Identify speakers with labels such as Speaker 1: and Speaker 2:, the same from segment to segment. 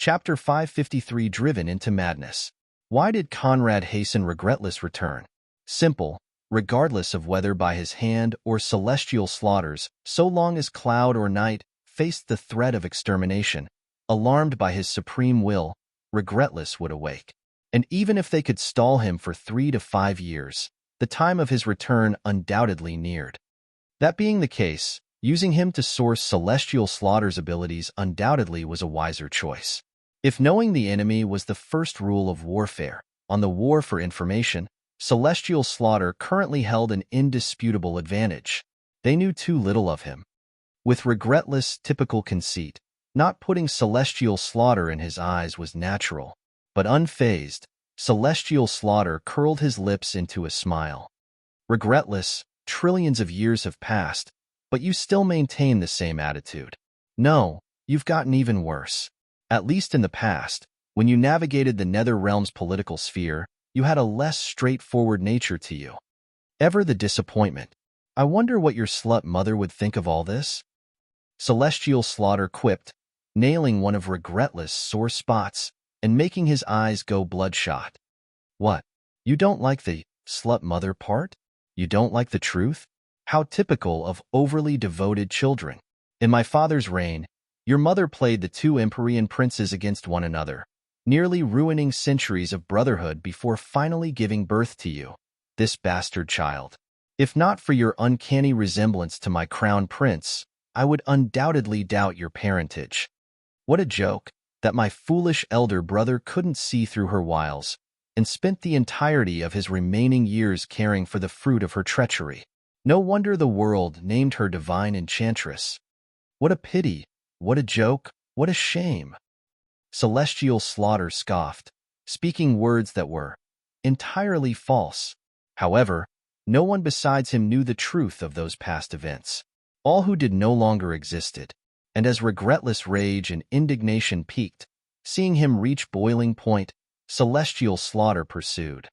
Speaker 1: Chapter 553 Driven into Madness. Why did Conrad hasten regretless return? Simple, regardless of whether by his hand or celestial slaughters, so long as cloud or night faced the threat of extermination, alarmed by his supreme will, regretless would awake. And even if they could stall him for 3 to 5 years, the time of his return undoubtedly neared. That being the case, using him to source celestial slaughter's abilities undoubtedly was a wiser choice. If knowing the enemy was the first rule of warfare, on the war for information, celestial slaughter currently held an indisputable advantage. They knew too little of him. With regretless, typical conceit, not putting celestial slaughter in his eyes was natural, but unfazed, celestial slaughter curled his lips into a smile. Regretless, trillions of years have passed, but you still maintain the same attitude. No, you've gotten even worse. At least in the past, when you navigated the Nether Realm's political sphere, you had a less straightforward nature to you. Ever the disappointment. I wonder what your slut mother would think of all this? Celestial slaughter quipped, nailing one of regretless sore spots and making his eyes go bloodshot. What? You don't like the slut mother part? You don't like the truth? How typical of overly devoted children. In my father's reign, your mother played the two Empyrean princes against one another, nearly ruining centuries of brotherhood before finally giving birth to you, this bastard child. If not for your uncanny resemblance to my crown prince, I would undoubtedly doubt your parentage. What a joke, that my foolish elder brother couldn't see through her wiles, and spent the entirety of his remaining years caring for the fruit of her treachery. No wonder the world named her divine enchantress. What a pity, what a joke, what a shame. Celestial slaughter scoffed, speaking words that were entirely false. However, no one besides him knew the truth of those past events. All who did no longer existed, and as regretless rage and indignation peaked, seeing him reach boiling point, celestial slaughter pursued.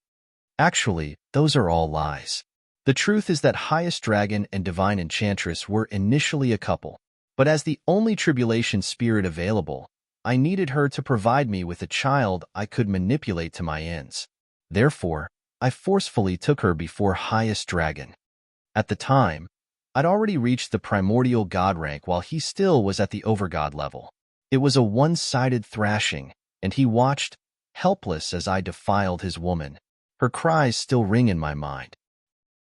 Speaker 1: Actually, those are all lies. The truth is that Highest Dragon and Divine Enchantress were initially a couple, but as the only tribulation spirit available, I needed her to provide me with a child I could manipulate to my ends. Therefore, I forcefully took her before Highest Dragon. At the time, I'd already reached the primordial god rank while he still was at the overgod level. It was a one-sided thrashing, and he watched, helpless as I defiled his woman. Her cries still ring in my mind.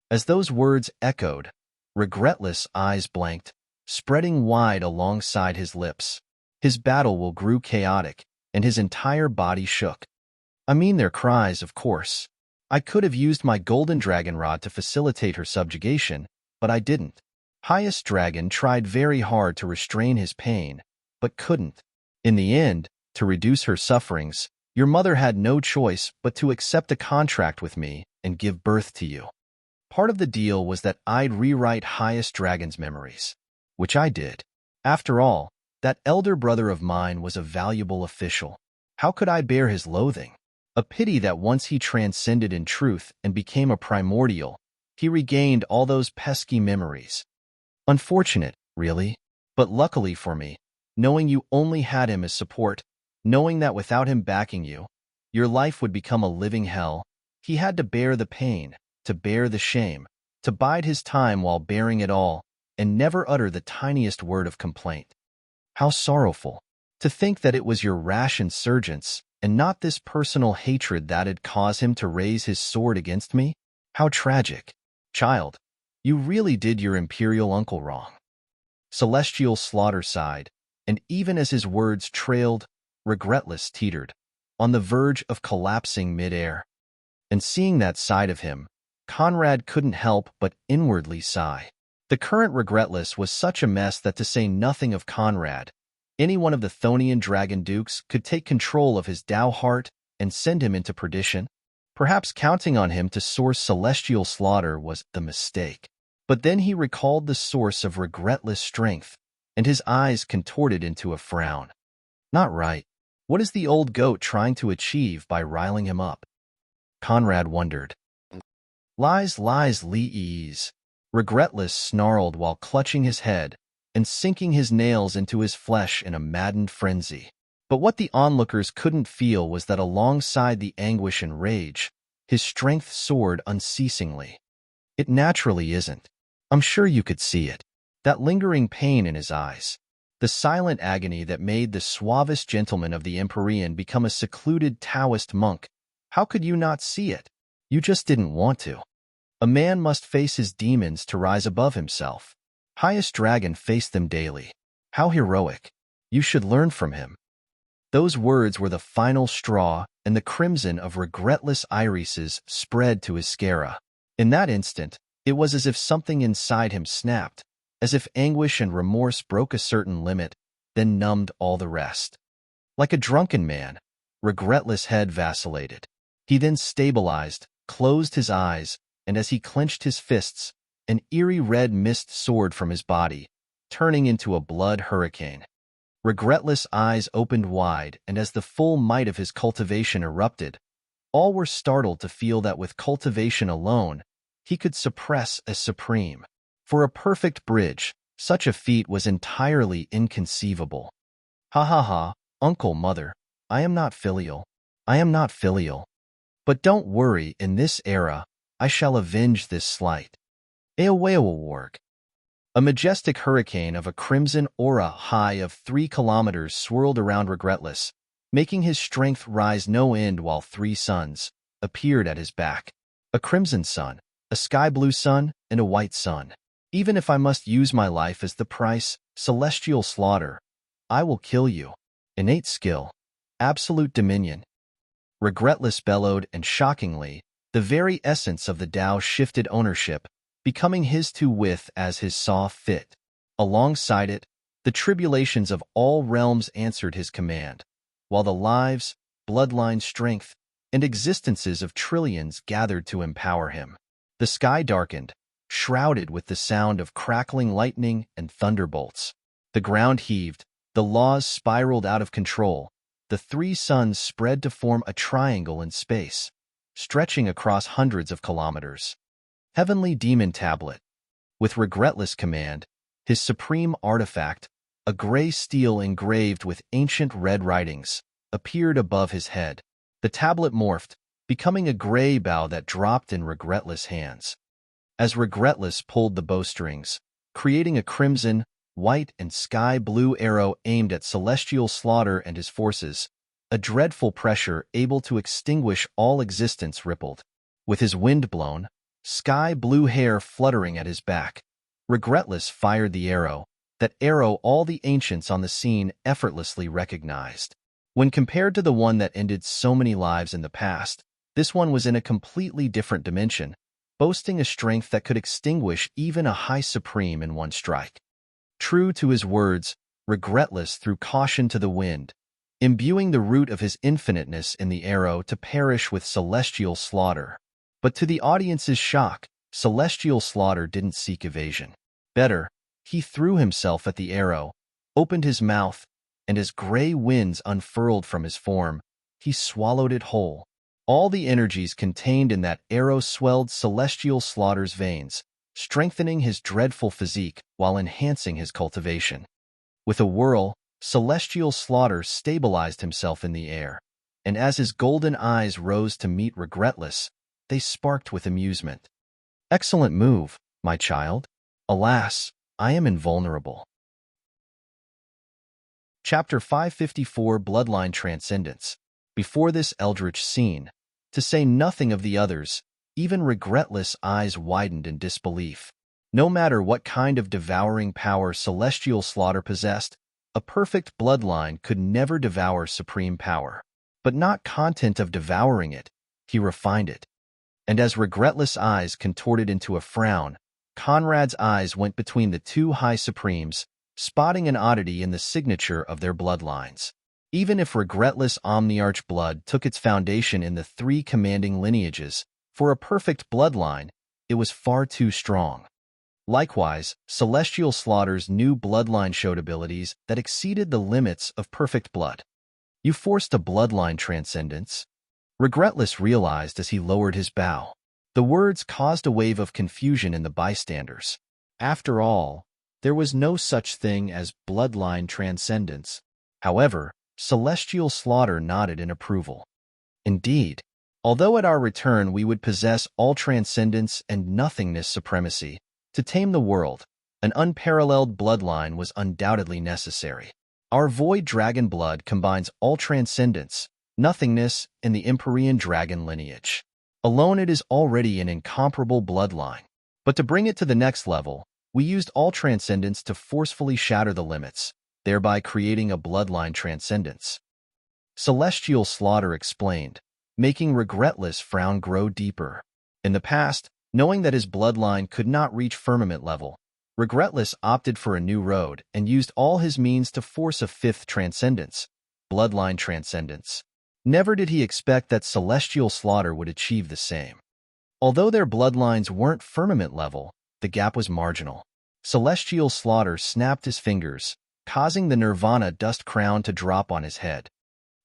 Speaker 1: As those words echoed, regretless eyes blanked, spreading wide alongside his lips. His battle will grew chaotic, and his entire body shook. I mean their cries, of course. I could have used my golden dragon rod to facilitate her subjugation, but I didn't. Highest Dragon tried very hard to restrain his pain, but couldn't. In the end, to reduce her sufferings, your mother had no choice but to accept a contract with me and give birth to you. Part of the deal was that I'd rewrite Highest Dragon's memories, which I did. After all, that elder brother of mine was a valuable official. How could I bear his loathing? A pity that once he transcended in truth and became a primordial, he regained all those pesky memories. Unfortunate, really, but luckily for me, knowing you only had him as support, knowing that without him backing you, your life would become a living hell, he had to bear the pain, to bear the shame, to bide his time while bearing it all, and never utter the tiniest word of complaint. How sorrowful, to think that it was your rash insurgence, and not this personal hatred that had caused him to raise his sword against me? How tragic. Child, you really did your imperial uncle wrong. Celestial slaughter sighed, and even as his words trailed, regretless teetered, on the verge of collapsing mid-air. And seeing that side of him, Conrad couldn't help but inwardly sigh. The current regretless was such a mess that, to say nothing of Conrad, any one of the Thonian dragon dukes could take control of his Tao heart and send him into perdition. Perhaps counting on him to source celestial slaughter was the mistake. But then he recalled the source of regretless strength, and his eyes contorted into a frown. Not right. What is the old goat trying to achieve by riling him up? Conrad wondered. Lies, lies, lees. Regretless snarled while clutching his head and sinking his nails into his flesh in a maddened frenzy. But what the onlookers couldn't feel was that alongside the anguish and rage, his strength soared unceasingly. It naturally isn't. I'm sure you could see it. That lingering pain in his eyes. The silent agony that made the suavest gentleman of the Empyrean become a secluded Taoist monk. How could you not see it? You just didn't want to. A man must face his demons to rise above himself. Highest Dragon faced them daily. How heroic. You should learn from him. Those words were the final straw, and the crimson of regretless irises spread to his sclera. In that instant, it was as if something inside him snapped, as if anguish and remorse broke a certain limit, then numbed all the rest. Like a drunken man, Regretless' head vacillated. He then stabilized, closed his eyes, and as he clenched his fists, an eerie red mist soared from his body, turning into a blood hurricane. Regretless' eyes opened wide, and as the full might of his cultivation erupted, all were startled to feel that with cultivation alone, he could suppress a supreme. For a perfect bridge, such a feat was entirely inconceivable. Ha ha ha, uncle, mother, I am not filial. I am not filial. But don't worry, in this era, I shall avenge this slight. Eowawarg. A majestic hurricane of a crimson aura high of 3 kilometers swirled around Regretless, making his strength rise no end while 3 suns appeared at his back. A crimson sun, a sky-blue sun, and a white sun. Even if I must use my life as the price, celestial slaughter, I will kill you. Innate skill, absolute dominion. Regretless bellowed, and shockingly, the very essence of the Tao shifted ownership, becoming his to with as his saw fit. Alongside it, the tribulations of all realms answered his command, while the lives, bloodline strength, and existences of trillions gathered to empower him. The sky darkened, shrouded with the sound of crackling lightning and thunderbolts. The ground heaved, the laws spiraled out of control, the 3 suns spread to form a triangle in space, stretching across hundreds of kilometers. Heavenly Demon Tablet. With Regretless command, his supreme artifact, a gray steel engraved with ancient red writings, appeared above his head. The tablet morphed, becoming a gray bow that dropped in Regretless' hands. As Regretless pulled the bowstrings, creating a crimson, white, and sky-blue arrow aimed at celestial slaughter and his forces, a dreadful pressure able to extinguish all existence rippled. With his wind-blown, sky-blue hair fluttering at his back, Regretless fired the arrow, that arrow all the ancients on the scene effortlessly recognized. When compared to the one that ended so many lives in the past, this one was in a completely different dimension, boasting a strength that could extinguish even a high supreme in one strike. True to his words, Regretless threw caution to the wind, imbuing the root of his infiniteness in the arrow to perish with celestial slaughter. But to the audience's shock, celestial slaughter didn't seek evasion. Better, he threw himself at the arrow, opened his mouth, and as gray winds unfurled from his form, he swallowed it whole. All the energies contained in that arrow swelled celestial slaughter's veins, strengthening his dreadful physique while enhancing his cultivation. With a whirl, celestial slaughter stabilized himself in the air, and as his golden eyes rose to meet Regretless, they sparked with amusement. Excellent move, my child. Alas, I am invulnerable. Chapter 554 Bloodline Transcendence. Before this eldritch scene, to say nothing of the others, even Regretless' eyes widened in disbelief. No matter what kind of devouring power celestial slaughter possessed, a perfect bloodline could never devour supreme power. But not content of devouring it, he refined it. And as Regretless' eyes contorted into a frown, Conrad's eyes went between the 2 high supremes, spotting an oddity in the signature of their bloodlines. Even if Regretless Omniarch blood took its foundation in the 3 commanding lineages, for a perfect bloodline, it was far too strong. Likewise, Celestial Slaughter's new bloodline showed abilities that exceeded the limits of perfect blood. You forced a bloodline transcendence? Regretless realized as he lowered his bow. The words caused a wave of confusion in the bystanders. After all, there was no such thing as bloodline transcendence. However, Celestial Slaughter nodded in approval. Indeed, although at our return we would possess all transcendence and nothingness supremacy, to tame the world, an unparalleled bloodline was undoubtedly necessary. Our void dragon blood combines all transcendence, nothingness, and the Empyrean dragon lineage. Alone it is already an incomparable bloodline. But to bring it to the next level, we used all transcendence to forcefully shatter the limits, thereby creating a bloodline transcendence. Celestial Slaughter explained, making Regretless' frown grow deeper. In the past, knowing that his bloodline could not reach firmament level, Regretless opted for a new road and used all his means to force a fifth transcendence, bloodline transcendence. Never did he expect that Celestial Slaughter would achieve the same. Although their bloodlines weren't firmament level, the gap was marginal. Celestial Slaughter snapped his fingers, causing the Nirvana dust crown to drop on his head.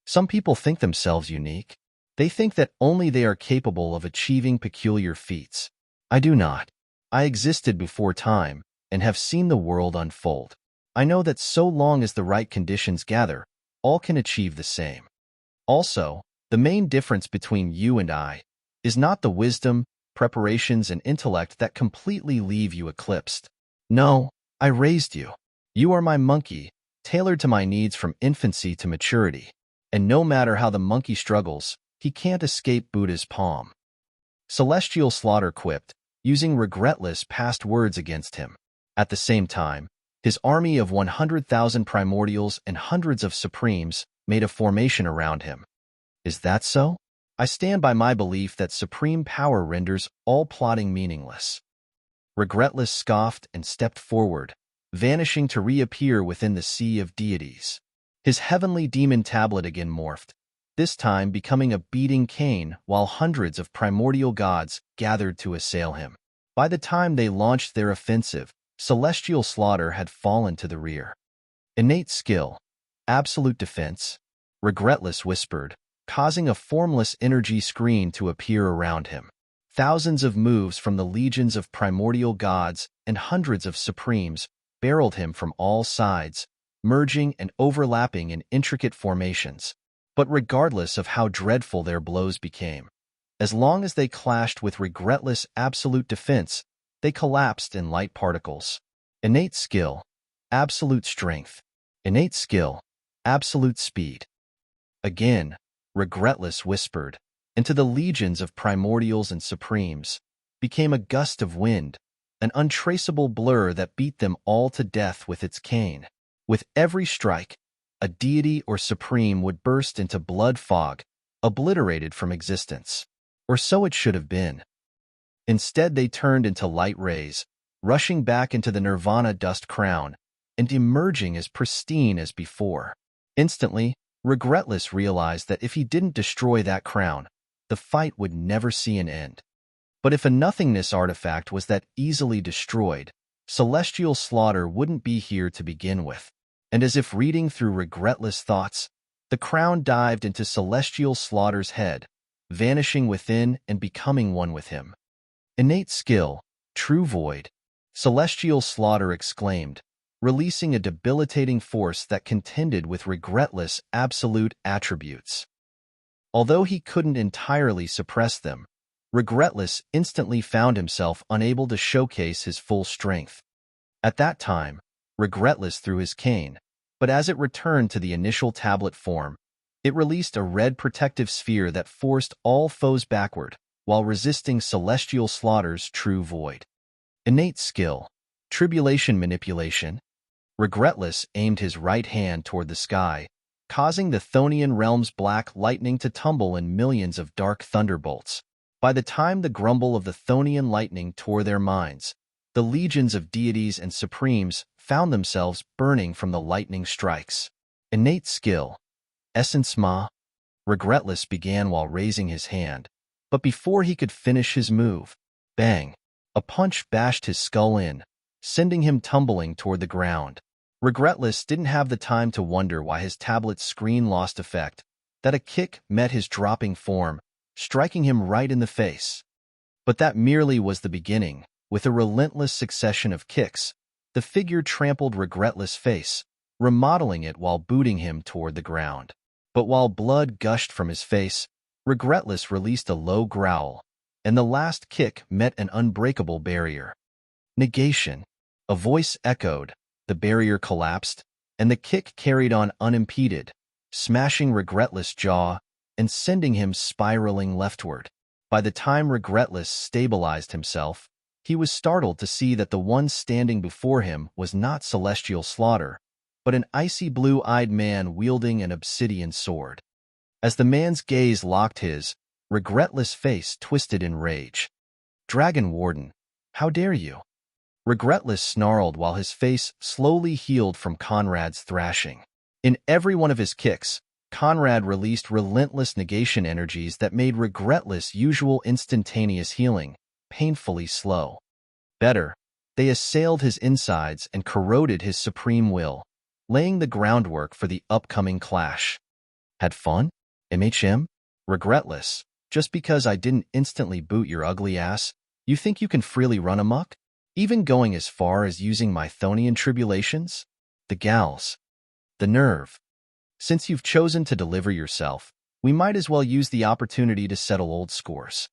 Speaker 1: Some people think themselves unique. They think that only they are capable of achieving peculiar feats. I do not. I existed before time and have seen the world unfold. I know that so long as the right conditions gather, all can achieve the same. Also, the main difference between you and I is not the wisdom, preparations, and intellect that completely leave you eclipsed. No, I raised you. You are my monkey, tailored to my needs from infancy to maturity. And no matter how the monkey struggles, he can't escape Buddha's palm. Celestial Slaughter quipped, using Regretless' past words against him. At the same time, his army of 100,000 primordials and hundreds of supremes made a formation around him. Is that so? I stand by my belief that supreme power renders all plotting meaningless. Regretless scoffed and stepped forward, vanishing to reappear within the sea of deities. His heavenly demon tablet again morphed, this time becoming a beating cane while hundreds of primordial gods gathered to assail him. By the time they launched their offensive, Celestial Slaughter had fallen to the rear. Innate skill, absolute defense, Regretless whispered, causing a formless energy screen to appear around him. Thousands of moves from the legions of primordial gods and hundreds of supremes barreled him from all sides, merging and overlapping in intricate formations. But regardless of how dreadful their blows became, as long as they clashed with Regretless' absolute defense, they collapsed in light particles. Innate skill, absolute strength. Innate skill, absolute speed. Again, Regretless whispered, into the legions of primordials and supremes, became a gust of wind, an untraceable blur that beat them all to death with its cane. With every strike, a deity or supreme would burst into blood fog, obliterated from existence. Or so it should have been. Instead, they turned into light rays, rushing back into the Nirvana dust crown, and emerging as pristine as before. Instantly, Regretless realized that if he didn't destroy that crown, the fight would never see an end. But if a nothingness artifact was that easily destroyed, Celestial Slaughter wouldn't be here to begin with. And as if reading through Regretless' thoughts, the crown dived into Celestial Slaughter's head, vanishing within and becoming one with him. Innate skill, true void, Celestial Slaughter exclaimed, releasing a debilitating force that contended with Regretless' absolute attributes. Although he couldn't entirely suppress them, Regretless instantly found himself unable to showcase his full strength. At that time, Regretless threw his cane, but as it returned to the initial tablet form, it released a red protective sphere that forced all foes backward, while resisting Celestial Slaughter's true void. Innate skill, tribulation manipulation. Regretless aimed his right hand toward the sky, causing the Thonian realm's black lightning to tumble in millions of dark thunderbolts. By the time the grumble of the Thonian lightning tore their minds, the legions of deities and supremes found themselves burning from the lightning strikes. Innate skill, essence ma. Regretless began while raising his hand, but before he could finish his move, bang, a punch bashed his skull in, sending him tumbling toward the ground. Regretless didn't have the time to wonder why his tablet's screen lost effect, that a kick met his dropping form, striking him right in the face. But that merely was the beginning. With a relentless succession of kicks, the figure trampled Regretless' face, remodeling it while booting him toward the ground. But while blood gushed from his face, Regretless released a low growl, and the last kick met an unbreakable barrier. Negation. A voice echoed, the barrier collapsed, and the kick carried on unimpeded, smashing Regretless' jaw and sending him spiraling leftward. By the time Regretless stabilized himself, he was startled to see that the one standing before him was not Celestial Slaughter, but an icy blue-eyed man wielding an obsidian sword. As the man's gaze locked his, Regretless' face twisted in rage. "Dragon Warden, how dare you?" Regretless snarled while his face slowly healed from Conrad's thrashing. In every one of his kicks, Conrad released relentless negation energies that made Regretless' usual instantaneous healing painfully slow. Better, they assailed his insides and corroded his supreme will, laying the groundwork for the upcoming clash. Had fun? MHM? Regretless, just because I didn't instantly boot your ugly ass, you think you can freely run amok? Even going as far as using my Thonian tribulations? The gals. The nerve. Since you've chosen to deliver yourself, we might as well use the opportunity to settle old scores.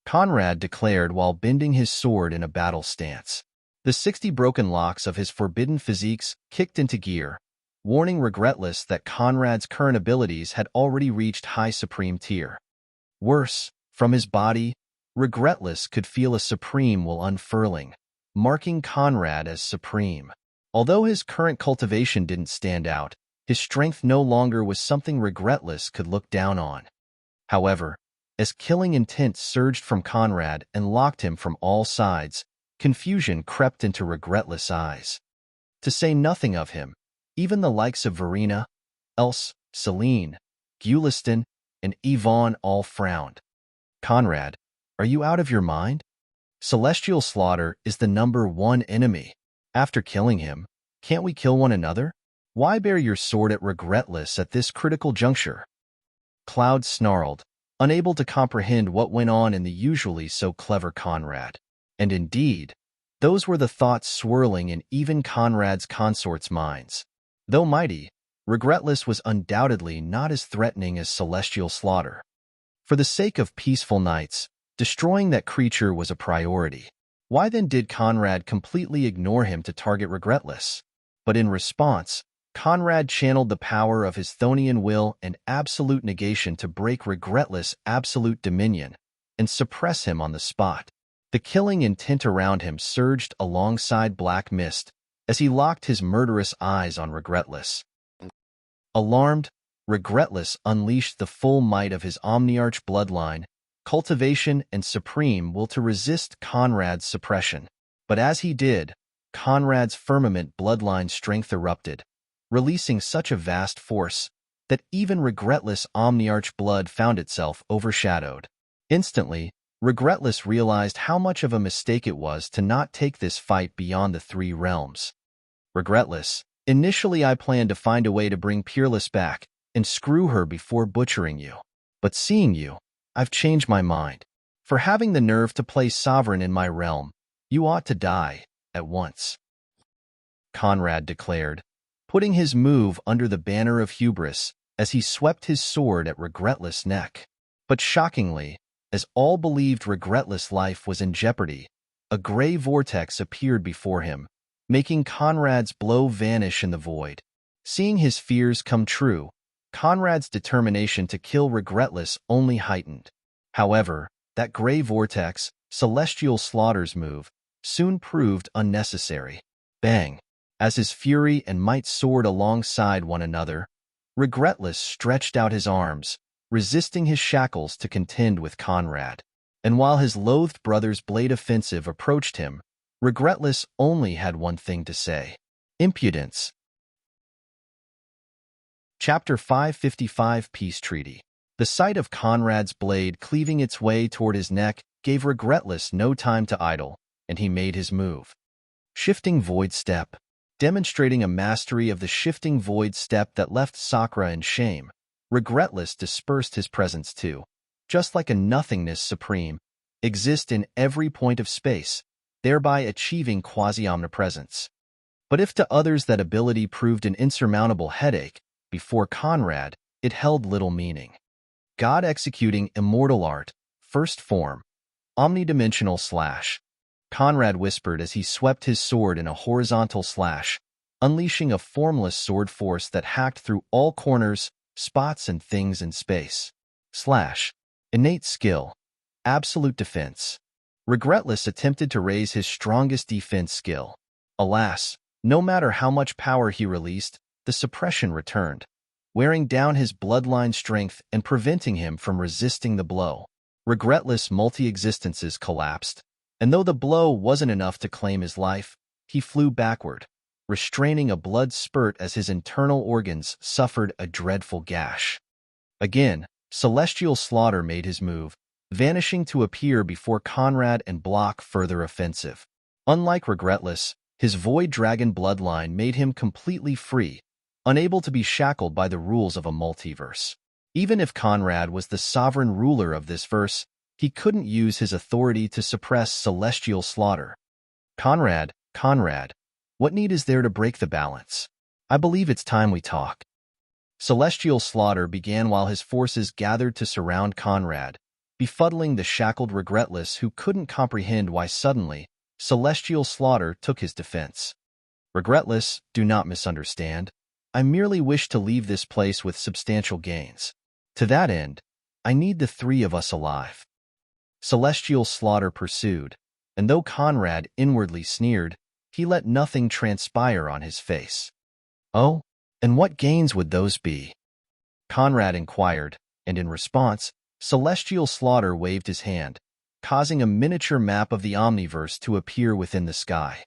Speaker 1: Conrad declared while bending his sword in a battle stance. The 60 broken locks of his forbidden physiques kicked into gear, warning Regretless that Conrad's current abilities had already reached high supreme tier. Worse, from his body, Regretless could feel a supreme will unfurling, marking Conrad as supreme. Although his current cultivation didn't stand out, his strength no longer was something Regretless could look down on. However, as killing intent surged from Conrad and locked him from all sides, confusion crept into Regretless' eyes. To say nothing of him, even the likes of Verena, Else, Celine, Gulistan, and Yvonne all frowned. "Conrad, are you out of your mind? Celestial Slaughter is the #1 enemy. After killing him, can't we kill one another? Why bear your sword at Regretless at this critical juncture?" Cloud snarled, unable to comprehend what went on in the usually so clever Conrad. And indeed, those were the thoughts swirling in even Conrad's consorts' minds. Though mighty, Regretless was undoubtedly not as threatening as Celestial Slaughter. For the sake of peaceful nights, destroying that creature was a priority. Why then did Conrad completely ignore him to target Regretless? But in response, Conrad channeled the power of his Thonian will and absolute negation to break Regretless' absolute dominion and suppress him on the spot. The killing intent around him surged alongside black mist as he locked his murderous eyes on Regretless. Alarmed, Regretless unleashed the full might of his Omniarch bloodline, cultivation, and supreme will to resist Conrad's suppression. But as he did, Conrad's firmament bloodline strength erupted, releasing such a vast force that even Regretless Omniarch blood found itself overshadowed. Instantly, Regretless realized how much of a mistake it was to not take this fight beyond the 3 realms. "Regretless, initially I planned to find a way to bring Peerless back and screw her before butchering you. But seeing you, I've changed my mind. For having the nerve to play sovereign in my realm, you ought to die at once," Conrad declared, putting his move under the banner of hubris as he swept his sword at Regretless' neck. But shockingly, as all believed Regretless' life was in jeopardy, a gray vortex appeared before him, making Conrad's blow vanish in the void. Seeing his fears come true, Conrad's determination to kill Regretless only heightened. However, that gray vortex, Celestial Slaughter's move, soon proved unnecessary. Bang! As his fury and might soared alongside one another, Regretless stretched out his arms, resisting his shackles to contend with Conrad. And while his loathed brother's blade offensive approached him, Regretless only had one thing to say: impudence. Chapter 555 Peace Treaty. The sight of Conrad's blade cleaving its way toward his neck gave Regretless no time to idle, and he made his move. Shifting Void Step. Demonstrating a mastery of the shifting void step that left Sakura in shame, Regretless dispersed his presence too, just like a nothingness supreme, exist in every point of space, thereby achieving quasi-omnipresence. But if to others that ability proved an insurmountable headache, before Conrad, it held little meaning. God executing immortal art, first form, omnidimensional slash. Conrad whispered as he swept his sword in a horizontal slash, unleashing a formless sword force that hacked through all corners, spots, and things in space. Slash. Innate skill. Absolute defense. Regretless attempted to raise his strongest defense skill. Alas, no matter how much power he released, the suppression returned, wearing down his bloodline strength and preventing him from resisting the blow. Regretless multi-existences collapsed, and though the blow wasn't enough to claim his life, he flew backward, restraining a blood spurt as his internal organs suffered a dreadful gash. Again, celestial slaughter made his move, vanishing to appear before Conrad and block further offensive. Unlike Regretless, his Void Dragon bloodline made him completely free, unable to be shackled by the rules of a multiverse. Even if Conrad was the sovereign ruler of this verse, he couldn't use his authority to suppress celestial slaughter. Conrad, what need is there to break the balance? I believe it's time we talk. Celestial slaughter began while his forces gathered to surround Conrad, befuddling the shackled Regretless who couldn't comprehend why suddenly celestial slaughter took his defense. Regretless, do not misunderstand. I merely wish to leave this place with substantial gains. To that end, I need the three of us alive. Celestial slaughter pursued, and though Conrad inwardly sneered, he let nothing transpire on his face. Oh, and what gains would those be? Conrad inquired, and in response, celestial slaughter waved his hand, causing a miniature map of the Omniverse to appear within the sky.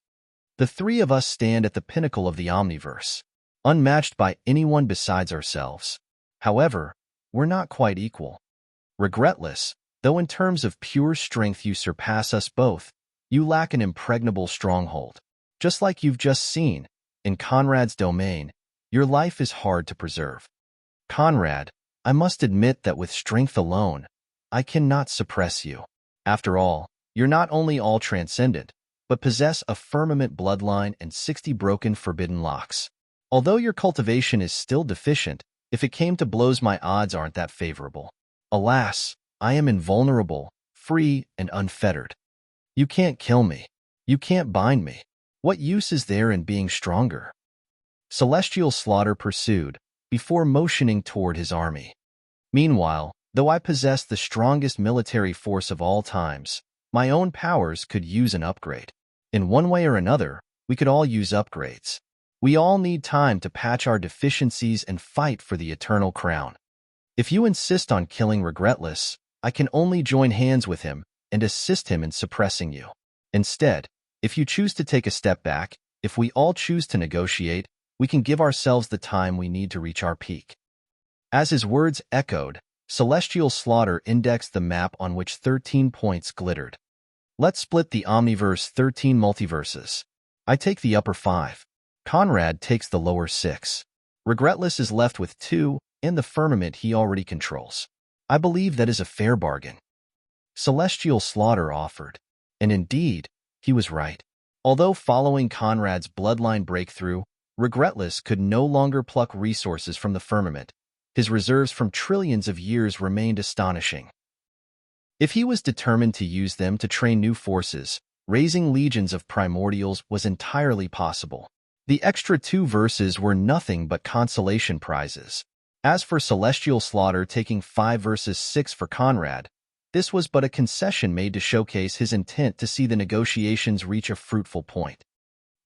Speaker 1: The three of us stand at the pinnacle of the Omniverse, unmatched by anyone besides ourselves. However, we're not quite equal. Regretless, though in terms of pure strength you surpass us both, you lack an impregnable stronghold. Just like you've just seen, in Conrad's domain, your life is hard to preserve. Conrad, I must admit that with strength alone, I cannot suppress you. After all, you're not only all-transcendent, but possess a firmament bloodline and 60 broken forbidden locks. Although your cultivation is still deficient, if it came to blows my odds aren't that favorable. Alas, I am invulnerable, free, and unfettered. You can't kill me. You can't bind me. What use is there in being stronger? Celestial slaughter pursued, before motioning toward his army. Meanwhile, though I possess the strongest military force of all times, my own powers could use an upgrade. In one way or another, we could all use upgrades. We all need time to patch our deficiencies and fight for the eternal crown. If you insist on killing Regretless, I can only join hands with him and assist him in suppressing you. Instead, if you choose to take a step back, if we all choose to negotiate, we can give ourselves the time we need to reach our peak. As his words echoed, celestial slaughter indexed the map on which 13 points glittered. Let's split the Omniverse 13 multiverses. I take the upper 5. Conrad takes the lower 6. Regretless is left with 2, and the firmament he already controls. I believe that is a fair bargain. Celestial slaughter offered, and indeed, he was right. Although following Conrad's bloodline breakthrough, Regretless could no longer pluck resources from the firmament. His reserves from trillions of years remained astonishing. If he was determined to use them to train new forces, raising legions of primordials was entirely possible. The extra 2 verses were nothing but consolation prizes. As for celestial slaughter taking 5 versus 6 for Conrad, this was but a concession made to showcase his intent to see the negotiations reach a fruitful point.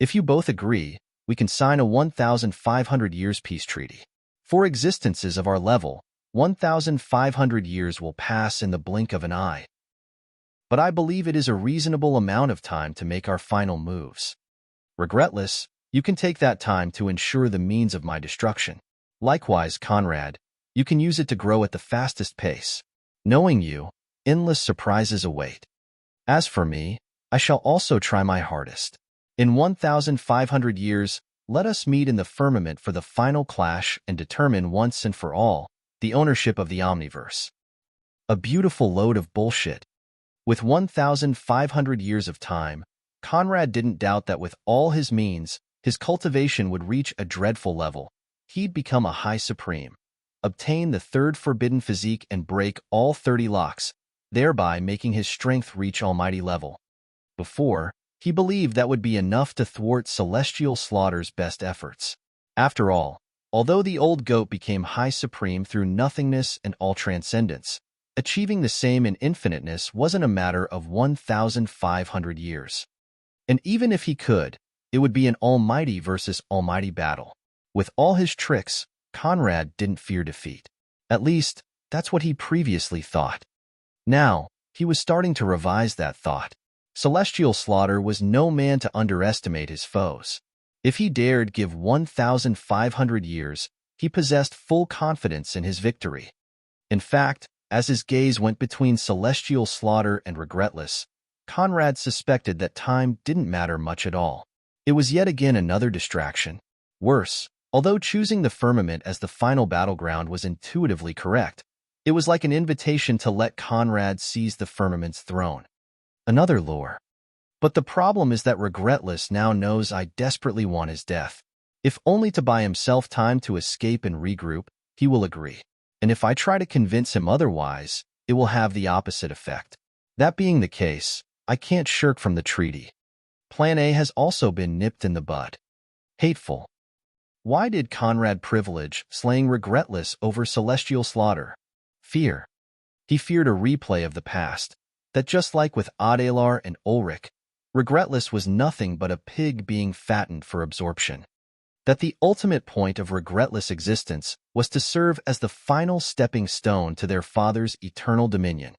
Speaker 1: If you both agree, we can sign a 1,500 years peace treaty. For existences of our level, 1,500 years will pass in the blink of an eye. But I believe it is a reasonable amount of time to make our final moves. Regretless, you can take that time to ensure the means of my destruction. Likewise, Conrad, you can use it to grow at the fastest pace. Knowing you, endless surprises await. As for me, I shall also try my hardest. In 1,500 years, let us meet in the firmament for the final clash and determine once and for all the ownership of the Omniverse. A beautiful load of bullshit. With 1,500 years of time, Conrad didn't doubt that with all his means, his cultivation would reach a dreadful level. He'd become a High Supreme, obtain the third forbidden physique and break all 30 locks, thereby making his strength reach almighty level. Before, he believed that would be enough to thwart Celestial Slaughter's best efforts. After all, although the old goat became High Supreme through nothingness and all-transcendence, achieving the same in infiniteness wasn't a matter of 1,500 years. And even if he could, it would be an almighty versus almighty battle. With all his tricks, Conrad didn't fear defeat. At least, that's what he previously thought. Now, he was starting to revise that thought. Celestial Slaughter was no man to underestimate his foes. If he dared give 1,500 years, he possessed full confidence in his victory. In fact, as his gaze went between Celestial Slaughter and Regretless, Conrad suspected that time didn't matter much at all. It was yet again another distraction. Worse, although choosing the firmament as the final battleground was intuitively correct, it was like an invitation to let Conrad seize the firmament's throne. Another lure. But the problem is that Regretless now knows I desperately want his death. If only to buy himself time to escape and regroup, he will agree. And if I try to convince him otherwise, it will have the opposite effect. That being the case, I can't shirk from the treaty. Plan A has also been nipped in the bud. Hateful. Why did Conrad privilege slaying Regretless over Celestial Slaughter? Fear. He feared a replay of the past, that just like with Adelar and Ulrich, Regretless was nothing but a pig being fattened for absorption. That the ultimate point of Regretless' existence was to serve as the final stepping stone to their father's eternal dominion.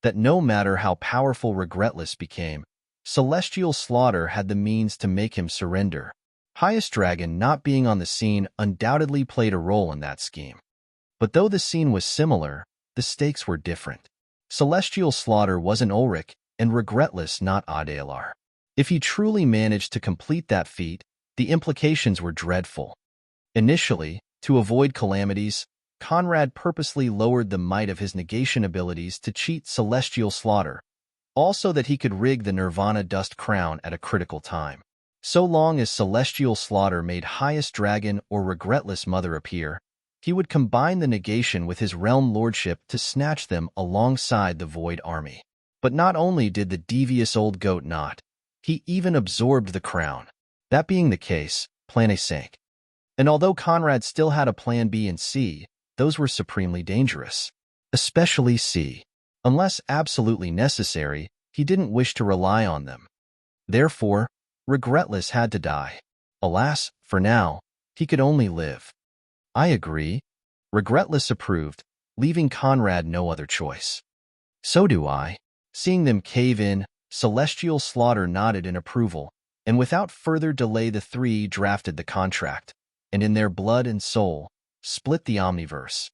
Speaker 1: That no matter how powerful Regretless became, Celestial Slaughter had the means to make him surrender. Highest Dragon not being on the scene undoubtedly played a role in that scheme. But though the scene was similar, the stakes were different. Celestial Slaughter wasn't Ulrich, and Regretless not Adelar. If he truly managed to complete that feat, the implications were dreadful. Initially, to avoid calamities, Conrad purposely lowered the might of his negation abilities to cheat Celestial Slaughter, also that he could rig the Nirvana Dust Crown at a critical time. So long as Celestial Slaughter made Highest Dragon or Regretless Mother appear, he would combine the negation with his realm lordship to snatch them alongside the Void Army. But not only did the devious old goat not, he even absorbed the crown. That being the case, Plan A sank. And although Conrad still had a Plan B and C, those were supremely dangerous. Especially C. Unless absolutely necessary, he didn't wish to rely on them. Therefore, Regretless had to die. Alas, for now, he could only live. I agree. Regretless approved, leaving Conrad no other choice. So do I. Seeing them cave in, Celestial Slaughter nodded in approval, and without further delay the three drafted the contract, and in their blood and soul, split the Omniverse.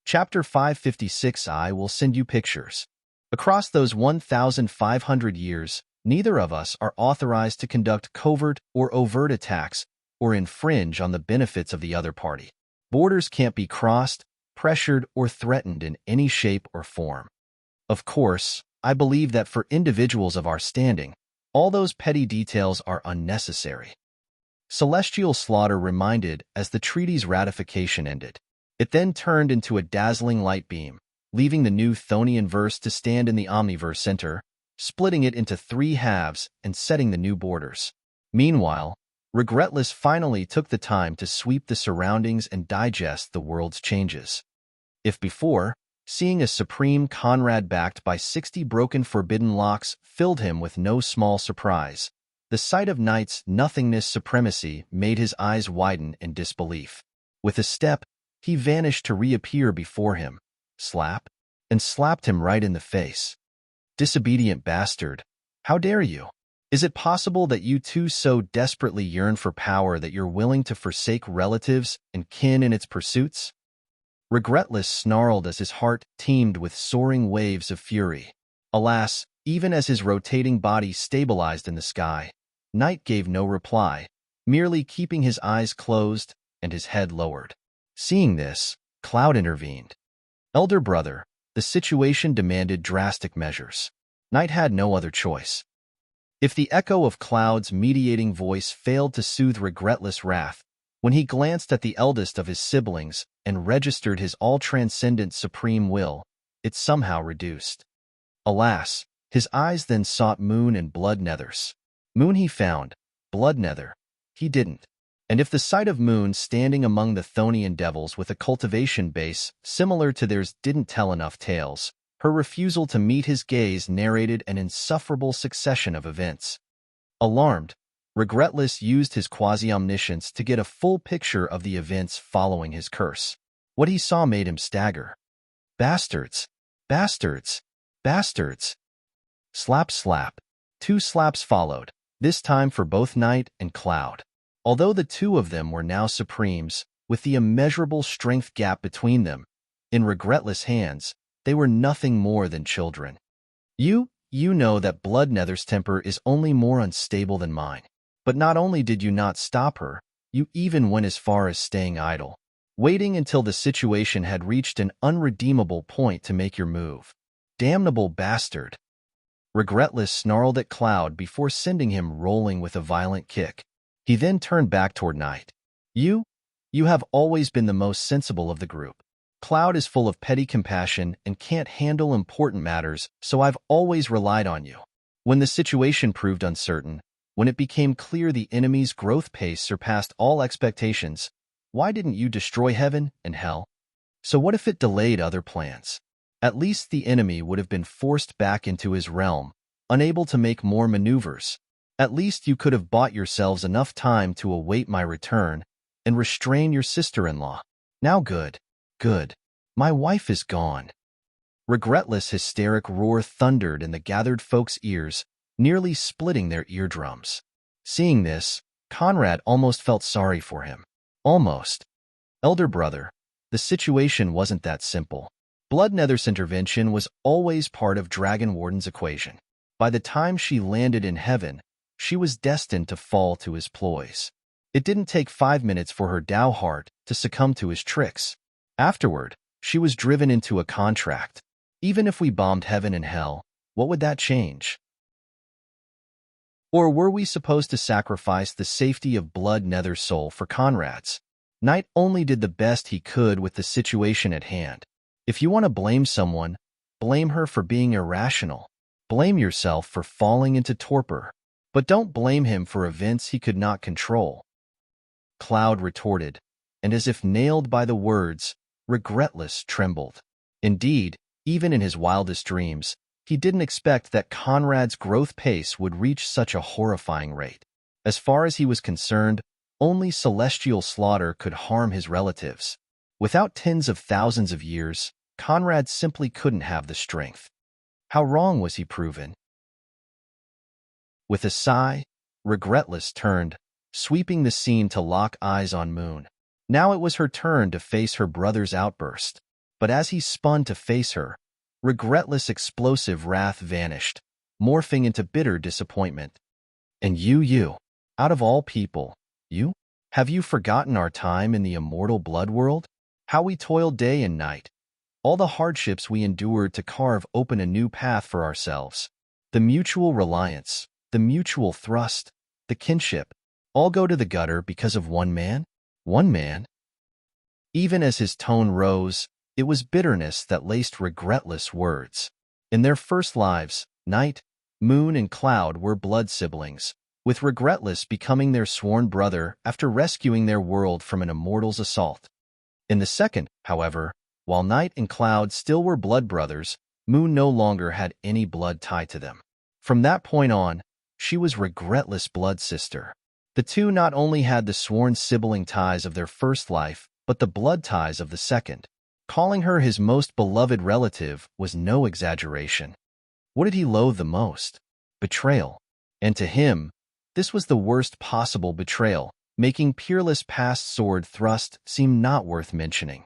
Speaker 1: Chapter 556. I will send you pictures. Across those 1,500 years, neither of us are authorized to conduct covert or overt attacks or infringe on the benefits of the other party. Borders can't be crossed, pressured, or threatened in any shape or form. Of course, I believe that for individuals of our standing, all those petty details are unnecessary. Celestial Slaughter reminded as the treaty's ratification ended. It then turned into a dazzling light beam, leaving the new Thonian verse to stand in the Omniverse center, splitting it into three halves and setting the new borders. Meanwhile, Regretless finally took the time to sweep the surroundings and digest the world's changes. If before, seeing a supreme Conrad backed by 60 broken forbidden locks filled him with no small surprise, the sight of Knight's nothingness supremacy made his eyes widen in disbelief. With a step, he vanished to reappear before him, and slapped him right in the face. Disobedient bastard, how dare you? Is it possible that you two so desperately yearn for power that you're willing to forsake relatives and kin in its pursuits? Regretless snarled as his heart teemed with soaring waves of fury. Alas, even as his rotating body stabilized in the sky, Knight gave no reply, merely keeping his eyes closed and his head lowered. Seeing this, Cloud intervened. Elder brother, the situation demanded drastic measures. Knight had no other choice. If the echo of Cloud's mediating voice failed to soothe regretless wrath, when he glanced at the eldest of his siblings and registered his all-transcendent supreme will, it somehow reduced. Alas, his eyes then sought Moon and Blood Nethers. Moon he found, Blood Nether he didn't. And if the sight of Moon standing among the Thonian devils with a cultivation base similar to theirs didn't tell enough tales, her refusal to meet his gaze narrated an insufferable succession of events. Alarmed, Regretless used his quasi-omniscience to get a full picture of the events following his curse. What he saw made him stagger. Bastards! Bastards! Bastards! Slap slap. 2 slaps followed, this time for both Night and Cloud. Although the two of them were now supremes, with the immeasurable strength gap between them, in Regretless hands, they were nothing more than children. You know that Blood Nether's temper is only more unstable than mine. But not only did you not stop her, you even went as far as staying idle, waiting until the situation had reached an unredeemable point to make your move. Damnable bastard! Regretless snarled at Cloud before sending him rolling with a violent kick. He then turned back toward Night. You have always been the most sensible of the group. Cloud is full of petty compassion and can't handle important matters, so I've always relied on you. When the situation proved uncertain, when it became clear the enemy's growth pace surpassed all expectations, why didn't you destroy heaven and hell? So what if it delayed other plans? At least the enemy would have been forced back into his realm, unable to make more maneuvers. At least you could have bought yourselves enough time to await my return and restrain your sister-in-law. Now good. My wife is gone. Regretless hysteric roar thundered in the gathered folks' ears, nearly splitting their eardrums. Seeing this, Conrad almost felt sorry for him. Almost. Elder brother, the situation wasn't that simple. Blood Nether's intervention was always part of Dragon Warden's equation. By the time she landed in heaven, she was destined to fall to his ploys. It didn't take 5 minutes for her Dao heart to succumb to his tricks. Afterward, she was driven into a contract. Even if we bombed heaven and hell, what would that change? Or were we supposed to sacrifice the safety of Blood Nether's soul for Conrad's? Knight only did the best he could with the situation at hand. If you want to blame someone, blame her for being irrational. Blame yourself for falling into torpor. But don't blame him for events he could not control. Cloud retorted, and as if nailed by the words, Regretless trembled. Indeed, even in his wildest dreams, he didn't expect that Conrad's growth pace would reach such a horrifying rate. As far as he was concerned, only celestial slaughter could harm his relatives. Without tens of thousands of years, Conrad simply couldn't have the strength. How wrong was he proven? With a sigh, Regretless turned, sweeping the scene to lock eyes on Moon. Now it was her turn to face her brother's outburst. But as he spun to face her, Regretless' explosive wrath vanished, morphing into bitter disappointment. And you, out of all people, you? Have you forgotten our time in the immortal blood world? How we toiled day and night? All the hardships we endured to carve open a new path for ourselves? The mutual reliance, the mutual thrust, the kinship, all go to the gutter because of one man? One man? Even as his tone rose, it was bitterness that laced Regretless' words. In their first lives, Night, Moon, and Cloud were blood siblings, with Regretless becoming their sworn brother after rescuing their world from an immortal's assault. In the second, however, while Night and Cloud still were blood brothers, Moon no longer had any blood tie to them. From that point on, she was Regretless' blood sister. The two not only had the sworn sibling ties of their first life, but the blood ties of the second. Calling her his most beloved relative was no exaggeration. What did he loathe the most? Betrayal. And to him, this was the worst possible betrayal, making Peerless' past sword thrust seem not worth mentioning.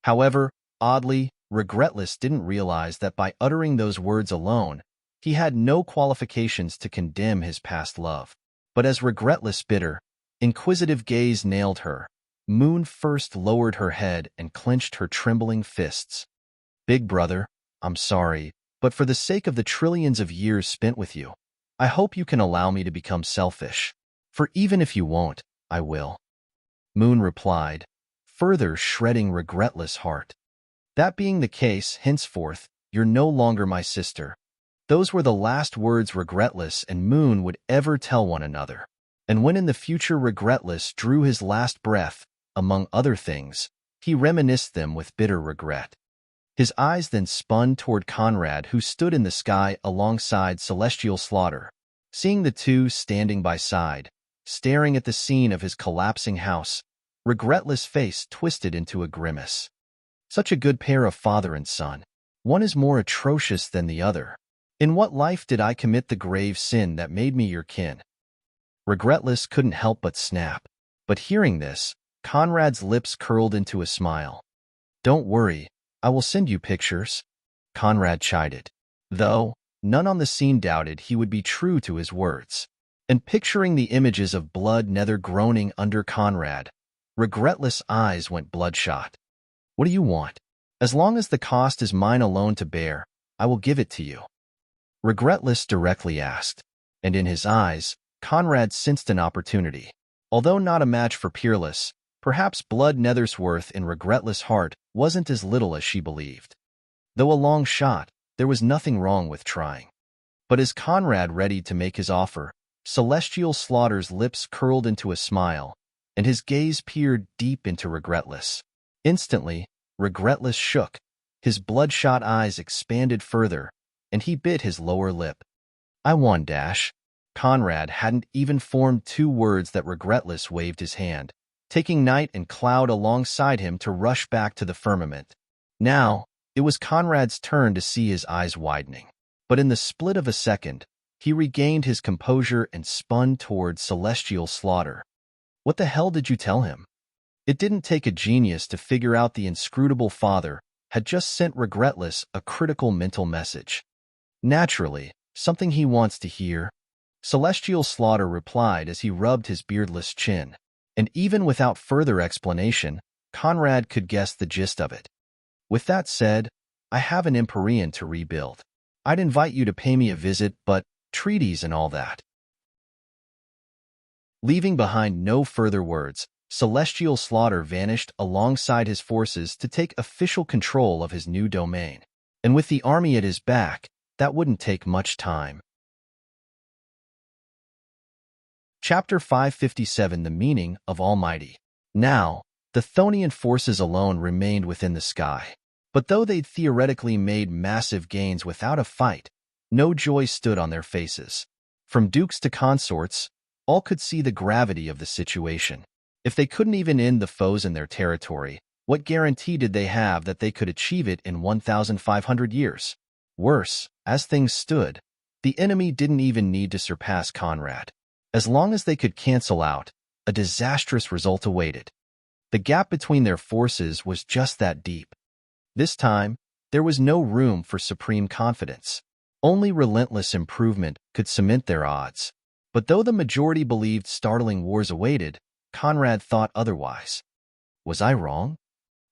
Speaker 1: However, oddly, Regretless didn't realize that by uttering those words alone, he had no qualifications to condemn his past love. But as Regretless' bitter, inquisitive gaze nailed her, Moon first lowered her head and clenched her trembling fists. Big brother, I'm sorry, but for the sake of the trillions of years spent with you, I hope you can allow me to become selfish. For even if you won't, I will. Moon replied, further shredding Regretless' heart. That being the case, henceforth, you're no longer my sister. Those were the last words Regretless and Moon would ever tell one another. And when in the future Regretless drew his last breath, among other things, he reminisced them with bitter regret. His eyes then spun toward Conrad, who stood in the sky alongside Celestial Slaughter. Seeing the two standing by side, staring at the scene of his collapsing house, Regretless' face twisted into a grimace. Such a good pair of father and son. One is more atrocious than the other. In what life did I commit the grave sin that made me your kin? Regretless couldn't help but snap. But hearing this, Conrad's lips curled into a smile. Don't worry, I will send you pictures, Conrad chided. Though, none on the scene doubted he would be true to his words. And picturing the images of blood nether groaning under Conrad, Regretless' eyes went bloodshot. What do you want? As long as the cost is mine alone to bear, I will give it to you. Regretless directly asked, and in his eyes, Conrad sensed an opportunity. Although not a match for Peerless, perhaps blood nether's worth in Regretless' heart wasn't as little as she believed. Though a long shot, there was nothing wrong with trying. But as Conrad readied to make his offer, Celestial Slaughter's lips curled into a smile, and his gaze peered deep into Regretless. Instantly, Regretless shook, his bloodshot eyes expanded further, and he bit his lower lip. I won, Dash. Conrad hadn't even formed two words that Regretless waved his hand, taking Night and Cloud alongside him to rush back to the firmament. Now, it was Conrad's turn to see his eyes widening. But in the split of a second, he regained his composure and spun toward Celestial Slaughter. What the hell did you tell him? It didn't take a genius to figure out the inscrutable father had just sent Regretless a critical mental message. Naturally, something he wants to hear. Celestial Slaughter replied as he rubbed his beardless chin, and even without further explanation, Conrad could guess the gist of it. With that said, I have an Empyrean to rebuild. I'd invite you to pay me a visit, but treaties and all that. Leaving behind no further words, Celestial Slaughter vanished alongside his forces to take official control of his new domain. And with the army at his back, that wouldn't take much time. Chapter 557 The Meaning of Almighty. Now, the Chthonian forces alone remained within the sky. But though they'd theoretically made massive gains without a fight, no joy stood on their faces. From dukes to consorts, all could see the gravity of the situation. If they couldn't even end the foes in their territory, what guarantee did they have that they could achieve it in 1,500 years? Worse, as things stood, the enemy didn't even need to surpass Conrad. As long as they could cancel out, a disastrous result awaited. The gap between their forces was just that deep. This time, there was no room for supreme confidence. Only relentless improvement could cement their odds. But though the majority believed startling wars awaited, Conrad thought otherwise. Was I wrong?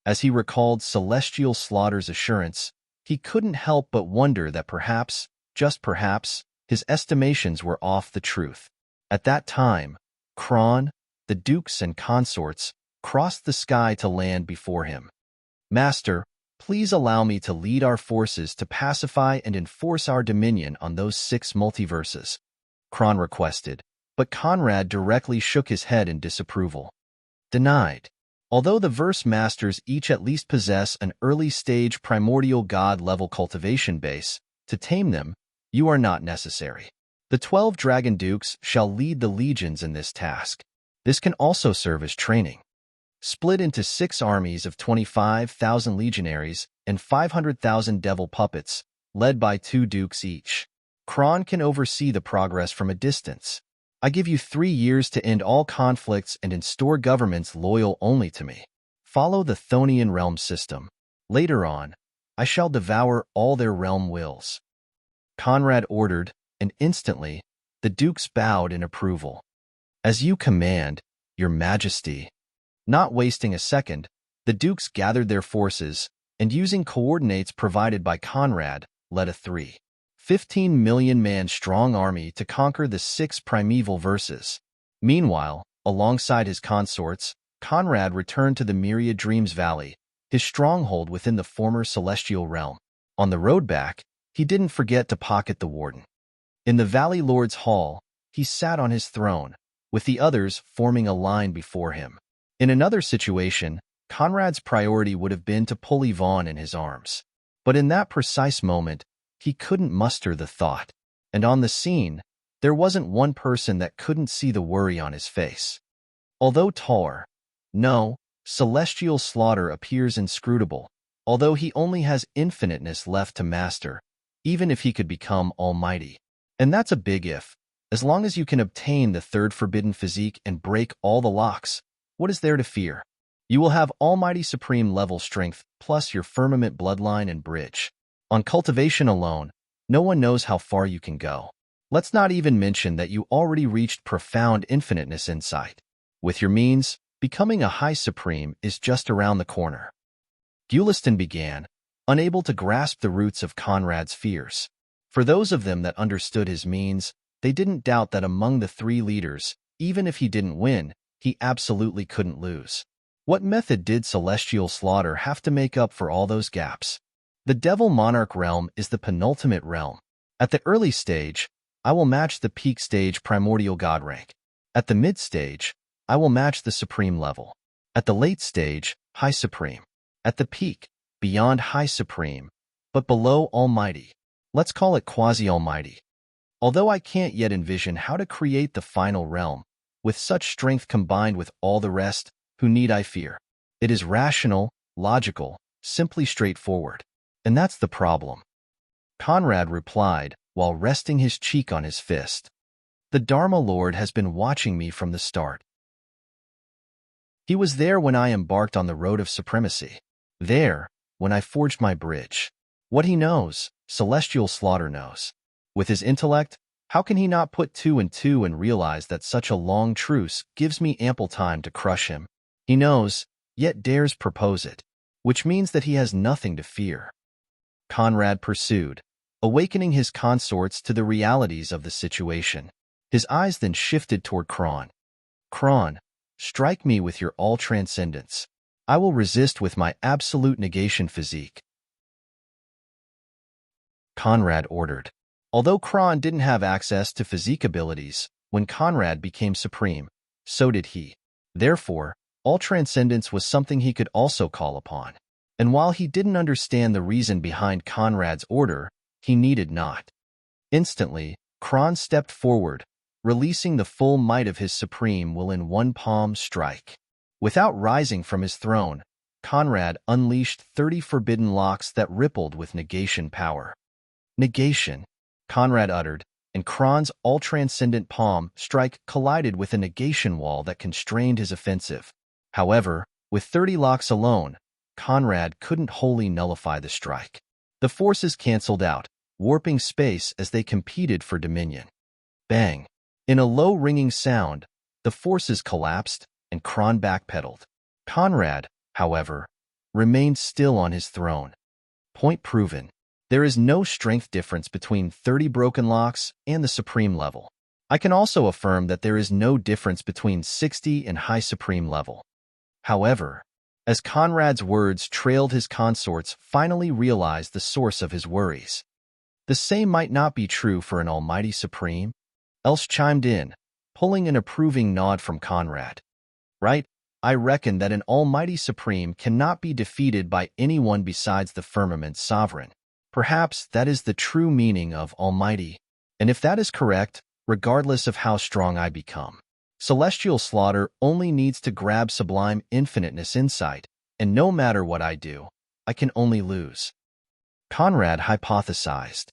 Speaker 1: As he recalled Celestial Slaughter's assurance, he couldn't help but wonder that perhaps, just perhaps, his estimations were off the truth. At that time, Kron, the dukes and consorts, crossed the sky to land before him. Master, please allow me to lead our forces to pacify and enforce our dominion on those 6 multiverses, Kron requested, but Conrad directly shook his head in disapproval. Denied. Although the verse masters each at least possess an early-stage primordial god-level cultivation base, to tame them, you are not necessary. The 12 Dragon Dukes shall lead the legions in this task. This can also serve as training. Split into 6 armies of 25,000 legionaries and 500,000 devil puppets, led by 2 dukes each. Kron can oversee the progress from a distance. I give you 3 years to end all conflicts and install governments loyal only to me. Follow the Chthonian realm system. Later on, I shall devour all their realm wills. Conrad ordered, and instantly, the dukes bowed in approval. As you command, your majesty. Not wasting a second, the dukes gathered their forces, and using coordinates provided by Conrad, led a 3. 15 million man strong army to conquer the 6 primeval verses. Meanwhile, alongside his consorts, Conrad returned to the Myriad Dreams Valley, his stronghold within the former celestial realm. On the road back, he didn't forget to pocket the warden. In the Valley Lord's Hall, he sat on his throne, with the others forming a line before him. In another situation, Conrad's priority would have been to pull Yvonne in his arms. But in that precise moment, he couldn't muster the thought. And on the scene, there wasn't one person that couldn't see the worry on his face. Although taller, no, celestial slaughter appears inscrutable, although he only has infiniteness left to master, even if he could become almighty. And that's a big if. As long as you can obtain the third forbidden physique and break all the locks, what is there to fear? You will have almighty supreme level strength plus your firmament bloodline and bridge. On cultivation alone, no one knows how far you can go. Let's not even mention that you already reached profound infiniteness insight. With your means, becoming a high supreme is just around the corner. Gulistan began, unable to grasp the roots of Conrad's fears. For those of them that understood his means, they didn't doubt that among the 3 leaders, even if he didn't win, he absolutely couldn't lose. What method did celestial slaughter have to make up for all those gaps? The Devil Monarch realm is the penultimate realm. At the early stage, I will match the peak stage primordial god rank. At the mid stage, I will match the supreme level. At the late stage, high supreme. At the peak, beyond high supreme, but below almighty. Let's call it quasi-almighty. Although I can't yet envision how to create the final realm, with such strength combined with all the rest, who need I fear? It is rational, logical, simply straightforward. And that's the problem. Conrad replied, while resting his cheek on his fist. The Dharma Lord has been watching me from the start. He was there when I embarked on the road of supremacy. There, when I forged my bridge. What he knows, celestial slaughter knows. With his intellect, how can he not put 2 and 2 and realize that such a long truce gives me ample time to crush him? He knows, yet dares propose it, which means that he has nothing to fear. Conrad pursued, awakening his consorts to the realities of the situation. His eyes then shifted toward Kron. Kron, strike me with your all-transcendence. I will resist with my absolute negation physique. Conrad ordered. Although Kron didn't have access to physique abilities, when Conrad became supreme, so did he. Therefore, all-transcendence was something he could also call upon. And while he didn't understand the reason behind Conrad's order, he needed not. Instantly, Kron stepped forward, releasing the full might of his supreme will in one palm strike. Without rising from his throne, Conrad unleashed 30 forbidden locks that rippled with negation power. Negation, Conrad uttered, and Kron's all-transcendent palm strike collided with a negation wall that constrained his offensive. However, with 30 locks alone, Conrad couldn't wholly nullify the strike. The forces canceled out, warping space as they competed for dominion. Bang! In a low ringing sound, the forces collapsed and Kron backpedaled. Conrad, however, remained still on his throne. Point proven. There is no strength difference between 30 broken locks and the supreme level. I can also affirm that there is no difference between 60 and high supreme level. However, as Conrad's words trailed, his consorts finally realized the source of his worries. The same might not be true for an almighty supreme. Else chimed in, pulling an approving nod from Conrad. Right, I reckon that an almighty supreme cannot be defeated by anyone besides the firmament's sovereign. Perhaps that is the true meaning of almighty. And if that is correct, regardless of how strong I become, celestial slaughter only needs to grab sublime infiniteness insight, and no matter what I do, I can only lose. Conrad hypothesized.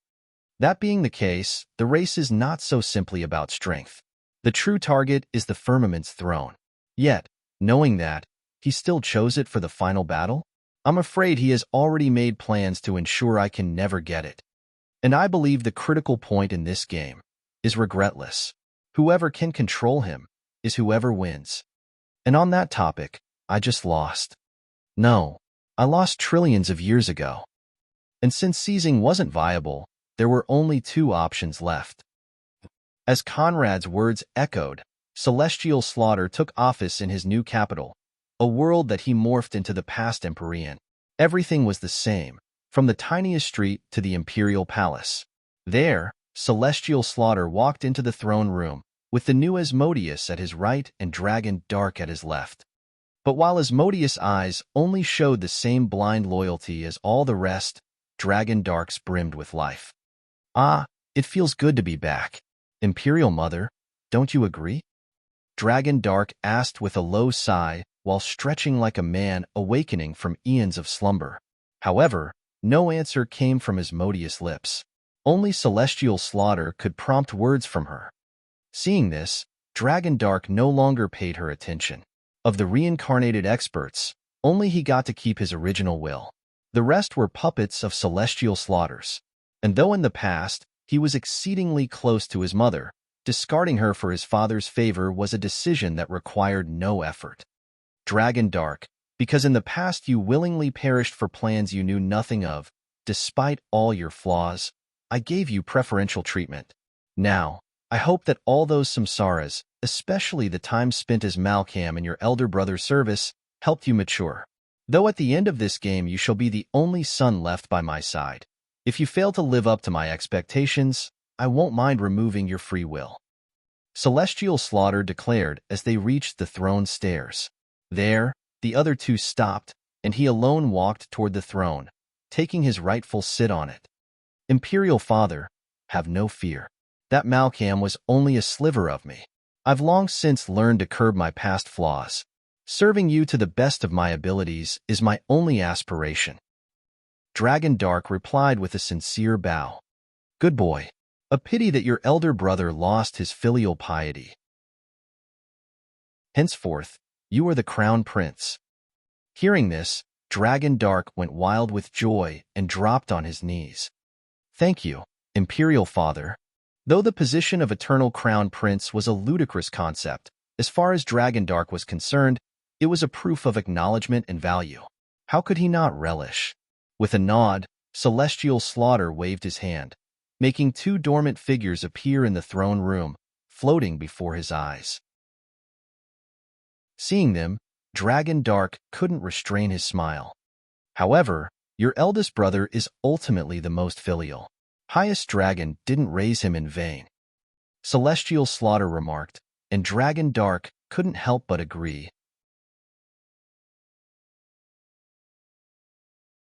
Speaker 1: That being the case, the race is not so simply about strength. The true target is the firmament's throne. Yet, knowing that, he still chose it for the final battle? I'm afraid he has already made plans to ensure I can never get it. And I believe the critical point in this game is regretless. Whoever can control him is whoever wins. And on that topic, I just lost. No, I lost trillions of years ago. And since seizing wasn't viable, there were only two options left. As Conrad's words echoed, celestial slaughter took office in his new capital, a world that he morphed into the past Empyrean. Everything was the same, from the tiniest street to the imperial palace. There, celestial slaughter walked into the throne room, with the new Asmodeus at his right and Dragon Dark at his left. But while Asmodeus' eyes only showed the same blind loyalty as all the rest, Dragon Dark's brimmed with life. "Ah, it feels good to be back. Imperial Mother, don't you agree?" Dragon Dark asked with a low sigh while stretching like a man awakening from eons of slumber. However, no answer came from Asmodeus' lips. Only celestial slaughter could prompt words from her. Seeing this, Dragon Dark no longer paid her attention. Of the reincarnated experts, only he got to keep his original will. The rest were puppets of celestial slaughters. And though in the past, he was exceedingly close to his mother, discarding her for his father's favor was a decision that required no effort. Dragon Dark, because in the past you willingly perished for plans you knew nothing of, despite all your flaws, I gave you preferential treatment. Now, I hope that all those samsaras, especially the time spent as Malcolm in your elder brother's service, helped you mature. Though at the end of this game you shall be the only son left by my side. If you fail to live up to my expectations, I won't mind removing your free will." Celestial Slaughter declared as they reached the throne stairs. There, the other two stopped, and he alone walked toward the throne, taking his rightful sit on it. "Imperial Father, have no fear. That Malcolm was only a sliver of me. I've long since learned to curb my past flaws. Serving you to the best of my abilities is my only aspiration." Dragon Dark replied with a sincere bow. "Good boy. A pity that your elder brother lost his filial piety. Henceforth, you are the crown prince." Hearing this, Dragon Dark went wild with joy and dropped on his knees. "Thank you, Imperial Father." Though the position of eternal crown prince was a ludicrous concept, as far as Dragon Dark was concerned, it was a proof of acknowledgement and value. How could he not relish? With a nod, Celestial Slaughter waved his hand, making two dormant figures appear in the throne room, floating before his eyes. Seeing them, Dragon Dark couldn't restrain his smile. "However, your eldest brother is ultimately the most filial. Highest Dragon didn't raise him in vain," Celestial Slaughter remarked, and Dragon Dark couldn't help but agree.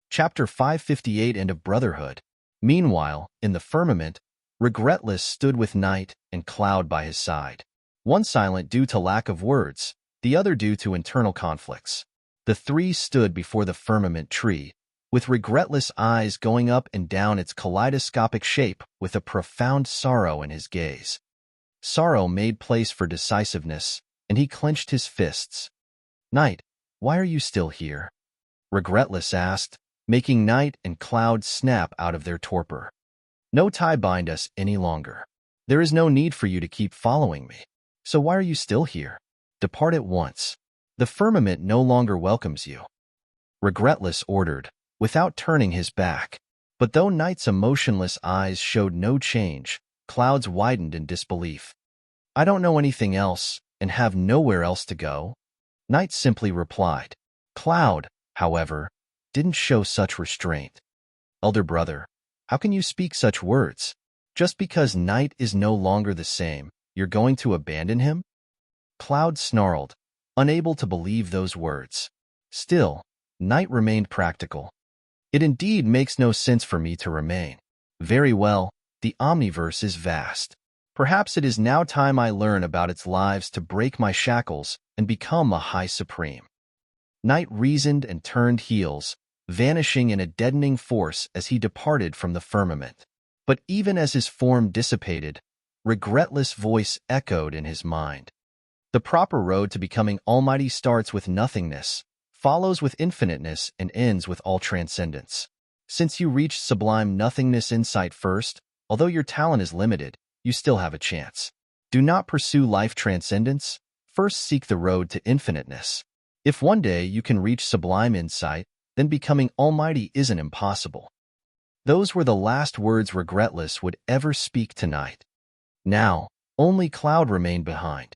Speaker 1: Chapter 558 End of Brotherhood. Meanwhile, in the firmament, Regretless stood with Night and Cloud by his side. One silent due to lack of words, the other due to internal conflicts. The three stood before the firmament tree, with regretless eyes going up and down its kaleidoscopic shape with a profound sorrow in his gaze. Sorrow made place for decisiveness, and he clenched his fists. "Night, why are you still here?" Regretless asked, making Night and Cloud snap out of their torpor. "No tie bind us any longer. There is no need for you to keep following me. So why are you still here? Depart at once. The firmament no longer welcomes you." Regretless ordered, without turning his back. But though Night's emotionless eyes showed no change, Cloud's widened in disbelief. "I don't know anything else, and have nowhere else to go," Night simply replied. Cloud, however, didn't show such restraint. "Elder brother, how can you speak such words? Just because Night is no longer the same, you're going to abandon him?" Cloud snarled, unable to believe those words. Still, Night remained practical. "It indeed makes no sense for me to remain. Very well, the Omniverse is vast. Perhaps it is now time I learn about its lives to break my shackles and become a High Supreme." Night reasoned and turned heels, vanishing in a deadening force as he departed from the firmament. But even as his form dissipated, Regretless voice echoed in his mind. "The proper road to becoming almighty starts with nothingness, follows with infiniteness, and ends with all transcendence. Since you reached sublime nothingness insight first, although your talent is limited, you still have a chance. Do not pursue life transcendence, first seek the road to infiniteness. If one day you can reach sublime insight, then becoming almighty isn't impossible." Those were the last words Regretless would ever speak tonight. Now, only Cloud remained behind.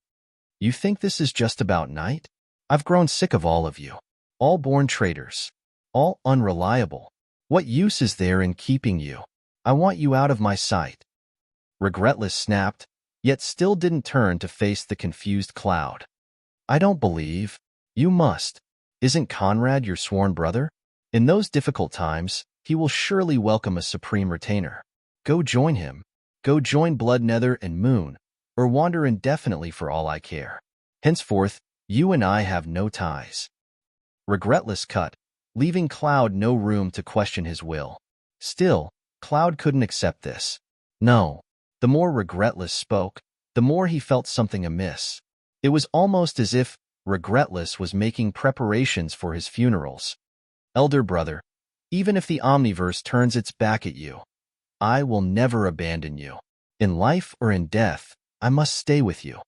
Speaker 1: You think this is just about night? I've grown sick of all of you. All born traitors. All unreliable. What use is there in keeping you? I want you out of my sight. Regretless snapped, yet still didn't turn to face the confused Cloud. I don't believe. You must. Isn't Conrad your sworn brother? In those difficult times, he will surely welcome a supreme retainer. Go join him. Go join Blood Nether and Moon, or wander indefinitely for all I care. Henceforth, you and I have no ties. Regretless cut, leaving Cloud no room to question his will. Still, Cloud couldn't accept this. No. The more Regretless spoke, the more he felt something amiss. It was almost as if Regretless was making preparations for his funerals. Elder brother, even if the Omniverse turns its back at you, I will never abandon you. In life or in death, I must stay with you.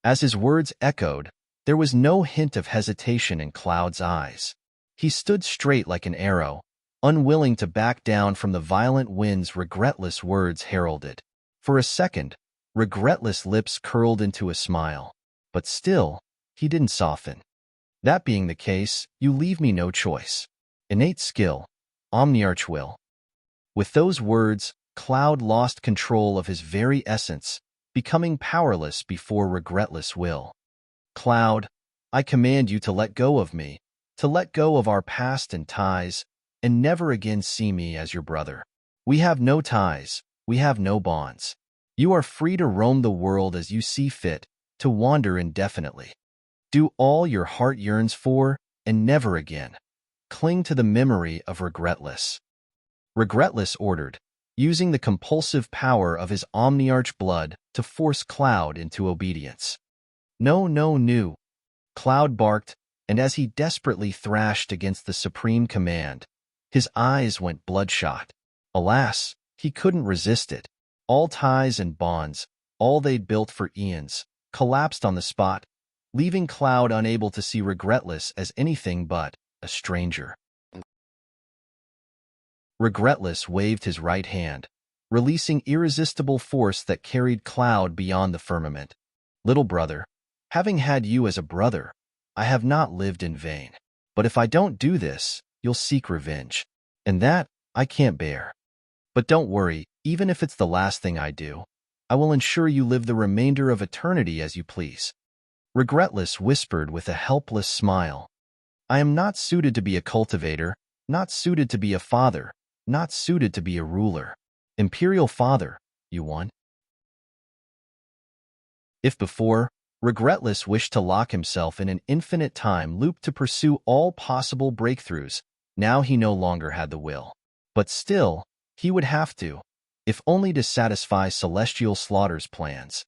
Speaker 1: As his words echoed, there was no hint of hesitation in Cloud's eyes. He stood straight like an arrow, unwilling to back down from the violent winds Regretless words heralded. For a second, Regretless lips curled into a smile, but still, he didn't soften. That being the case, you leave me no choice. Innate skill, Omniarch will. With those words, Cloud lost control of his very essence, becoming powerless before Regretless will. Cloud, I command you to let go of me, to let go of our past and ties, and never again see me as your brother. We have no ties, we have no bonds. You are free to roam the world as you see fit, to wander indefinitely. Do all your heart yearns for, and never again cling to the memory of Regretless. Regretless ordered, using the compulsive power of his Omniarch blood to force Cloud into obedience. No, no, no. Cloud barked, and as he desperately thrashed against the supreme command, his eyes went bloodshot. Alas, he couldn't resist it. All ties and bonds, all they'd built for eons, collapsed on the spot, leaving Cloud unable to see Regretless as anything but a stranger. Regretless waved his right hand, releasing irresistible force that carried Cloud beyond the firmament. Little brother, having had you as a brother, I have not lived in vain. But if I don't do this, you'll seek revenge. And that I can't bear. But don't worry, even if it's the last thing I do, I will ensure you live the remainder of eternity as you please. Regretless whispered with a helpless smile. I am not suited to be a cultivator, not suited to be a father, not suited to be a ruler. Imperial father, you want? If before, Regretless wished to lock himself in an infinite time loop to pursue all possible breakthroughs, now he no longer had the will. But still, he would have to, if only to satisfy Celestial Slaughter's plans.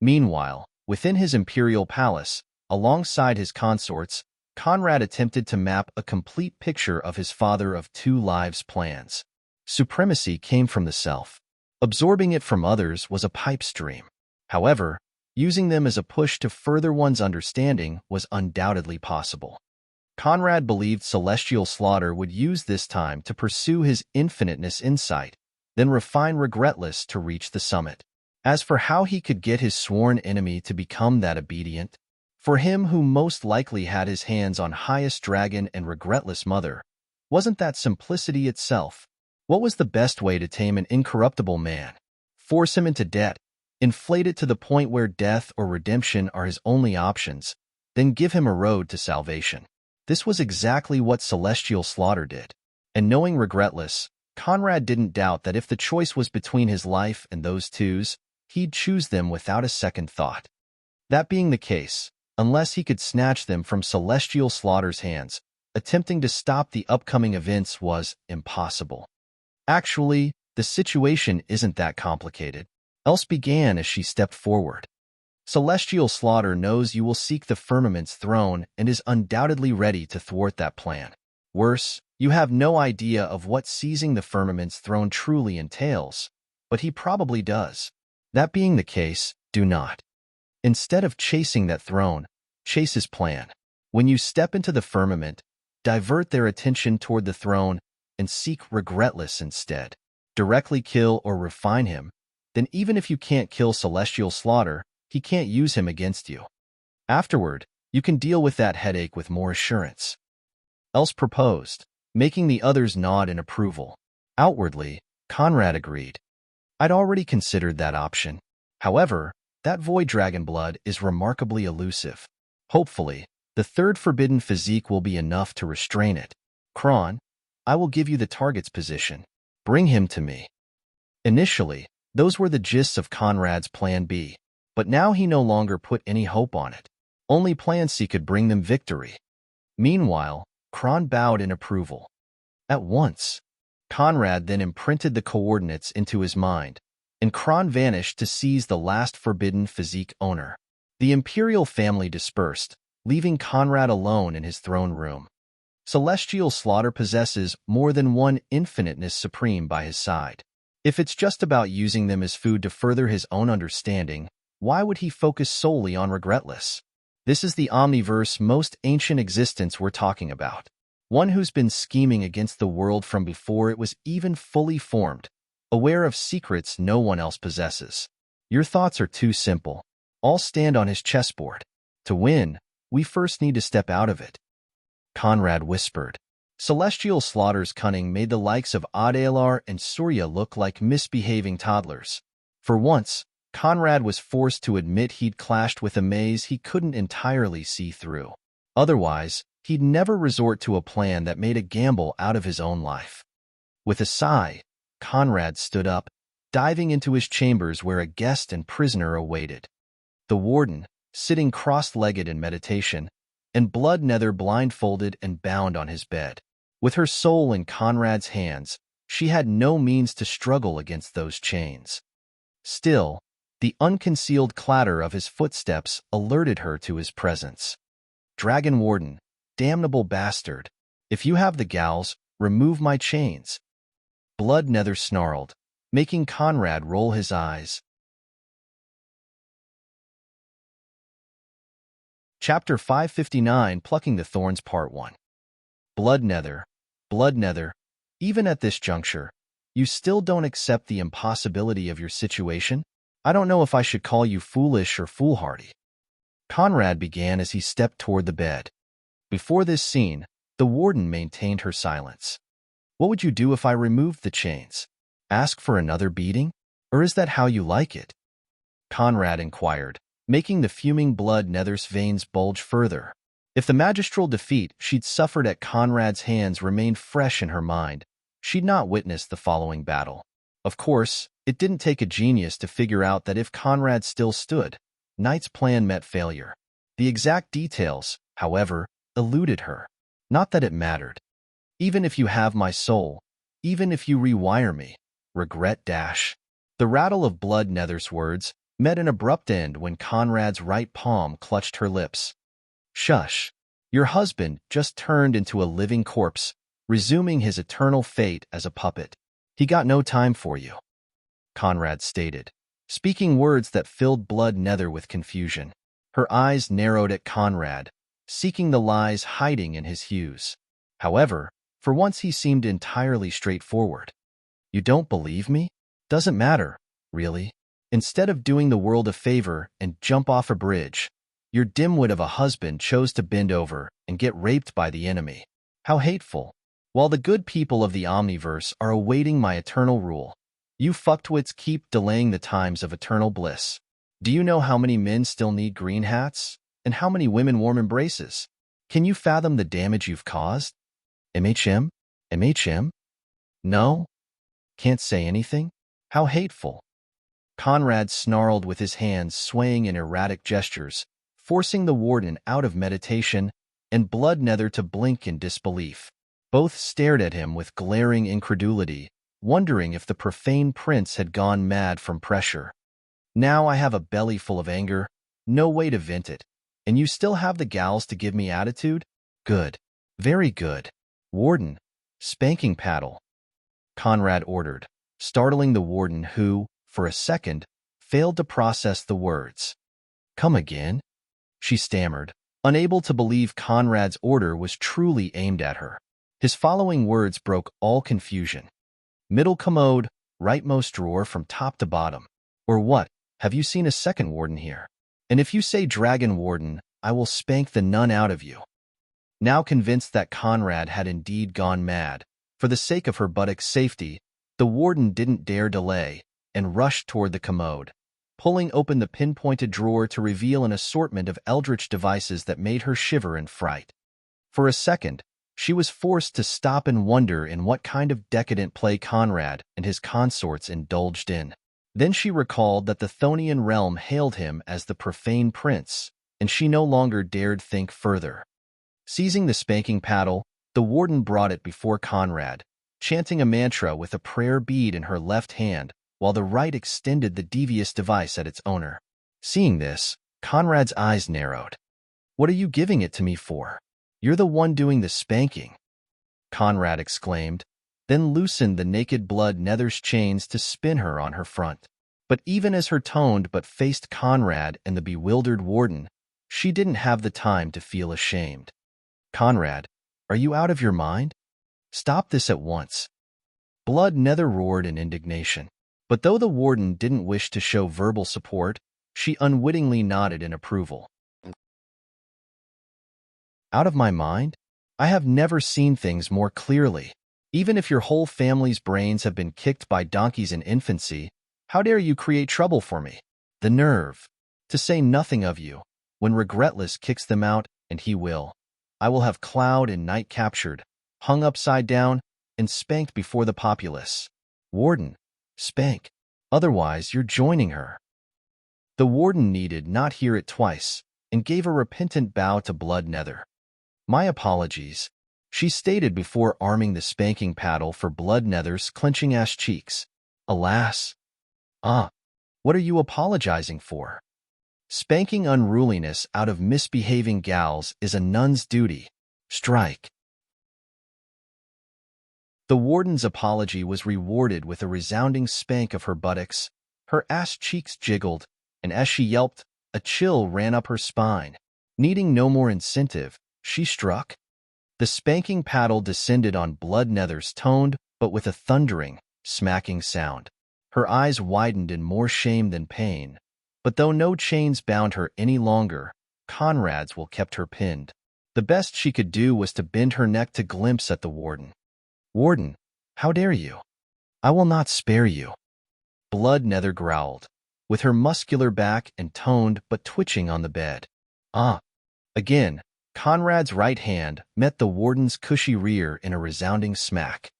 Speaker 1: Meanwhile, within his imperial palace, alongside his consorts, Conrad attempted to map a complete picture of his Father of Two Lives plans. Supremacy came from the self. Absorbing it from others was a pipe stream. However, using them as a push to further one's understanding was undoubtedly possible. Conrad believed Celestial Slaughter would use this time to pursue his infiniteness insight, then refine Regretless to reach the summit. As for how he could get his sworn enemy to become that obedient, for him who most likely had his hands on Highest Dragon and Regretless Mother, wasn't that simplicity itself? What was the best way to tame an incorruptible man? Force him into debt, inflate it to the point where death or redemption are his only options, then give him a road to salvation. This was exactly what Celestial Slaughter did. And knowing Regretless, Conrad didn't doubt that if the choice was between his life and those two's, he'd choose them without a second thought. That being the case, unless he could snatch them from Celestial Slaughter's hands, attempting to stop the upcoming events was impossible. Actually, the situation isn't that complicated. Else began as she stepped forward. Celestial Slaughter knows you will seek the firmament's throne and is undoubtedly ready to thwart that plan. Worse, you have no idea of what seizing the firmament's throne truly entails, but he probably does. That being the case, do not. Instead of chasing that throne, chase his plan. When you step into the firmament, divert their attention toward the throne and seek Regretless instead. Directly kill or refine him, then even if you can't kill Celestial Slaughter, he can't use him against you. Afterward, you can deal with that headache with more assurance. Else proposed, making the others nod in approval. Outwardly, Conrad agreed. I'd already considered that option. However, that void dragon blood is remarkably elusive. Hopefully, the third forbidden physique will be enough to restrain it. Kron, I will give you the target's position. Bring him to me. Initially, those were the gists of Conrad's Plan B, but now he no longer put any hope on it. Only Plan C could bring them victory. Meanwhile, Kron bowed in approval. At once, Conrad then imprinted the coordinates into his mind, and Kron vanished to seize the last forbidden physique owner. The imperial family dispersed, leaving Conrad alone in his throne room. Celestial Slaughter possesses more than one infiniteness supreme by his side. If it's just about using them as food to further his own understanding, why would he focus solely on Regretless? This is the Omniverse most ancient existence we're talking about. One who's been scheming against the world from before it was even fully formed, aware of secrets no one else possesses. Your thoughts are too simple. All stand on his chessboard. To win, we first need to step out of it. Conrad whispered. Celestial Slaughter's cunning made the likes of Adalar and Surya look like misbehaving toddlers. For once, Conrad was forced to admit he'd clashed with a maze he couldn't entirely see through. Otherwise, he'd never resort to a plan that made a gamble out of his own life. With a sigh, Conrad stood up, diving into his chambers where a guest and prisoner awaited. The warden, sitting cross-legged in meditation, and Blood Nether blindfolded and bound on his bed. With her soul in Conrad's hands, she had no means to struggle against those chains. Still, the unconcealed clatter of his footsteps alerted her to his presence. Dragon Warden, damnable bastard, if you have the gals, remove my chains. Blood Nether snarled, making Conrad roll his eyes. Chapter 559, Plucking the Thorns Part 1. Blood Nether, even at this juncture, you still don't accept the impossibility of your situation? I don't know if I should call you foolish or foolhardy. Conrad began as he stepped toward the bed. Before this scene, the warden maintained her silence. What would you do if I removed the chains? Ask for another beating? Or is that how you like it? Conrad inquired, making the fuming Blood Nether's veins bulge further. If the magistral defeat she'd suffered at Conrad's hands remained fresh in her mind, she'd not witnessed the following battle. Of course, it didn't take a genius to figure out that if Conrad still stood, Knight's plan met failure. The exact details, however, eluded her. Not that it mattered. Even if you have my soul, even if you rewire me, regret dash. The rattle of Blood Nether's words met an abrupt end when Conrad's right palm clutched her lips. Shush. Your husband just turned into a living corpse, resuming his eternal fate as a puppet. He got no time for you, Conrad stated, speaking words that filled Blood Nether with confusion. Her eyes narrowed at Conrad, seeking the lies hiding in his hues. However, for once he seemed entirely straightforward. You don't believe me? Doesn't matter, really. Instead of doing the world a favor and jump off a bridge, your dimwit of a husband chose to bend over and get raped by the enemy. How hateful. While the good people of the Omniverse are awaiting my eternal rule, you fucktwits keep delaying the times of eternal bliss. Do you know how many men still need green hats? And how many women warm embraces? Can you fathom the damage you've caused? MHM? MHM? No? Can't say anything? How hateful. Conrad snarled with his hands swaying in erratic gestures, forcing the warden out of meditation and Blood Nether to blink in disbelief. Both stared at him with glaring incredulity, wondering if the profane prince had gone mad from pressure. Now I have a belly full of anger, no way to vent it, and you still have the gals to give me attitude? Good. Very good. Warden, spanking paddle, Conrad ordered, startling the warden who, for a second, failed to process the words. Come again? She stammered, unable to believe Conrad's order was truly aimed at her. His following words broke all confusion. Middle commode, rightmost drawer from top to bottom. Or what? Have you seen a second warden here? And if you say dragon warden, I will spank the nun out of you. Now convinced that Conrad had indeed gone mad, for the sake of her buttock's safety, the warden didn't dare delay and rushed toward the commode, pulling open the pinpointed drawer to reveal an assortment of eldritch devices that made her shiver in fright. For a second, she was forced to stop and wonder in what kind of decadent play Conrad and his consorts indulged in. Then she recalled that the Thonian realm hailed him as the Profane Prince, and she no longer dared think further. Seizing the spanking paddle, the warden brought it before Conrad, chanting a mantra with a prayer bead in her left hand, while the right extended the devious device at its owner. Seeing this, Conrad's eyes narrowed. "What are you giving it to me for? You're the one doing the spanking," Conrad exclaimed, then loosened the naked blood nether's chains to spin her on her front. But even as her toned but faced Conrad and the bewildered warden, she didn't have the time to feel ashamed. "Conrad, are you out of your mind? Stop this at once." Blood nether roared in indignation. But though the warden didn't wish to show verbal support, she unwittingly nodded in approval. "Out of my mind? I have never seen things more clearly. Even if your whole family's brains have been kicked by donkeys in infancy, how dare you create trouble for me? The nerve! To say nothing of you, when Regretless kicks them out, and he will, I will have Cloud and Night captured, hung upside down, and spanked before the populace. Warden, spank. Otherwise, you're joining her." The warden needed not hear it twice, and gave a repentant bow to Blood Nether. "My apologies," she stated before arming the spanking paddle for Blood Nether's clenching ass cheeks. "Alas." What are you apologizing for? Spanking unruliness out of misbehaving gals is a nun's duty. Strike. The warden's apology was rewarded with a resounding spank of her buttocks. Her ass cheeks jiggled, and as she yelped, a chill ran up her spine. Needing no more incentive, she struck. The spanking paddle descended on Blood Nether's toned, but with a thundering, smacking sound. Her eyes widened in more shame than pain. But though no chains bound her any longer, Conrad's will kept her pinned. The best she could do was to bend her neck to glimpse at the warden. "Warden, how dare you? I will not spare you." Blood Nether growled, with her muscular back and toned but twitching on the bed. Again, Conrad's right hand met the warden's cushy rear in a resounding smack.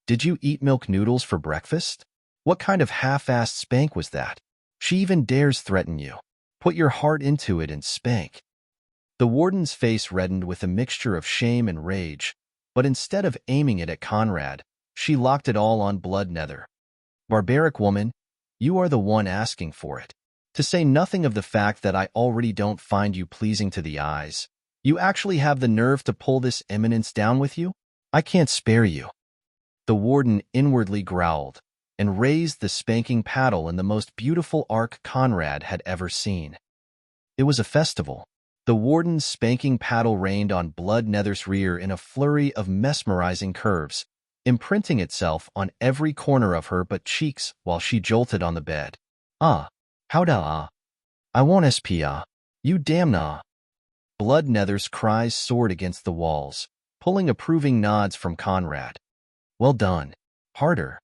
Speaker 1: "Did you eat milk noodles for breakfast? What kind of half-assed spank was that? She even dares threaten you. Put your heart into it and spank." The warden's face reddened with a mixture of shame and rage, but instead of aiming it at Conrad, she locked it all on Blood Nether. "Barbaric woman, you are the one asking for it. To say nothing of the fact that I already don't find you pleasing to the eyes. You actually have the nerve to pull this eminence down with you? I can't spare you." The warden inwardly growled and raised the spanking paddle in the most beautiful arc Conrad had ever seen. It was a festival. The warden's spanking paddle rained on Blood Nether's rear in a flurry of mesmerizing curves, imprinting itself on every corner of her butt cheeks while she jolted on the bed. Howda I won't SPA. You damn nah." Blood Nether's cries soared against the walls, pulling approving nods from Conrad. "Well done. Harder.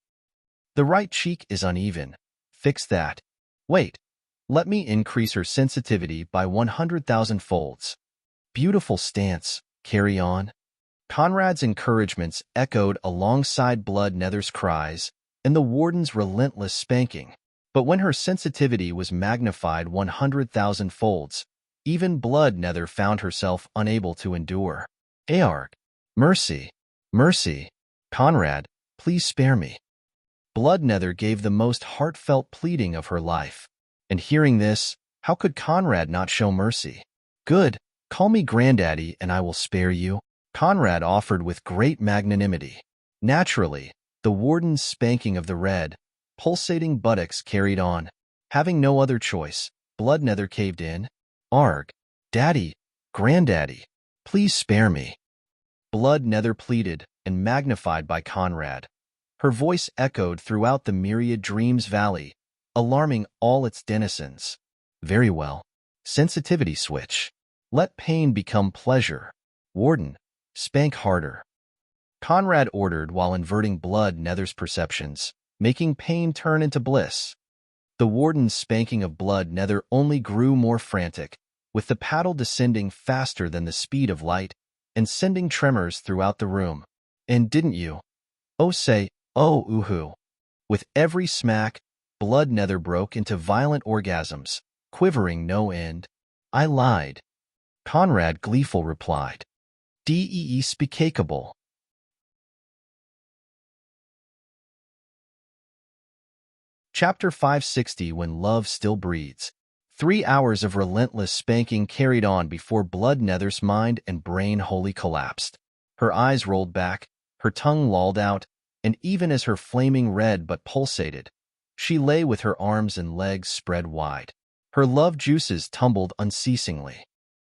Speaker 1: The right cheek is uneven. Fix that. Wait. Let me increase her sensitivity by 100,000 folds. Beautiful stance. Carry on." Conrad's encouragements echoed alongside Blood Nether's cries and the warden's relentless spanking. But when her sensitivity was magnified 100,000 folds, even Blood Nether found herself unable to endure. "Aarg. Mercy. Mercy. Conrad, please spare me." Blood Nether gave the most heartfelt pleading of her life. And hearing this, how could Conrad not show mercy? "Good, call me Granddaddy and I will spare you," Conrad offered with great magnanimity. Naturally, the warden's spanking of the red, pulsating buttocks carried on. Having no other choice, Blood Nether caved in. "Arg, Daddy, Granddaddy, please spare me." Blood Nether pleaded, and magnified by Conrad. Her voice echoed throughout the myriad dreams valley, alarming all its denizens. Very well. Sensitivity switch. Let pain become pleasure. Warden, spank harder. Conrad ordered while inverting blood Nether's perceptions, making pain turn into bliss. The warden's spanking of blood Nether only grew more frantic, with the paddle descending faster than the speed of light and sending tremors throughout the room. And didn't you? Oh say, oh oohoo. With every smack, blood Nether broke into violent orgasms, quivering no end. I lied. Conrad gleeful replied. Dee speakable. Chapter 560 When Love Still Breathes. 3 hours of relentless spanking carried on before blood Nether's mind and brain wholly collapsed. Her eyes rolled back, her tongue lolled out, and even as her flaming red but pulsated, she lay with her arms and legs spread wide. Her love juices tumbled unceasingly.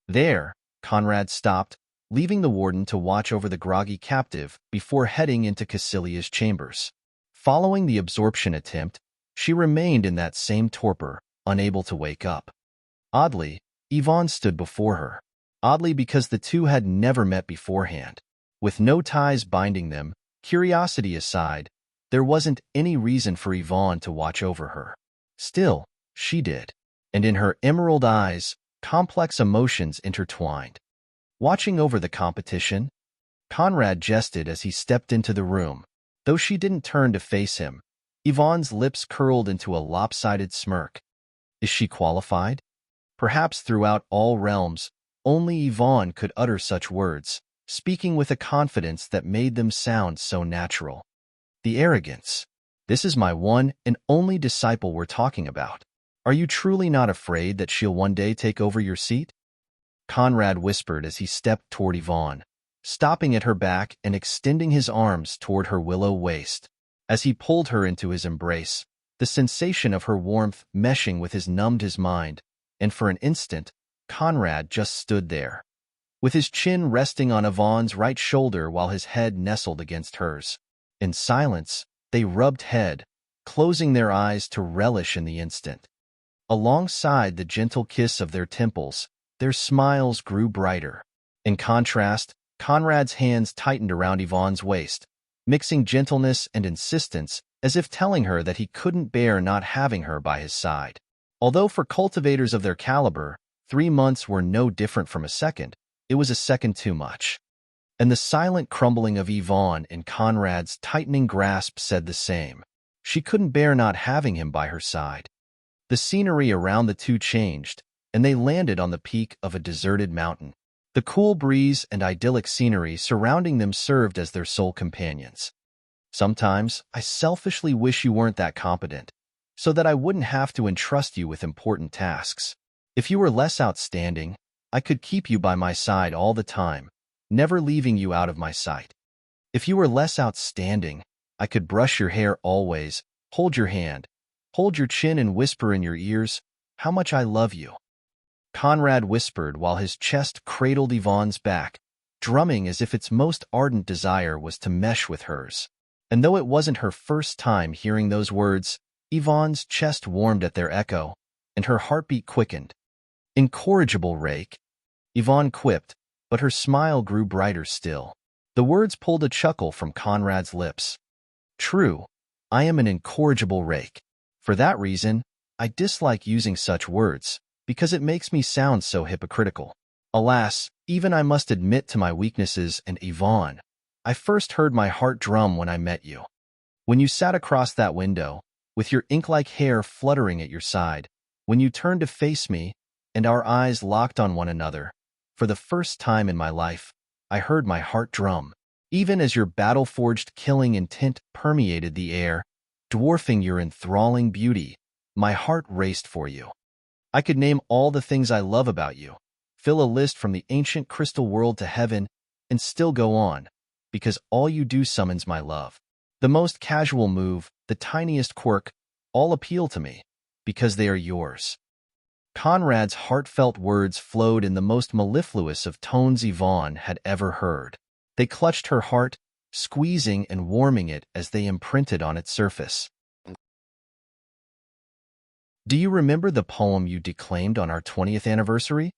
Speaker 1: There, Conrad stopped, leaving the warden to watch over the groggy captive before heading into Cassilia's chambers. Following the absorption attempt, she remained in that same torpor, unable to wake up. Oddly, Yvonne stood before her. Oddly because the two had never met beforehand. With no ties binding them, curiosity aside, there wasn't any reason for Yvonne to watch over her. Still, she did. And in her emerald eyes, complex emotions intertwined. Watching over the competition, Conrad jested as he stepped into the room. Though she didn't turn to face him, Yvonne's lips curled into a lopsided smirk. Is she qualified? Perhaps throughout all realms, only Yvonne could utter such words, speaking with a confidence that made them sound so natural. The arrogance. This is my one and only disciple we're talking about. Are you truly not afraid that she'll one day take over your seat? Conrad whispered as he stepped toward Yvonne, stopping at her back and extending his arms toward her willow waist. As he pulled her into his embrace, the sensation of her warmth meshing with his numbed his mind, and for an instant, Conrad just stood there, with his chin resting on Yvonne's right shoulder while his head nestled against hers. In silence, they rubbed head, closing their eyes to relish in the instant. Alongside the gentle kiss of their temples, their smiles grew brighter. In contrast, Conrad's hands tightened around Yvonne's waist, mixing gentleness and insistence as if telling her that he couldn't bear not having her by his side. Although for cultivators of their caliber, 3 months were no different from a second, it was a second too much. And the silent crumbling of Yvonne in Conrad's tightening grasp said the same. She couldn't bear not having him by her side. The scenery around the two changed, and they landed on the peak of a deserted mountain. The cool breeze and idyllic scenery surrounding them served as their sole companions. Sometimes, I selfishly wish you weren't that competent, so that I wouldn't have to entrust you with important tasks. If you were less outstanding, I could keep you by my side all the time, never leaving you out of my sight. If you were less outstanding, I could brush your hair always, hold your hand, hold your chin and whisper in your ears, how much I love you. Conrad whispered while his chest cradled Yvonne's back, drumming as if its most ardent desire was to mesh with hers. And though it wasn't her first time hearing those words, Yvonne's chest warmed at their echo, and her heartbeat quickened. Incorrigible rake, Yvonne quipped, but her smile grew brighter still. The words pulled a chuckle from Conrad's lips. True, I am an incorrigible rake. For that reason, I dislike using such words, because it makes me sound so hypocritical. Alas, even I must admit to my weaknesses, and Yvonne, I first heard my heart drum when I met you. When you sat across that window, with your ink-like hair fluttering at your side, when you turned to face me, and our eyes locked on one another, for the first time in my life, I heard my heart drum. Even as your battle-forged killing intent permeated the air, dwarfing your enthralling beauty, my heart raced for you. I could name all the things I love about you, fill a list from the ancient crystal world to heaven, and still go on, because all you do summons my love. The most casual move, the tiniest quirk, all appeal to me, because they are yours. Conrad's heartfelt words flowed in the most mellifluous of tones Yvonne had ever heard. They clutched her heart, squeezing and warming it as they imprinted on its surface. "Do you remember the poem you declaimed on our 20th anniversary?"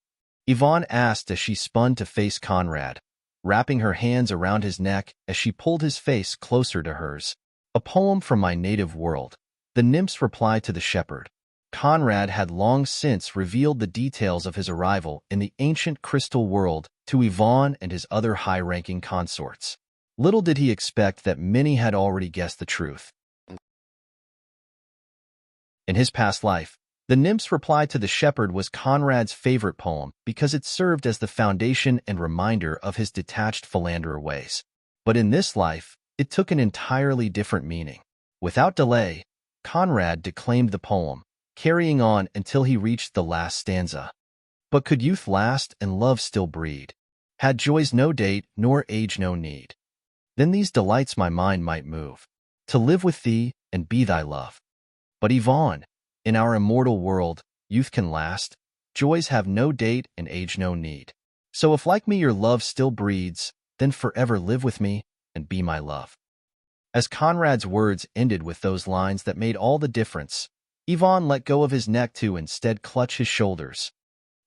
Speaker 1: Yvonne asked as she spun to face Conrad, wrapping her hands around his neck as she pulled his face closer to hers. "A poem from my native world," the nymph's reply to the shepherd. Conrad had long since revealed the details of his arrival in the ancient crystal world to Yvonne and his other high-ranking consorts. Little did he expect that many had already guessed the truth. In his past life, the nymph's reply to the shepherd was Conrad's favorite poem because it served as the foundation and reminder of his detached philanderer ways. But in this life, it took an entirely different meaning. Without delay, Conrad declaimed the poem, carrying on until he reached the last stanza. "But could youth last and love still breed? Had joys no date, nor age no need? Then these delights my mind might move, to live with thee and be thy love. But Yvonne, in our immortal world, youth can last, joys have no date and age no need. So if like me your love still breeds, then forever live with me and be my love." As Conrad's words ended with those lines that made all the difference, Yvonne let go of his neck to instead clutch his shoulders.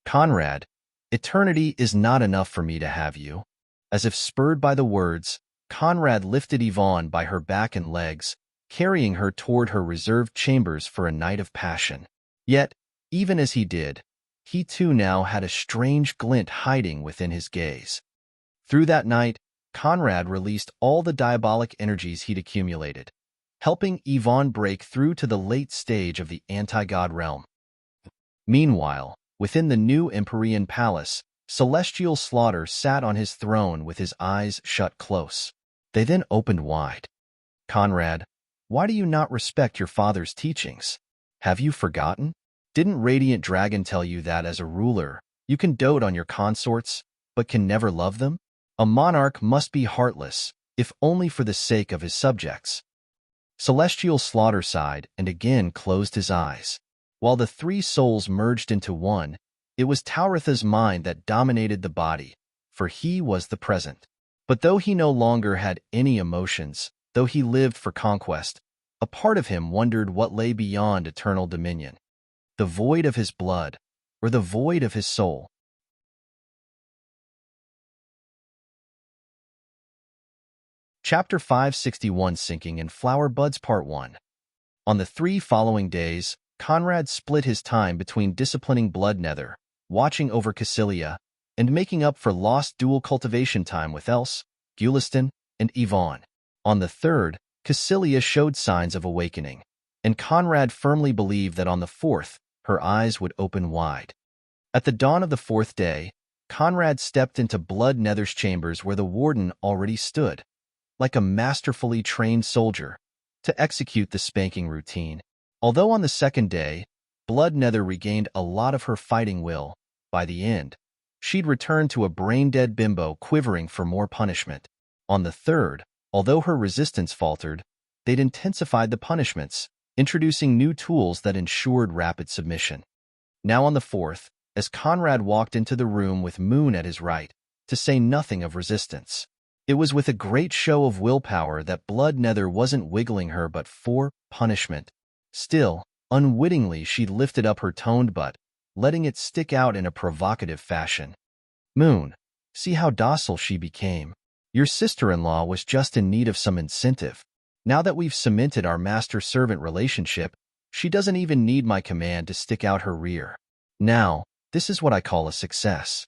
Speaker 1: "Conrad, eternity is not enough for me to have you." As if spurred by the words, Conrad lifted Yvonne by her back and legs, carrying her toward her reserved chambers for a night of passion. Yet, even as he did, he too now had a strange glint hiding within his gaze. Through that night, Conrad released all the diabolic energies he'd accumulated, helping Yvonne break through to the late stage of the anti-god realm. Meanwhile, within the new Empyrean palace, Celestial Slaughter sat on his throne with his eyes shut close. They then opened wide. "Conrad, why do you not respect your father's teachings? Have you forgotten? Didn't Radiant Dragon tell you that as a ruler, you can dote on your consorts, but can never love them? A monarch must be heartless, if only for the sake of his subjects." Celestial Slaughter sighed and again closed his eyes. While the three souls merged into one, it was Tauritha's mind that dominated the body, for he was the present. But though he no longer had any emotions, though he lived for conquest, a part of him wondered what lay beyond eternal dominion. The void of his blood, or the void of his soul. Chapter 561, Sinking in Flower Buds, Part 1. On the 3 following days, Conrad split his time between disciplining Blood Nether, watching over Cassilia, and making up for lost dual cultivation time with Else, Gulistan, and Yvonne. On the 3rd, Cassilia showed signs of awakening, and Conrad firmly believed that on the 4th, her eyes would open wide. At the dawn of the 4th day, Conrad stepped into Blood Nether's chambers where the warden already stood, like a masterfully trained soldier, to execute the spanking routine. Although on the 2nd day, Blood Nether regained a lot of her fighting will, by the end, she'd returned to a brain-dead bimbo quivering for more punishment. On the 3rd, although her resistance faltered, they'd intensified the punishments, introducing new tools that ensured rapid submission. Now on the 4th, as Conrad walked into the room with Moon at his right, to say nothing of resistance, it was with a great show of willpower that Blood Nether wasn't wiggling her but for punishment. Still, unwittingly she lifted up her toned butt, letting it stick out in a provocative fashion. "Moon, see how docile she became. Your sister-in-law was just in need of some incentive. Now that we've cemented our master-servant relationship, she doesn't even need my command to stick out her rear. Now, this is what I call a success."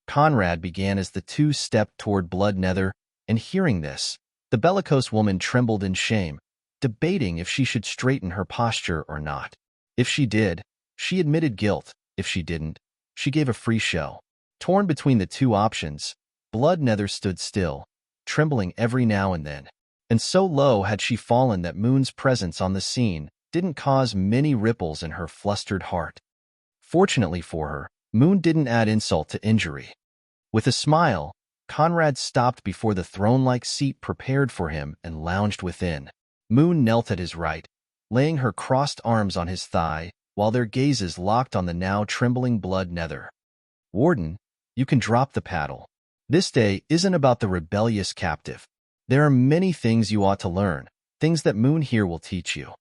Speaker 1: Conrad began as the two stepped toward Blood Nether, and hearing this, the bellicose woman trembled in shame, debating if she should straighten her posture or not. If she did, she admitted guilt. If she didn't, she gave a free show. Torn between the two options, Blood Nether stood still, trembling every now and then. And so low had she fallen that Moon's presence on the scene didn't cause many ripples in her flustered heart. Fortunately for her, Moon didn't add insult to injury. With a smile, Conrad stopped before the throne-like seat prepared for him and lounged within. Moon knelt at his right, laying her crossed arms on his thigh, while their gazes locked on the now trembling Blood Nether. "Warden, you can drop the paddle. This day isn't about the rebellious captive. There are many things you ought to learn, things that Moon here will teach you.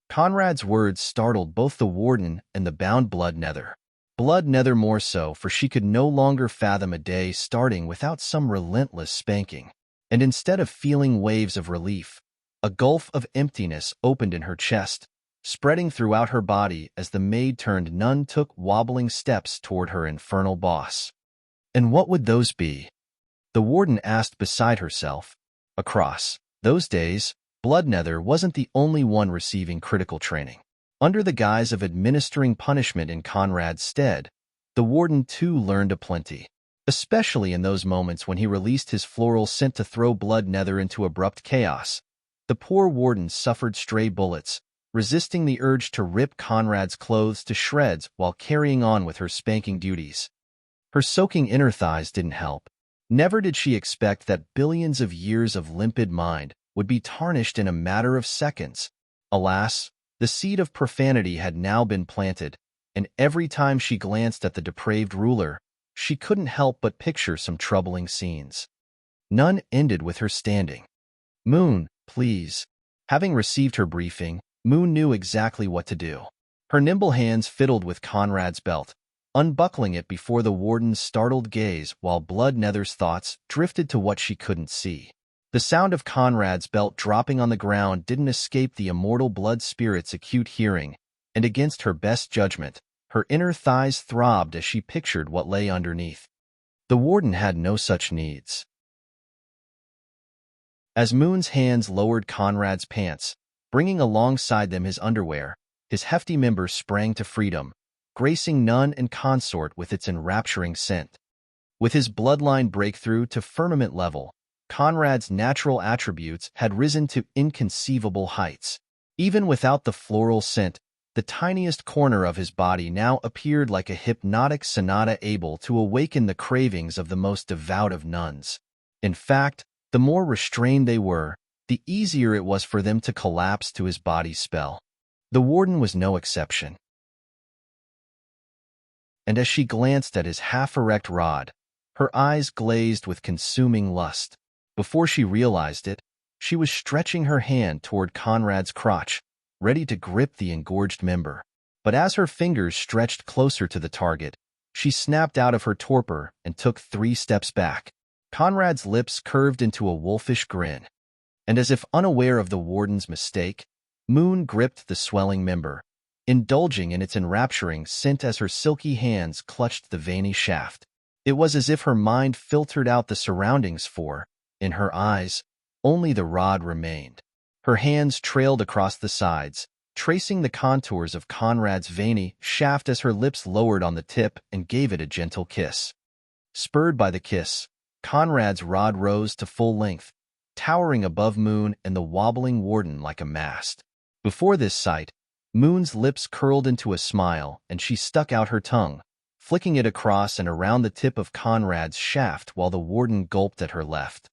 Speaker 1: Conrad's words startled both the warden and the bound Blood Nether. Blood Nether more so, for she could no longer fathom a day starting without some relentless spanking. And instead of feeling waves of relief, a gulf of emptiness opened in her chest, spreading throughout her body as the maid-turned-nun took wobbling steps toward her infernal boss. And what would those be? The warden asked beside herself. Across those days, Blood Nether wasn't the only one receiving critical training. Under the guise of administering punishment in Conrad's stead, the warden too learned aplenty, especially in those moments when he released his floral scent to throw Blood Nether into abrupt chaos. The poor warden suffered stray bullets, resisting the urge to rip Conrad's clothes to shreds while carrying on with her spanking duties. Her soaking inner thighs didn't help. Never did she expect that billions of years of limpid mind would be tarnished in a matter of seconds. Alas, the seed of profanity had now been planted, and every time she glanced at the depraved ruler, she couldn't help but picture some troubling scenes. None ended with her standing. "Moon, please." Having received her briefing, Moon knew exactly what to do. Her nimble hands fiddled with Conrad's belt, unbuckling it before the warden's startled gaze, while Blood Nether's thoughts drifted to what she couldn't see. The sound of Conrad's belt dropping on the ground didn't escape the immortal blood spirit's acute hearing, and against her best judgment, her inner thighs throbbed as she pictured what lay underneath. The warden had no such needs. As Moon's hands lowered Conrad's pants, bringing alongside them his underwear, his hefty member sprang to freedom, gracing nun and consort with its enrapturing scent. With his bloodline breakthrough to firmament level, Conrad's natural attributes had risen to inconceivable heights. Even without the floral scent, the tiniest corner of his body now appeared like a hypnotic sonata able to awaken the cravings of the most devout of nuns. In fact, the more restrained they were, the easier it was for them to collapse to his body's spell. The warden was no exception. And as she glanced at his half-erect rod, her eyes glazed with consuming lust. Before she realized it, she was stretching her hand toward Conrad's crotch, ready to grip the engorged member. But as her fingers stretched closer to the target, she snapped out of her torpor and took 3 steps back. Conrad's lips curved into a wolfish grin. And as if unaware of the warden's mistake, Moon gripped the swelling member, indulging in its enrapturing scent as her silky hands clutched the veiny shaft. It was as if her mind filtered out the surroundings for, in her eyes, only the rod remained. Her hands trailed across the sides, tracing the contours of Conrad's veiny shaft as her lips lowered on the tip and gave it a gentle kiss. Spurred by the kiss, Conrad's rod rose to full length, towering above Moon and the wobbling warden like a mast. Before this sight, Moon's lips curled into a smile and she stuck out her tongue, flicking it across and around the tip of Conrad's shaft while the warden gulped at her left.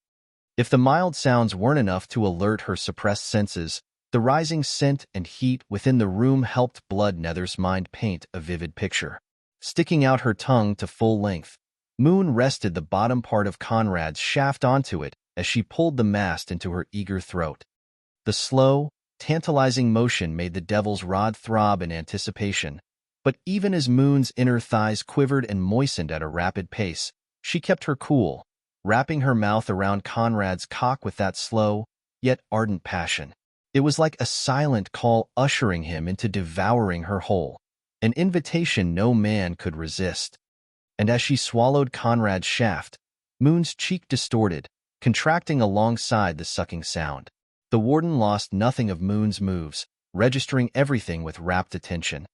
Speaker 1: If the mild sounds weren't enough to alert her suppressed senses, the rising scent and heat within the room helped Blood Nether's mind paint a vivid picture. Sticking out her tongue to full length, Moon rested the bottom part of Conrad's shaft onto it as she pulled the mast into her eager throat. The slow, tantalizing motion made the devil's rod throb in anticipation, but even as Moon's inner thighs quivered and moistened at a rapid pace, she kept her cool, wrapping her mouth around Conrad's cock with that slow, yet ardent passion. It was like a silent call ushering him into devouring her whole, an invitation no man could resist. And as she swallowed Conrad's shaft, Moon's cheek distorted, contracting alongside the sucking sound. The warden lost nothing of Moon's moves, registering everything with rapt attention.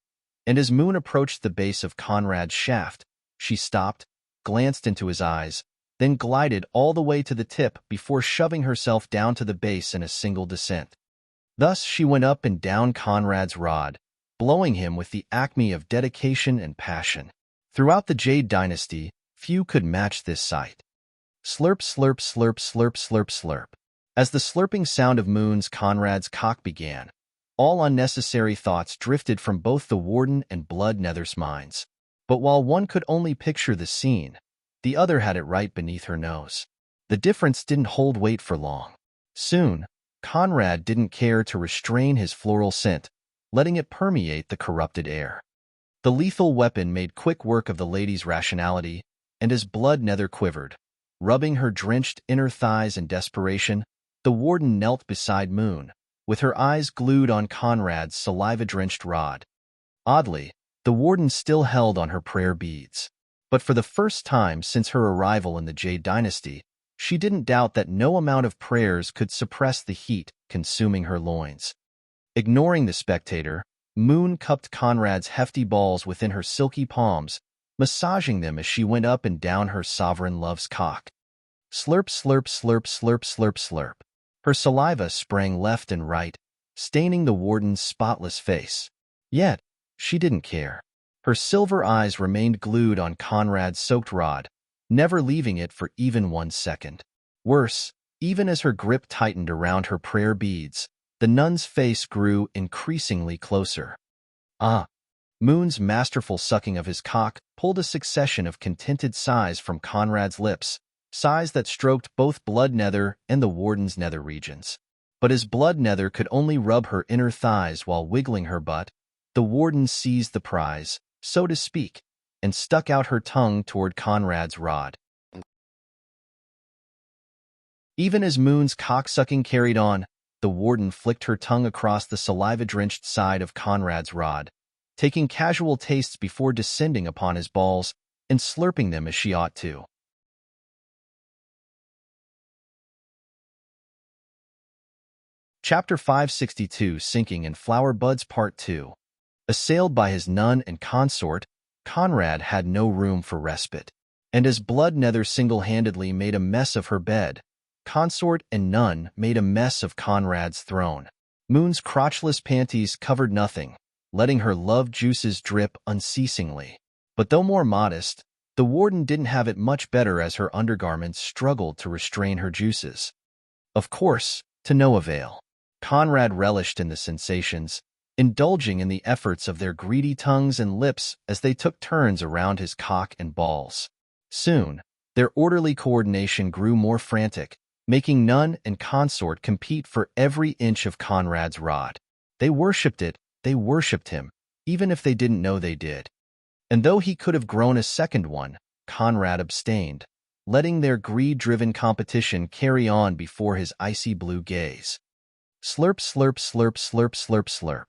Speaker 1: And as Moon approached the base of Conrad's shaft, she stopped, glanced into his eyes, then glided all the way to the tip before shoving herself down to the base in a single descent. Thus she went up and down Conrad's rod, blowing him with the acme of dedication and passion. Throughout the Jade Dynasty, few could match this sight. Slurp, slurp, slurp, slurp, slurp, slurp. As the slurping sound of Moon's Conrad's cock began, all unnecessary thoughts drifted from both the warden and Blood Nether's minds. But while one could only picture the scene, the other had it right beneath her nose. The difference didn't hold weight for long. Soon, Conrad didn't care to restrain his floral scent, letting it permeate the corrupted air. The lethal weapon made quick work of the lady's rationality, and as blood nether quivered, rubbing her drenched inner thighs in desperation, the warden knelt beside Moon, with her eyes glued on Conrad's saliva-drenched rod. Oddly, the warden still held on her prayer beads. But for the first time since her arrival in the Jade Dynasty, she didn't doubt that no amount of prayers could suppress the heat consuming her loins. Ignoring the spectator, Moon cupped Conrad's hefty balls within her silky palms, massaging them as she went up and down her sovereign love's cock. Slurp, slurp, slurp, slurp, slurp, slurp. Her saliva sprang left and right, staining the warden's spotless face. Yet, she didn't care. Her silver eyes remained glued on Conrad's soaked rod, never leaving it for even 1 second. Worse, even as her grip tightened around her prayer beads, the nun's face grew increasingly closer. Ah! Moon's masterful sucking of his cock pulled a succession of contented sighs from Conrad's lips, sighs that stroked both blood nether and the warden's nether regions. But as blood nether could only rub her inner thighs while wiggling her butt, the warden seized the prize, so to speak, and stuck out her tongue toward Conrad's rod. Even as Moon's cocksucking carried on, the warden flicked her tongue across the saliva-drenched side of Conrad's rod, taking casual tastes before descending upon his balls and slurping them as she ought to. Chapter 562, Sinking in Flower Buds Part 2. Assailed by his nun and consort, Conrad had no room for respite. And as blood nether single-handedly made a mess of her bed, consort and nun made a mess of Conrad's throne. Moon's crotchless panties covered nothing, letting her love juices drip unceasingly. But though more modest, the warden didn't have it much better as her undergarments struggled to restrain her juices. Of course, to no avail. Conrad relished in the sensations, indulging in the efforts of their greedy tongues and lips as they took turns around his cock and balls. Soon, their orderly coordination grew more frantic, making nun and consort compete for every inch of Conrad's rod. They worshipped it, they worshipped him, even if they didn't know they did. And though he could have grown a second one, Conrad abstained, letting their greed-driven competition carry on before his icy blue gaze. Slurp, slurp, slurp, slurp, slurp, slurp.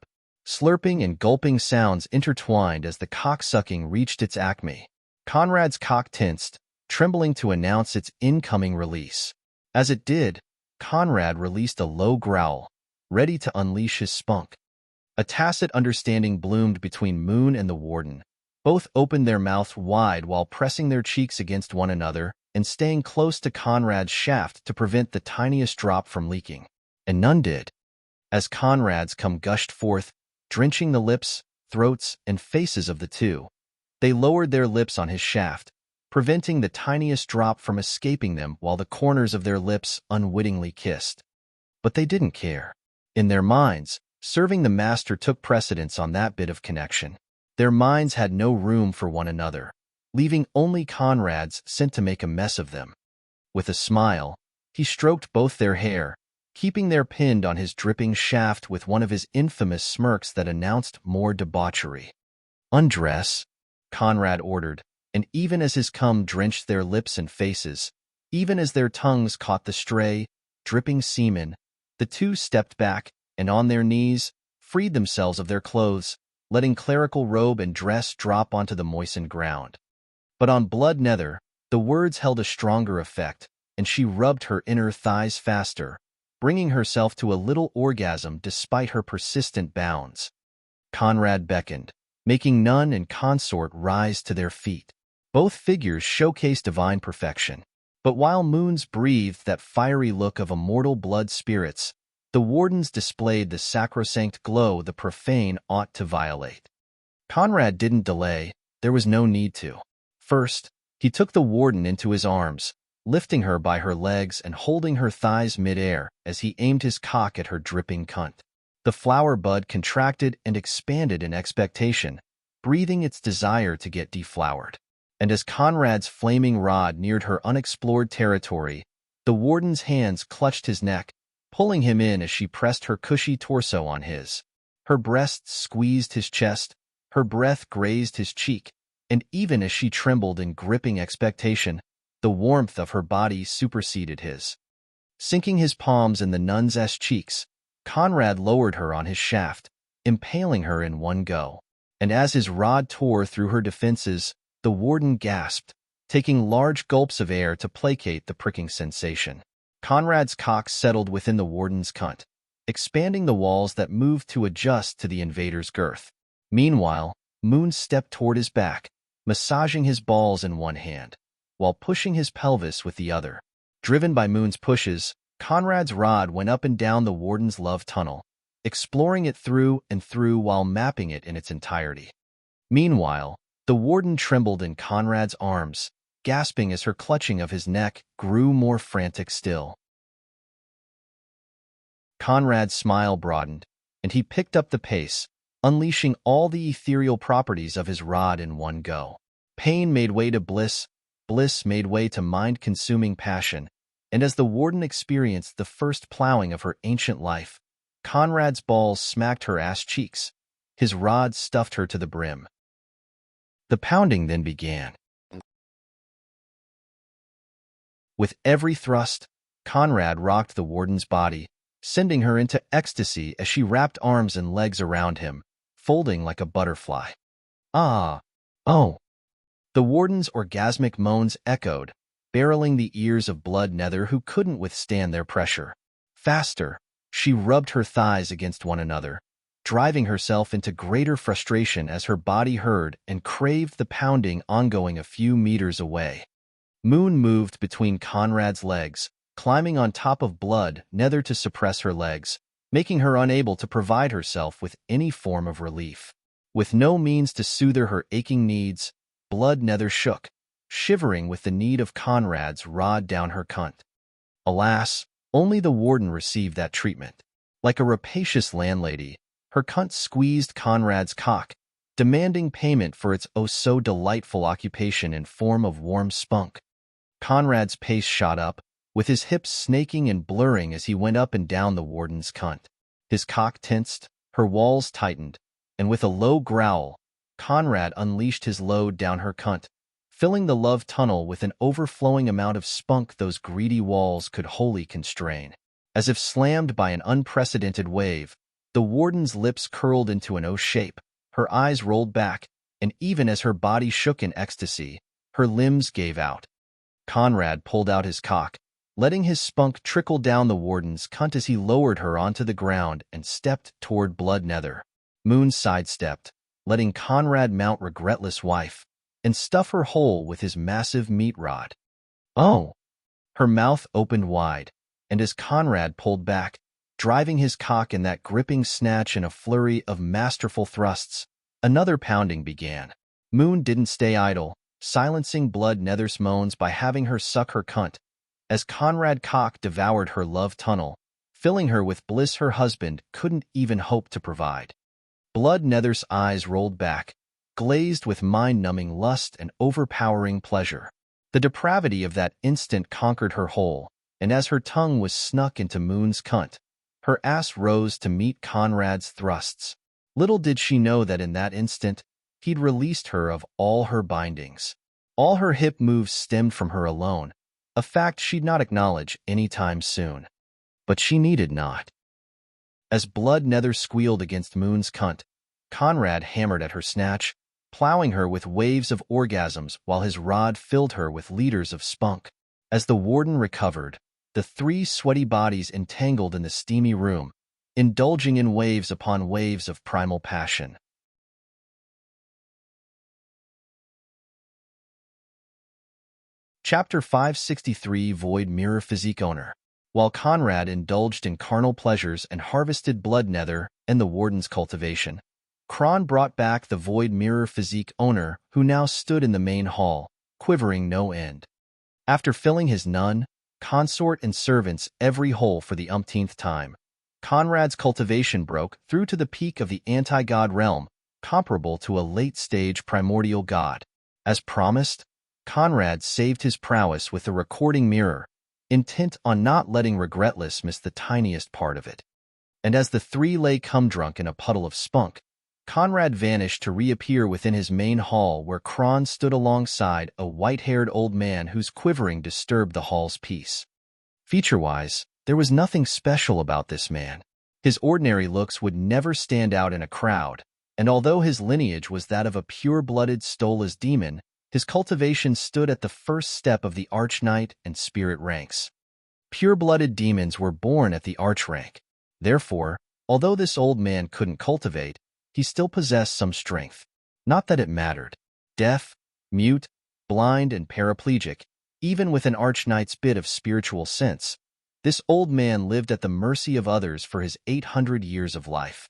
Speaker 1: Slurping and gulping sounds intertwined as the cocksucking reached its acme. Conrad's cock tensed, trembling to announce its incoming release. As it did, Conrad released a low growl, ready to unleash his spunk. A tacit understanding bloomed between Moon and the warden. Both opened their mouths wide while pressing their cheeks against one another and staying close to Conrad's shaft to prevent the tiniest drop from leaking. And none did. As Conrad's cum gushed forth, drenching the lips, throats, and faces of the two, they lowered their lips on his shaft, preventing the tiniest drop from escaping them while the corners of their lips unwittingly kissed. But they didn't care. In their minds, serving the master took precedence on that bit of connection. Their minds had no room for one another, leaving only Conrad's sent to make a mess of them. With a smile, he stroked both their hair, keeping their pinned on his dripping shaft with one of his infamous smirks that announced more debauchery. "Undress," Conrad ordered, and even as his cum drenched their lips and faces, even as their tongues caught the stray, dripping semen, the two stepped back and on their knees, freed themselves of their clothes, letting clerical robe and dress drop onto the moistened ground. But on blood nether, the words held a stronger effect, and she rubbed her inner thighs faster, bringing herself to a little orgasm despite her persistent bounds. Conrad beckoned, making nun and consort rise to their feet. Both figures showcased divine perfection. But while Moon's breathed that fiery look of immortal blood spirits, the wardens displayed the sacrosanct glow the profane ought to violate. Conrad didn't delay, there was no need to. First, he took the warden into his arms, lifting her by her legs and holding her thighs mid-air as he aimed his cock at her dripping cunt. The flower bud contracted and expanded in expectation, breathing its desire to get deflowered. And as Conrad's flaming rod neared her unexplored territory, The warden's hands clutched his neck, pulling him in as she pressed her cushy torso on his. Her breasts squeezed his chest, her breath grazed his cheek, and even as she trembled in gripping expectation, the warmth of her body superseded his. Sinking his palms in the nun's cheeks, Conrad lowered her on his shaft, impaling her in one go. And as his rod tore through her defenses, the warden gasped, taking large gulps of air to placate the pricking sensation. Conrad's cock settled within the warden's cunt, expanding the walls that moved to adjust to the invader's girth. Meanwhile, Moon stepped toward his back, massaging his balls in one hand, while pushing his pelvis with the other. Driven by Moon's pushes, Conrad's rod went up and down the warden's love tunnel, exploring it through and through while mapping it in its entirety. Meanwhile, the warden trembled in Conrad's arms, gasping as her clutching of his neck grew more frantic still. Conrad's smile broadened, and he picked up the pace, unleashing all the ethereal properties of his rod in one go. Pain made way to bliss, bliss made way to mind-consuming passion, and as the warden experienced the first plowing of her ancient life, Conrad's balls smacked her ass cheeks. His rod stuffed her to the brim. The pounding then began. With every thrust, Conrad rocked the warden's body, sending her into ecstasy as she wrapped arms and legs around him, folding like a butterfly. Ah! Oh! The warden's orgasmic moans echoed, barreling the ears of Blood Nether who couldn't withstand their pressure. Faster, she rubbed her thighs against one another, driving herself into greater frustration as her body heard and craved the pounding ongoing a few meters away. Moon moved between Conrad's legs, climbing on top of Blood Nether to suppress her legs, making her unable to provide herself with any form of relief. With no means to soothe her aching needs, Blood Nether shook, shivering with the need of Conrad's rod down her cunt. Alas, only the warden received that treatment. Like a rapacious landlady, her cunt squeezed Conrad's cock, demanding payment for its oh-so-delightful occupation in form of warm spunk. Conrad's pace shot up, with his hips snaking and blurring as he went up and down the warden's cunt. His cock tensed, her walls tightened, and with a low growl, Conrad unleashed his load down her cunt, filling the love tunnel with an overflowing amount of spunk those greedy walls could wholly constrain. As if slammed by an unprecedented wave, the warden's lips curled into an O shape, her eyes rolled back, and even as her body shook in ecstasy, her limbs gave out. Conrad pulled out his cock, letting his spunk trickle down the warden's cunt as he lowered her onto the ground and stepped toward Blood Nether. Moon sidestepped, letting Conrad mount regretless wife, and stuff her whole with his massive meat rod. Oh! Her mouth opened wide, and as Conrad pulled back, driving his cock in that gripping snatch in a flurry of masterful thrusts, another pounding began. Moon didn't stay idle, silencing Blood Nether's moans by having her suck her cunt, as Conrad cock devoured her love tunnel, filling her with bliss her husband couldn't even hope to provide. Blood Nether's eyes rolled back, glazed with mind-numbing lust and overpowering pleasure. The depravity of that instant conquered her whole, and as her tongue was snuck into Moon's cunt, her ass rose to meet Conrad's thrusts. Little did she know that in that instant, he'd released her of all her bindings. All her hip moves stemmed from her alone, a fact she'd not acknowledge any time soon. But she needed not. As Blood Nether squealed against Moon's cunt, Conrad hammered at her snatch, plowing her with waves of orgasms while his rod filled her with liters of spunk. As the warden recovered, the three sweaty bodies entangled in the steamy room, indulging in waves upon waves of primal passion. Chapter 563 Void Mirror Physique Owner. While Conrad indulged in carnal pleasures and harvested Blood Nether and the warden's cultivation, Kron brought back the Void Mirror Physique Owner who now stood in the main hall, quivering no end. After filling his nun, consort and servants every hole for the umpteenth time, Conrad's cultivation broke through to the peak of the anti-god realm, comparable to a late-stage primordial god. As promised, Conrad saved his prowess with the recording mirror, intent on not letting Regretless miss the tiniest part of it. And as the three lay cum-drunk in a puddle of spunk, Conrad vanished to reappear within his main hall where Kron stood alongside a white-haired old man whose quivering disturbed the hall's peace. Feature-wise, there was nothing special about this man. His ordinary looks would never stand out in a crowd, and although his lineage was that of a pure-blooded Stolas demon, his cultivation stood at the first step of the Archknight and Spirit ranks. Pure-blooded demons were born at the Archrank. Therefore, although this old man couldn't cultivate, he still possessed some strength. Not that it mattered. Deaf, mute, blind, and paraplegic, even with an Archknight's bit of spiritual sense, this old man lived at the mercy of others for his 800 years of life.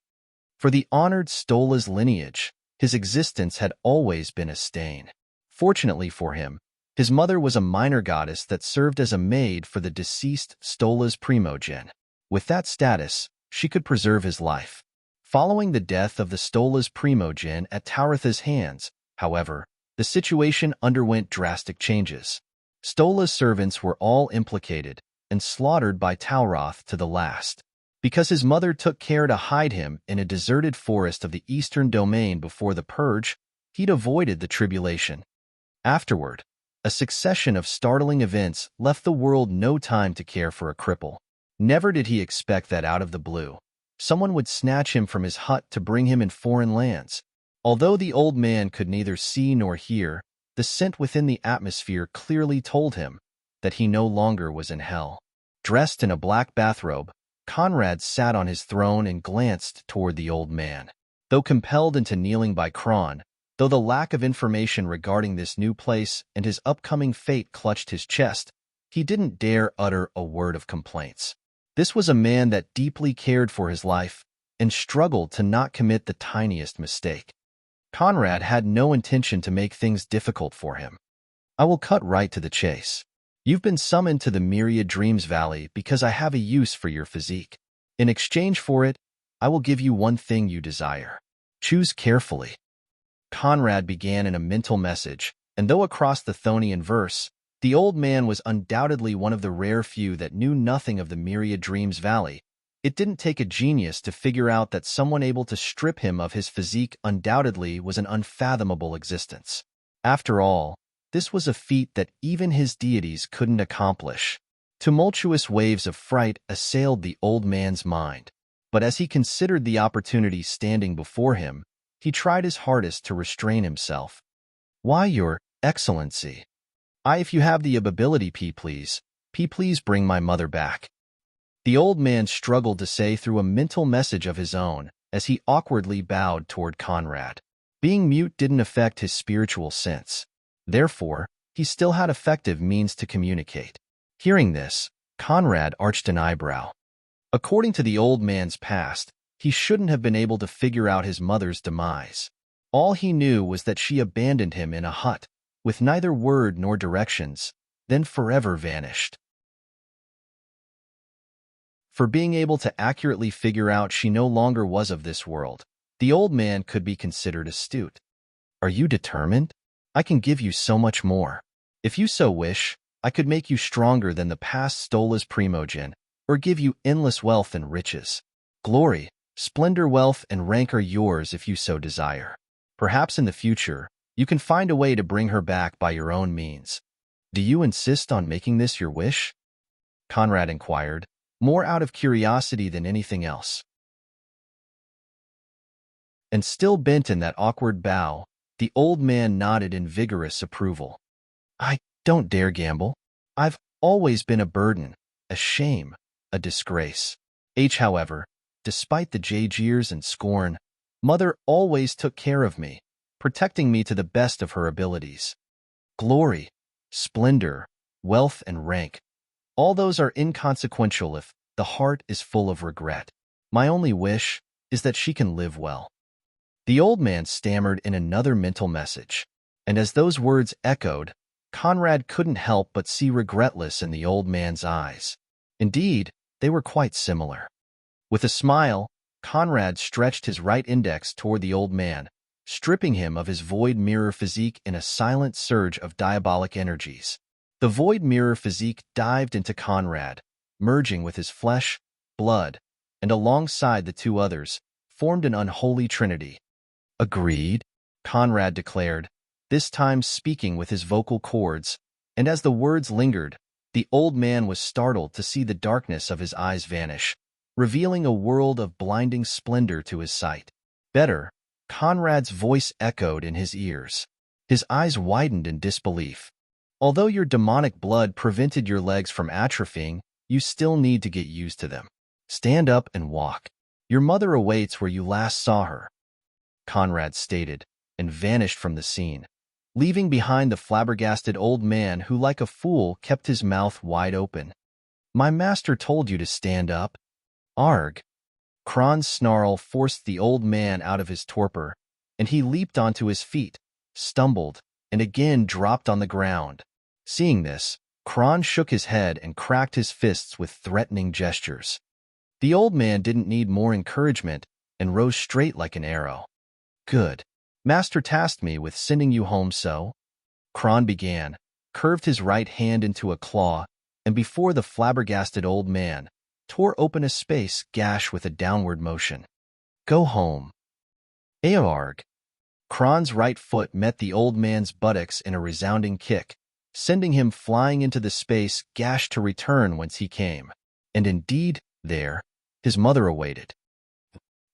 Speaker 1: For the honored Stolas lineage, his existence had always been a stain. Fortunately for him, his mother was a minor goddess that served as a maid for the deceased Stolas primogen. With that status, she could preserve his life. Following the death of the Stolas primogen at Tauratha's hands, however, the situation underwent drastic changes. Stola's servants were all implicated and slaughtered by Tauroth to the last. Because his mother took care to hide him in a deserted forest of the eastern domain before the purge, he'd avoided the tribulation. Afterward, a succession of startling events left the world no time to care for a cripple. Never did he expect that out of the blue, someone would snatch him from his hut to bring him in foreign lands. Although the old man could neither see nor hear, the scent within the atmosphere clearly told him that he no longer was in hell. Dressed in a black bathrobe, Conrad sat on his throne and glanced toward the old man. Though compelled into kneeling by Kron, though the lack of information regarding this new place and his upcoming fate clutched his chest, he didn't dare utter a word of complaints. This was a man that deeply cared for his life and struggled to not commit the tiniest mistake. Conrad had no intention to make things difficult for him. I will cut right to the chase. You've been summoned to the Myriad Dreams Valley because I have a use for your physique. In exchange for it, I will give you one thing you desire. Choose carefully. Conrad began in a mental message, and though across the Thonian verse, the old man was undoubtedly one of the rare few that knew nothing of the Myriad Dreams Valley, it didn't take a genius to figure out that someone able to strip him of his physique undoubtedly was an unfathomable existence. After all, this was a feat that even his deities couldn't accomplish. Tumultuous waves of fright assailed the old man's mind, but as he considered the opportunity standing before him, he tried his hardest to restrain himself. Why, Your Excellency? If you have the ability, please bring my mother back. The old man struggled to say through a mental message of his own as he awkwardly bowed toward Conrad. Being mute didn't affect his spiritual sense. Therefore, he still had effective means to communicate. Hearing this, Conrad arched an eyebrow. According to the old man's past, he shouldn't have been able to figure out his mother's demise. All he knew was that she abandoned him in a hut, with neither word nor directions, then forever vanished. For being able to accurately figure out she no longer was of this world, the old man could be considered astute. Are you determined? I can give you so much more. If you so wish, I could make you stronger than the past Stolas primogen, or give you endless wealth and riches. Glory, splendor, wealth, and rank are yours if you so desire. Perhaps in the future, you can find a way to bring her back by your own means. Do you insist on making this your wish? Conrad inquired, more out of curiosity than anything else. And still bent in that awkward bow, the old man nodded in vigorous approval. I don't dare gamble. I've always been a burden, a shame, a disgrace. However, despite the jeers and scorn, Mother always took care of me, protecting me to the best of her abilities. Glory, splendor, wealth, and rank, all those are inconsequential if the heart is full of regret. My only wish is that she can live well. The old man stammered in another mental message, and as those words echoed, Conrad couldn't help but see regretless in the old man's eyes. Indeed, they were quite similar. With a smile, Conrad stretched his right index toward the old man, stripping him of his void mirror physique in a silent surge of diabolic energies. The void mirror physique dived into Conrad, merging with his flesh, blood, and alongside the two others, formed an unholy trinity. Agreed, Conrad declared, this time speaking with his vocal cords, and as the words lingered, the old man was startled to see the darkness of his eyes vanish, revealing a world of blinding splendor to his sight. Better, Conrad's voice echoed in his ears. His eyes widened in disbelief. Although your demonic blood prevented your legs from atrophying, you still need to get used to them. Stand up and walk. Your mother awaits where you last saw her, Conrad stated, and vanished from the scene, leaving behind the flabbergasted old man who, like a fool, kept his mouth wide open. My master told you to stand up? Arg! Kron's snarl forced the old man out of his torpor, and he leaped onto his feet, stumbled, and again dropped on the ground. Seeing this, Kron shook his head and cracked his fists with threatening gestures. The old man didn't need more encouragement and rose straight like an arrow. Good. Master tasked me with sending you home, so? Kron began, curved his right hand into a claw, and before the flabbergasted old man, tore open a space gash with a downward motion. Go home. Aorg. Kron's right foot met the old man's buttocks in a resounding kick, sending him flying into the space gash to return whence he came. And indeed, there, his mother awaited.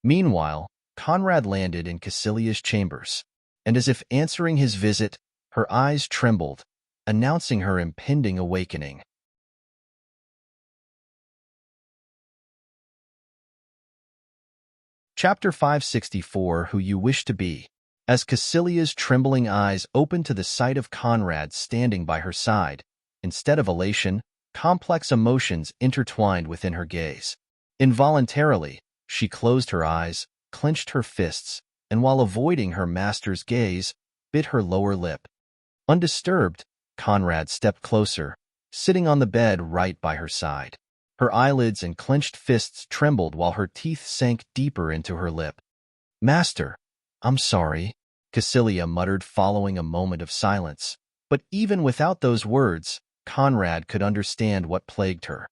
Speaker 1: Meanwhile, Conrad landed in Caecilia's chambers, and as if answering his visit, her eyes trembled, announcing her impending awakening. Chapter 564, Who You Wish to Be. As Caecilia's trembling eyes opened to the sight of Conrad standing by her side, instead of elation, complex emotions intertwined within her gaze. Involuntarily, she closed her eyes, clenched her fists, and while avoiding her master's gaze, bit her lower lip. Undisturbed, Conrad stepped closer, sitting on the bed right by her side. Her eyelids and clenched fists trembled while her teeth sank deeper into her lip. Master, I'm sorry, Caecilia muttered following a moment of silence. But even without those words, Conrad could understand what plagued her.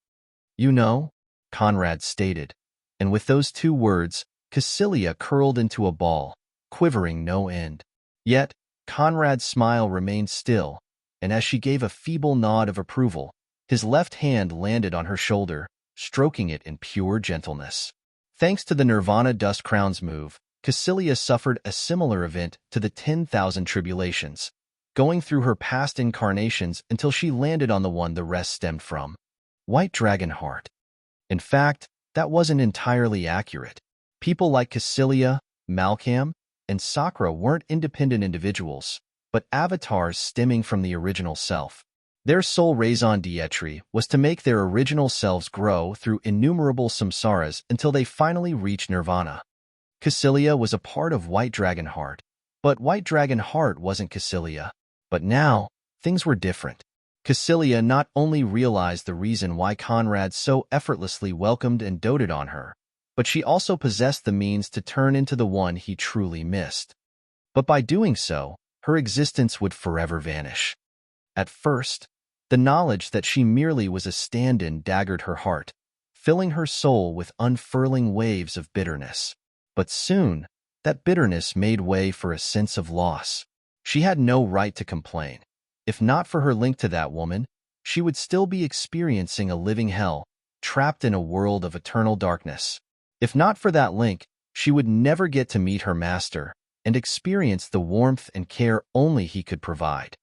Speaker 1: You know, Conrad stated, and with those two words, Caecilia curled into a ball, quivering no end. Yet, Conrad's smile remained still, and as she gave a feeble nod of approval, his left hand landed on her shoulder, stroking it in pure gentleness. Thanks to the Nirvana Dust Crowns move, Caecilia suffered a similar event to the 10,000 tribulations, going through her past incarnations until she landed on the one the rest stemmed from. White Dragon Heart. In fact, that wasn't entirely accurate. People like Caecilia, Malcolm, and Sakura weren't independent individuals, but avatars stemming from the original self. Their sole raison d'etre was to make their original selves grow through innumerable samsaras until they finally reached nirvana. Caecilia was a part of White Dragon Heart, but White Dragon Heart wasn't Caecilia. But now, things were different. Caecilia not only realized the reason why Conrad so effortlessly welcomed and doted on her, but she also possessed the means to turn into the one he truly missed. But by doing so, her existence would forever vanish. At first, the knowledge that she merely was a stand-in daggered her heart, filling her soul with unfurling waves of bitterness. But soon, that bitterness made way for a sense of loss. She had no right to complain. If not for her link to that woman, she would still be experiencing a living hell, trapped in a world of eternal darkness. If not for that link, she would never get to meet her master and experience the warmth and care only he could provide.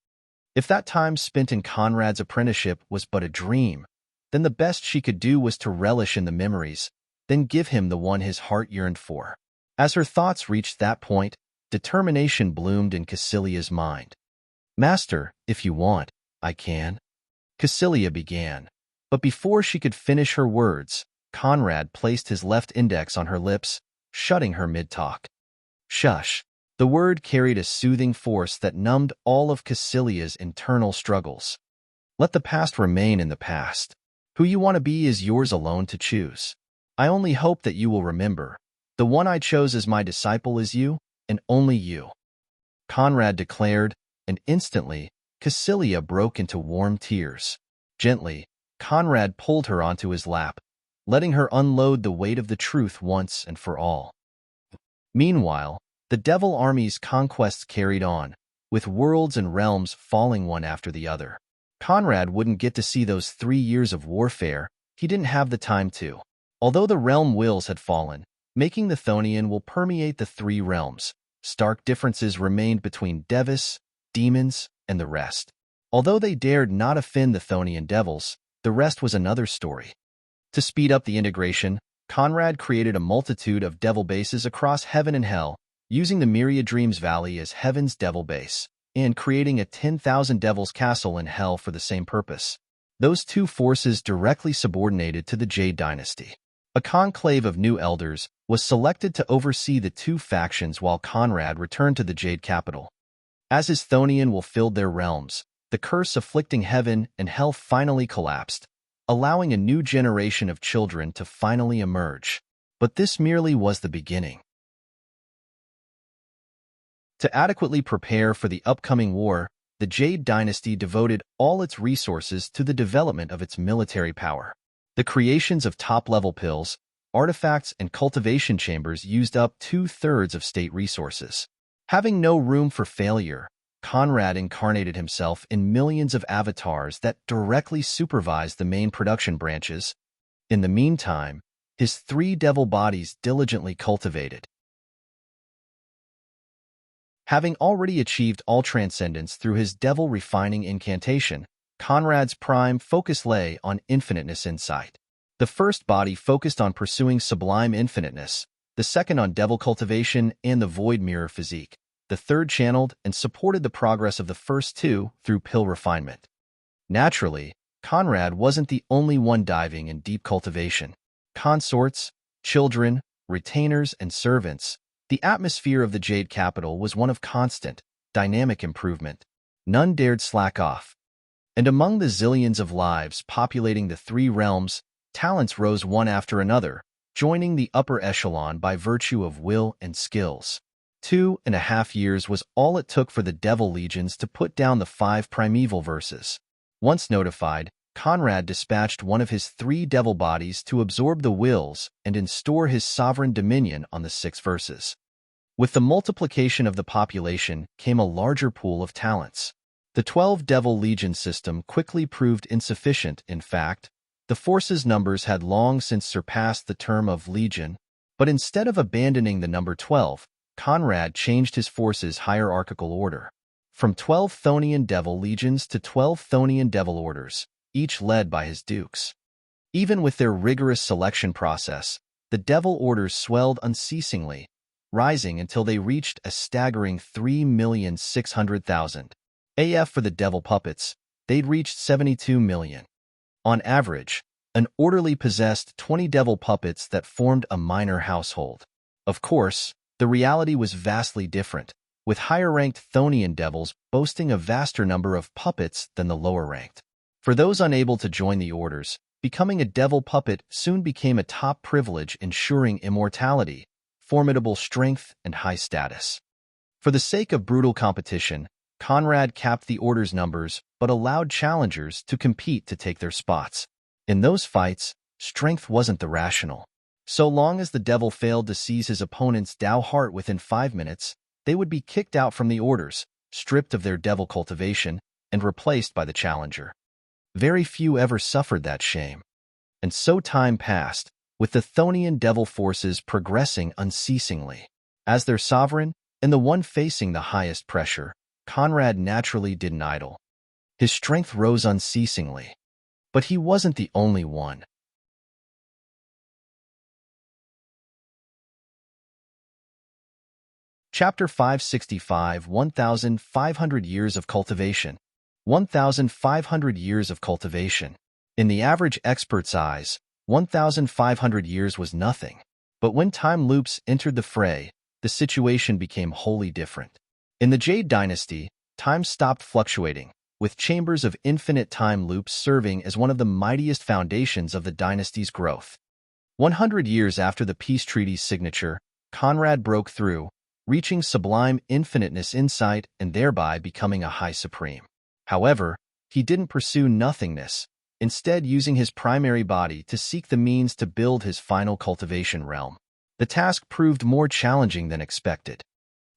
Speaker 1: If that time spent in Conrad's apprenticeship was but a dream, then the best she could do was to relish in the memories, then give him the one his heart yearned for. As her thoughts reached that point, determination bloomed in Caecilia's mind. Master, if you want, I can. Caecilia began, but before she could finish her words, Conrad placed his left index on her lips, shutting her mid-talk. Shush. The word carried a soothing force that numbed all of Caecilia's internal struggles. Let the past remain in the past. Who you want to be is yours alone to choose. I only hope that you will remember. The one I chose as my disciple is you, and only you. Conrad declared, and instantly, Cassilia broke into warm tears. Gently, Conrad pulled her onto his lap, letting her unload the weight of the truth once and for all. Meanwhile, the Devil Army's conquests carried on, with worlds and realms falling one after the other. Conrad wouldn't get to see those 3 years of warfare. He didn't have the time to. Although the realm wills had fallen, making the Chthonian will permeate the 3 realms, stark differences remained between Devis, demons, and the rest. Although they dared not offend the Chthonian devils, the rest was another story. To speed up the integration, Conrad created a multitude of devil bases across heaven and hell, using the Myriad Dreams Valley as heaven's devil base, and creating a 10,000 devils castle in hell for the same purpose. Those 2 forces directly subordinated to the Jade Dynasty. A conclave of new elders was selected to oversee the 2 factions while Conrad returned to the Jade capital. As his Chthonian will filled their realms, the curse afflicting heaven and hell finally collapsed, allowing a new generation of children to finally emerge. But this merely was the beginning. To adequately prepare for the upcoming war, the Jade Dynasty devoted all its resources to the development of its military power. The creations of top-level pills, artifacts, and cultivation chambers used up 2/3 of state resources. Having no room for failure, Conrad incarnated himself in millions of avatars that directly supervised the main production branches. In the meantime, his 3 devil bodies diligently cultivated. Having already achieved all transcendence through his devil-refining incantation, Conrad's prime focus lay on infiniteness insight. The first body focused on pursuing sublime infiniteness, the second on devil cultivation and the void mirror physique. The third channeled and supported the progress of the first 2 through pill refinement. Naturally, Conrad wasn't the only one diving in deep cultivation. Consorts, children, retainers, and servants, the atmosphere of the Jade capital was one of constant, dynamic improvement. None dared slack off. And among the zillions of lives populating the 3 realms, talents rose one after another, joining the upper echelon by virtue of will and skills. 2.5 years was all it took for the Devil Legions to put down the 5 primeval verses. Once notified, Conrad dispatched one of his 3 devil bodies to absorb the wills and instaure his sovereign dominion on the 6 verses. With the multiplication of the population came a larger pool of talents. The 12 Devil Legion system quickly proved insufficient. In fact, the force's numbers had long since surpassed the term of legion, but instead of abandoning the number 12, Conrad changed his force's hierarchical order. From 12 Chthonian devil legions to 12 Chthonian devil orders, each led by his dukes. Even with their rigorous selection process, the devil orders swelled unceasingly, rising until they reached a staggering 3,600,000. AF for the devil puppets, they'd reached 72 million. On average, an orderly possessed 20 devil puppets that formed a minor household. Of course, the reality was vastly different, with higher-ranked Chthonian devils boasting a vaster number of puppets than the lower-ranked. For those unable to join the orders, becoming a devil puppet soon became a top privilege ensuring immortality, formidable strength, and high status. For the sake of brutal competition, Conrad capped the order's numbers but allowed challengers to compete to take their spots. In those fights, strength wasn't the rational. So long as the devil failed to seize his opponent's Dao heart within 5 minutes, they would be kicked out from the orders, stripped of their devil cultivation, and replaced by the challenger. Very few ever suffered that shame. And so time passed, with the Chthonian devil forces progressing unceasingly. As their sovereign, and the one facing the highest pressure, Conrad naturally didn't idle. His strength rose unceasingly. But he wasn't the only one. Chapter 565 1,500 Years of Cultivation. 1,500 years of cultivation. In the average expert's eyes, 1,500 years was nothing. But when time loops entered the fray, the situation became wholly different. In the Jade Dynasty, time stopped fluctuating, with chambers of infinite time loops serving as one of the mightiest foundations of the dynasty's growth. 100 years after the peace treaty's signature, Conrad broke through, reaching sublime infiniteness insight and thereby becoming a high supreme. However, he didn't pursue nothingness, instead using his primary body to seek the means to build his final cultivation realm. The task proved more challenging than expected.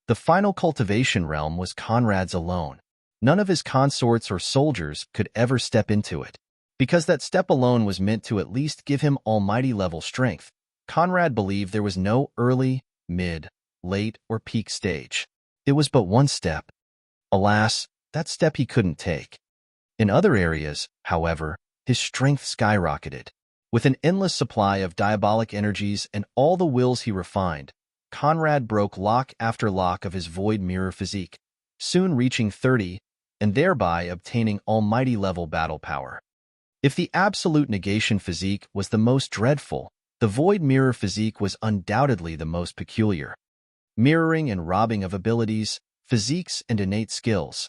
Speaker 1: The final cultivation realm was Conrad's alone. None of his consorts or soldiers could ever step into it. Because that step alone was meant to at least give him almighty-level strength, Conrad believed there was no early, mid, late, or peak stage. It was but one step. Alas, that step he couldn't take. In other areas, however, his strength skyrocketed. With an endless supply of diabolic energies and all the wills he refined, Conrad broke lock after lock of his void mirror physique, soon reaching 30, and thereby obtaining almighty-level battle power. If the absolute negation physique was the most dreadful, the void mirror physique was undoubtedly the most peculiar. Mirroring and robbing of abilities, physiques, and innate skills,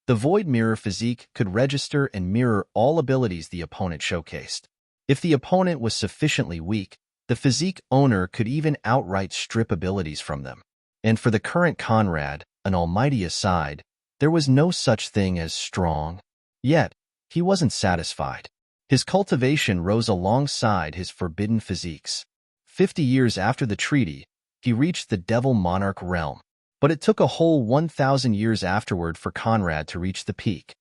Speaker 1: the void mirror physique could register and mirror all abilities the opponent showcased. If the opponent was sufficiently weak, the physique owner could even outright strip abilities from them. And for the current Conrad, an almighty aside, there was no such thing as strong. Yet, he wasn't satisfied. His cultivation rose alongside his forbidden physiques. 50 years after the treaty, he reached the Devil Monarch realm. But it took a whole 1,000 years afterward for Conrad to reach the peak.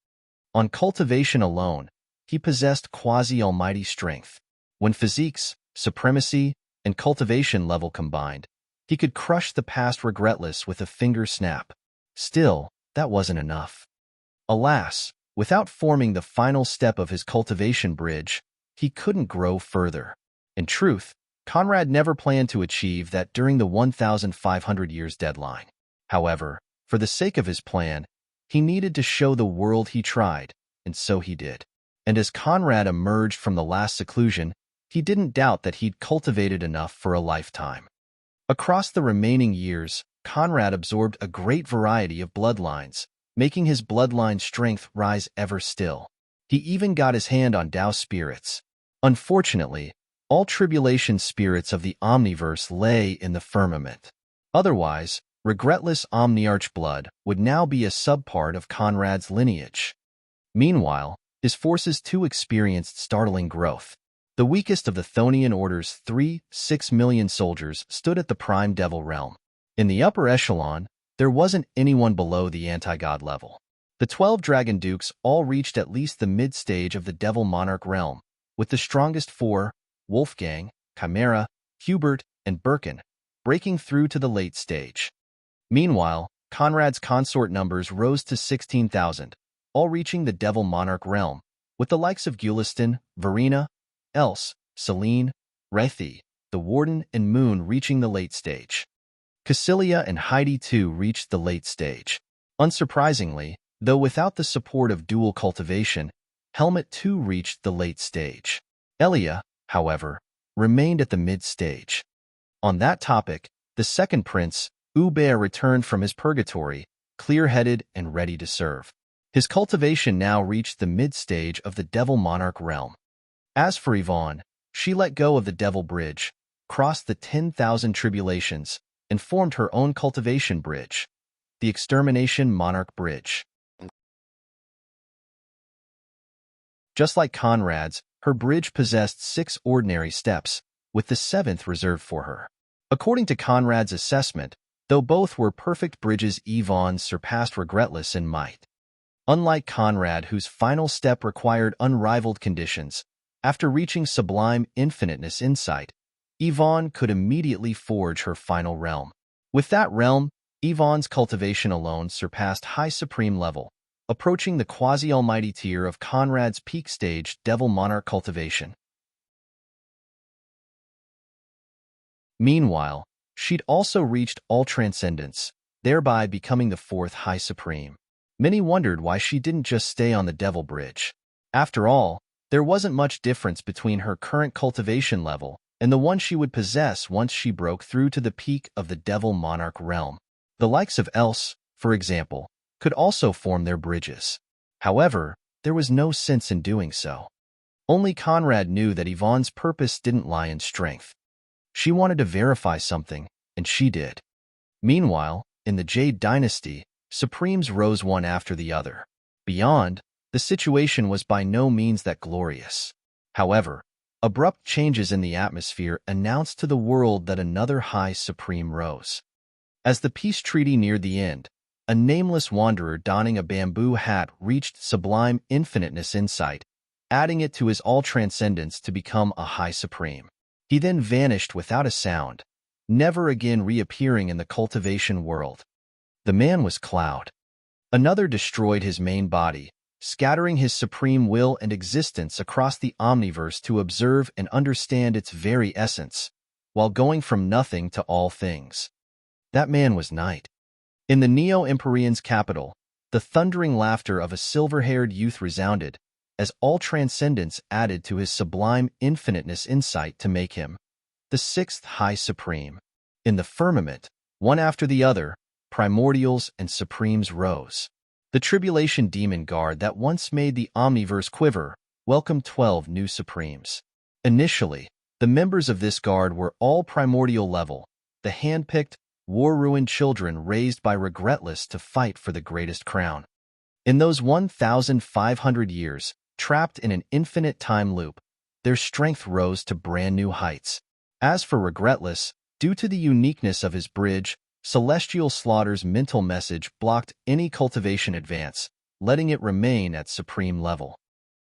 Speaker 1: On cultivation alone, he possessed quasi-almighty strength. When physiques, supremacy, and cultivation level combined, he could crush the past regretless with a finger snap. Still, that wasn't enough. Alas, without forming the final step of his cultivation bridge, he couldn't grow further. In truth, Conrad never planned to achieve that during the 1,500 years deadline. However, for the sake of his plan, he needed to show the world he tried, and so he did. And as Conrad emerged from the last seclusion, he didn't doubt that he'd cultivated enough for a lifetime. Across the remaining years, Conrad absorbed a great variety of bloodlines, making his bloodline strength rise ever still. He even got his hand on Tao spirits. Unfortunately, all tribulation spirits of the Omniverse lay in the firmament. Otherwise, regretless Omniarch blood would now be a subpart of Conrad's lineage. Meanwhile, his forces too experienced startling growth. The weakest of the Thonian Order's 6 million soldiers stood at the Prime Devil realm. In the upper echelon, there wasn't anyone below the anti-god level. The 12 Dragon Dukes all reached at least the mid-stage of the Devil Monarch realm, with the strongest four, Wolfgang, Chimera, Hubert, and Birkin, breaking through to the late stage. Meanwhile, Conrad's consort numbers rose to 16,000, all reaching the Devil Monarch realm, with the likes of Gulistan, Verena, Else, Selene, Rethi, the Warden, and Moon reaching the late stage. Cassilia and Heidi too reached the late stage. Unsurprisingly, though without the support of dual cultivation, Helmet too reached the late stage. Elia, however, remained at the mid-stage. On that topic, the second prince, Ubea, returned from his purgatory, clear-headed and ready to serve. His cultivation now reached the mid-stage of the Devil Monarch realm. As for Yvonne, she let go of the Devil Bridge, crossed the 10,000 tribulations, and formed her own cultivation bridge, the Extermination Monarch Bridge. Just like Conrad's, her bridge possessed 6 ordinary steps, with the 7th reserved for her. According to Conrad's assessment, though both were perfect bridges, Yvonne surpassed Regretless in might. Unlike Conrad, whose final step required unrivaled conditions, after reaching sublime infiniteness insight, Yvonne could immediately forge her final realm. With that realm, Yvonne's cultivation alone surpassed high supreme level, approaching the quasi-almighty tier of Conrad's peak stage Devil Monarch cultivation. Meanwhile, she'd also reached all transcendence, thereby becoming the 4th High Supreme. Many wondered why she didn't just stay on the Devil Bridge. After all, there wasn't much difference between her current cultivation level and the one she would possess once she broke through to the peak of the Devil Monarch realm. The likes of Else, for example, could also form their bridges. However, there was no sense in doing so. Only Conrad knew that Yvonne's purpose didn't lie in strength. She wanted to verify something, and she did. Meanwhile, in the Jade Dynasty, Supremes rose one after the other. Beyond, the situation was by no means that glorious. However, abrupt changes in the atmosphere announced to the world that another high supreme rose. As the peace treaty neared the end, a nameless wanderer donning a bamboo hat reached sublime infiniteness insight, adding it to his all-transcendence to become a high supreme. He then vanished without a sound, never again reappearing in the cultivation world. The man was Cloud. Another destroyed his main body, scattering his supreme will and existence across the omniverse to observe and understand its very essence, while going from nothing to all things. That man was Night. In the Neo-Empyrean's capital, the thundering laughter of a silver-haired youth resounded, as all transcendence added to his sublime infiniteness insight to make him the sixth High Supreme. In the firmament, one after the other, primordials and supremes rose. The Tribulation Demon Guard that once made the Omniverse quiver welcomed 12 new Supremes. Initially, the members of this guard were all primordial level, the hand-picked, war-ruined children raised by Regretless to fight for the greatest crown. In those 1,500 years, trapped in an infinite time loop, their strength rose to brand-new heights. As for Regretless, due to the uniqueness of his bridge, Celestial Slaughter's mental message blocked any cultivation advance, letting it remain at supreme level.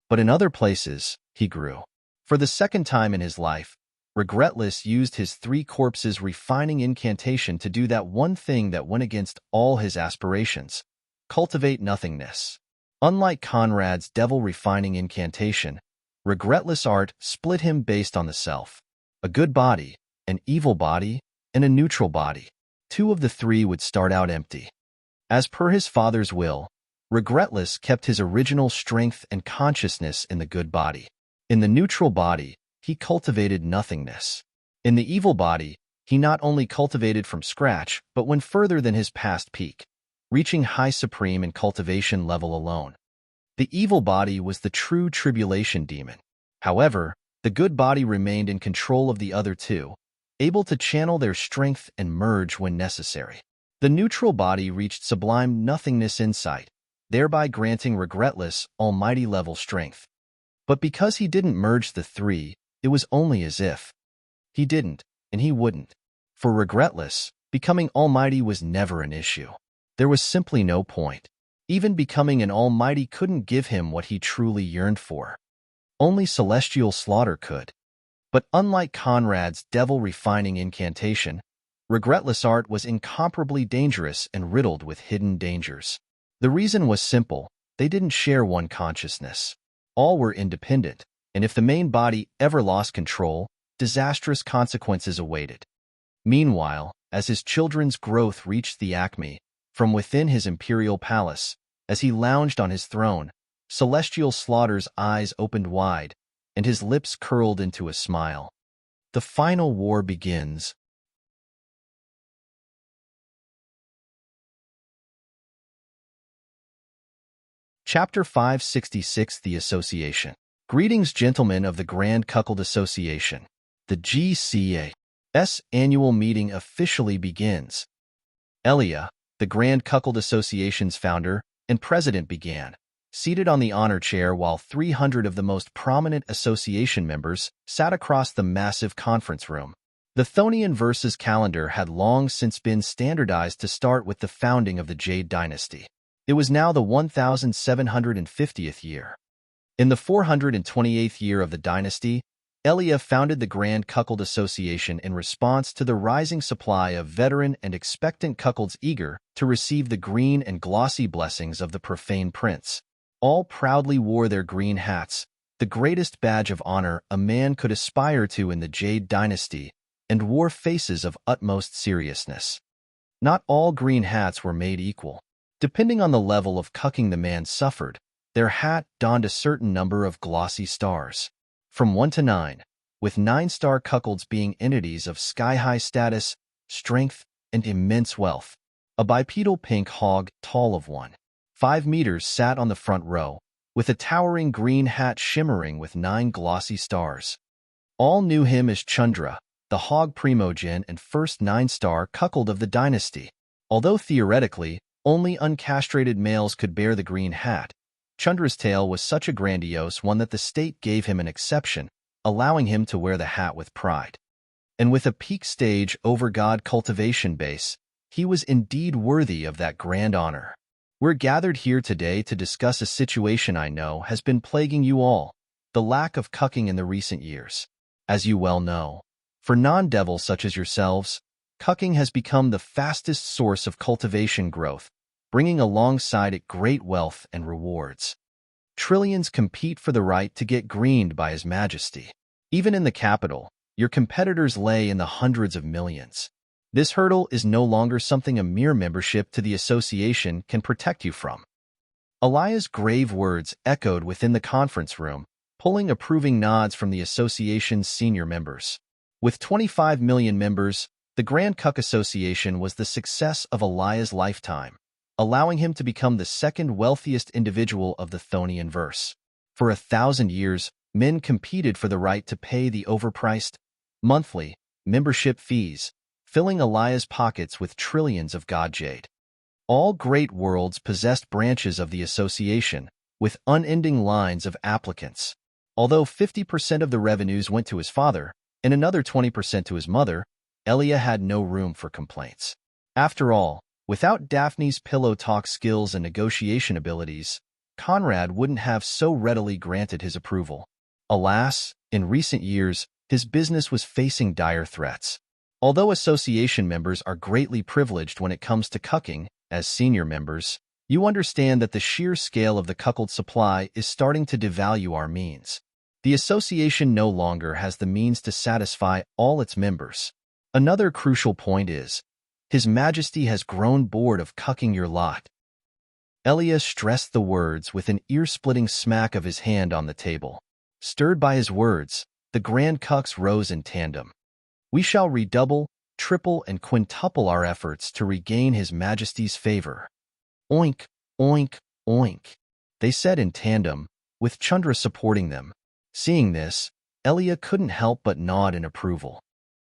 Speaker 1: But in other places, he grew. For the second time in his life, Regretless used his 3 corpses refining incantation to do that one thing that went against all his aspirations: cultivate nothingness. Unlike Conrad's devil refining incantation, Regretless art split him based on the self: a good body, an evil body, and a neutral body. 2 of the 3 would start out empty. As per his father's will, Regretless kept his original strength and consciousness in the good body. In the neutral body, he cultivated nothingness. In the evil body, he not only cultivated from scratch, but went further than his past peak, reaching High Supreme in cultivation level alone. The evil body was the true tribulation demon. However, the good body remained in control of the other 2, able to channel their strength and merge when necessary. The neutral body reached sublime nothingness insight, thereby granting Regretless almighty-level strength. But because he didn't merge the 3, it was only as if. He didn't, and he wouldn't. For Regretless, becoming almighty was never an issue. There was simply no point. Even becoming an almighty couldn't give him what he truly yearned for. Only Celestial Slaughter could. But unlike Conrad's devil refining incantation, Regretless art was incomparably dangerous and riddled with hidden dangers. The reason was simple: they didn't share one consciousness. All were independent, and if the main body ever lost control, disastrous consequences awaited. Meanwhile, as his children's growth reached the acme, from within his imperial palace, as he lounged on his throne, Celestial Slaughter's eyes opened wide, and his lips curled into a smile. The final war begins. Chapter 566: The Association. Greetings, gentlemen of the Grand Cuckold Association. The GCA's annual meeting officially begins. Elia, the Grand Cuckold Association's founder and president, began, seated on the honor chair while 300 of the most prominent association members sat across the massive conference room. The Chthonian versus calendar had long since been standardized to start with the founding of the Jade Dynasty. It was now the 1750th year. In the 428th year of the dynasty, Elia founded the Grand Cuckold Association in response to the rising supply of veteran and expectant cuckolds eager to receive the green and glossy blessings of the Profane Prince. All proudly wore their green hats, the greatest badge of honor a man could aspire to in the Jade Dynasty, and wore faces of utmost seriousness. Not all green hats were made equal. Depending on the level of cucking the man suffered, their hat donned a certain number of glossy stars, from 1 to 9, with 9-star cuckolds being entities of sky-high status, strength, and immense wealth. A bipedal pink hog, tall of 1.5 meters, sat on the front row, with a towering green hat shimmering with 9 glossy stars. All knew him as Chandra, the hog primogen and first 9-star cuckold of the dynasty. Although theoretically, only uncastrated males could bear the green hat, Chandra's tale was such a grandiose one that the state gave him an exception, allowing him to wear the hat with pride. And with a peak stage over-god cultivation base, he was indeed worthy of that grand honor. We're gathered here today to discuss a situation I know has been plaguing you all, the lack of cucking in the recent years. As you well know, for non-devils such as yourselves, cucking has become the fastest source of cultivation growth, bringing alongside it great wealth and rewards. Trillions compete for the right to get greened by His Majesty. Even in the capital, your competitors lay in the hundreds of millions. This hurdle is no longer something a mere membership to the association can protect you from. Eliah's grave words echoed within the conference room, pulling approving nods from the association's senior members. With 25 million members, the Grand Cuck Association was the success of Eliah's lifetime, allowing him to become the second wealthiest individual of the Thonian verse. For 1,000 years, men competed for the right to pay the overpriced, monthly, membership fees, filling Eliah's pockets with trillions of god jade. All great worlds possessed branches of the association, with unending lines of applicants. Although 50% of the revenues went to his father, and another 20% to his mother, Eliah had no room for complaints. After all, without Daphne's pillow talk skills and negotiation abilities, Conrad wouldn't have so readily granted his approval. Alas, in recent years, his business was facing dire threats. Although association members are greatly privileged when it comes to cucking, as senior members, you understand that the sheer scale of the cuckold supply is starting to devalue our means. The association no longer has the means to satisfy all its members. Another crucial point is, His Majesty has grown bored of cucking your lot. Elias stressed the words with an ear-splitting smack of his hand on the table. Stirred by his words, the Grand Cucks rose in tandem. We shall redouble, triple, and quintuple our efforts to regain His Majesty's favor. Oink, oink, oink, they said in tandem, with Chandra supporting them. Seeing this, Elia couldn't help but nod in approval.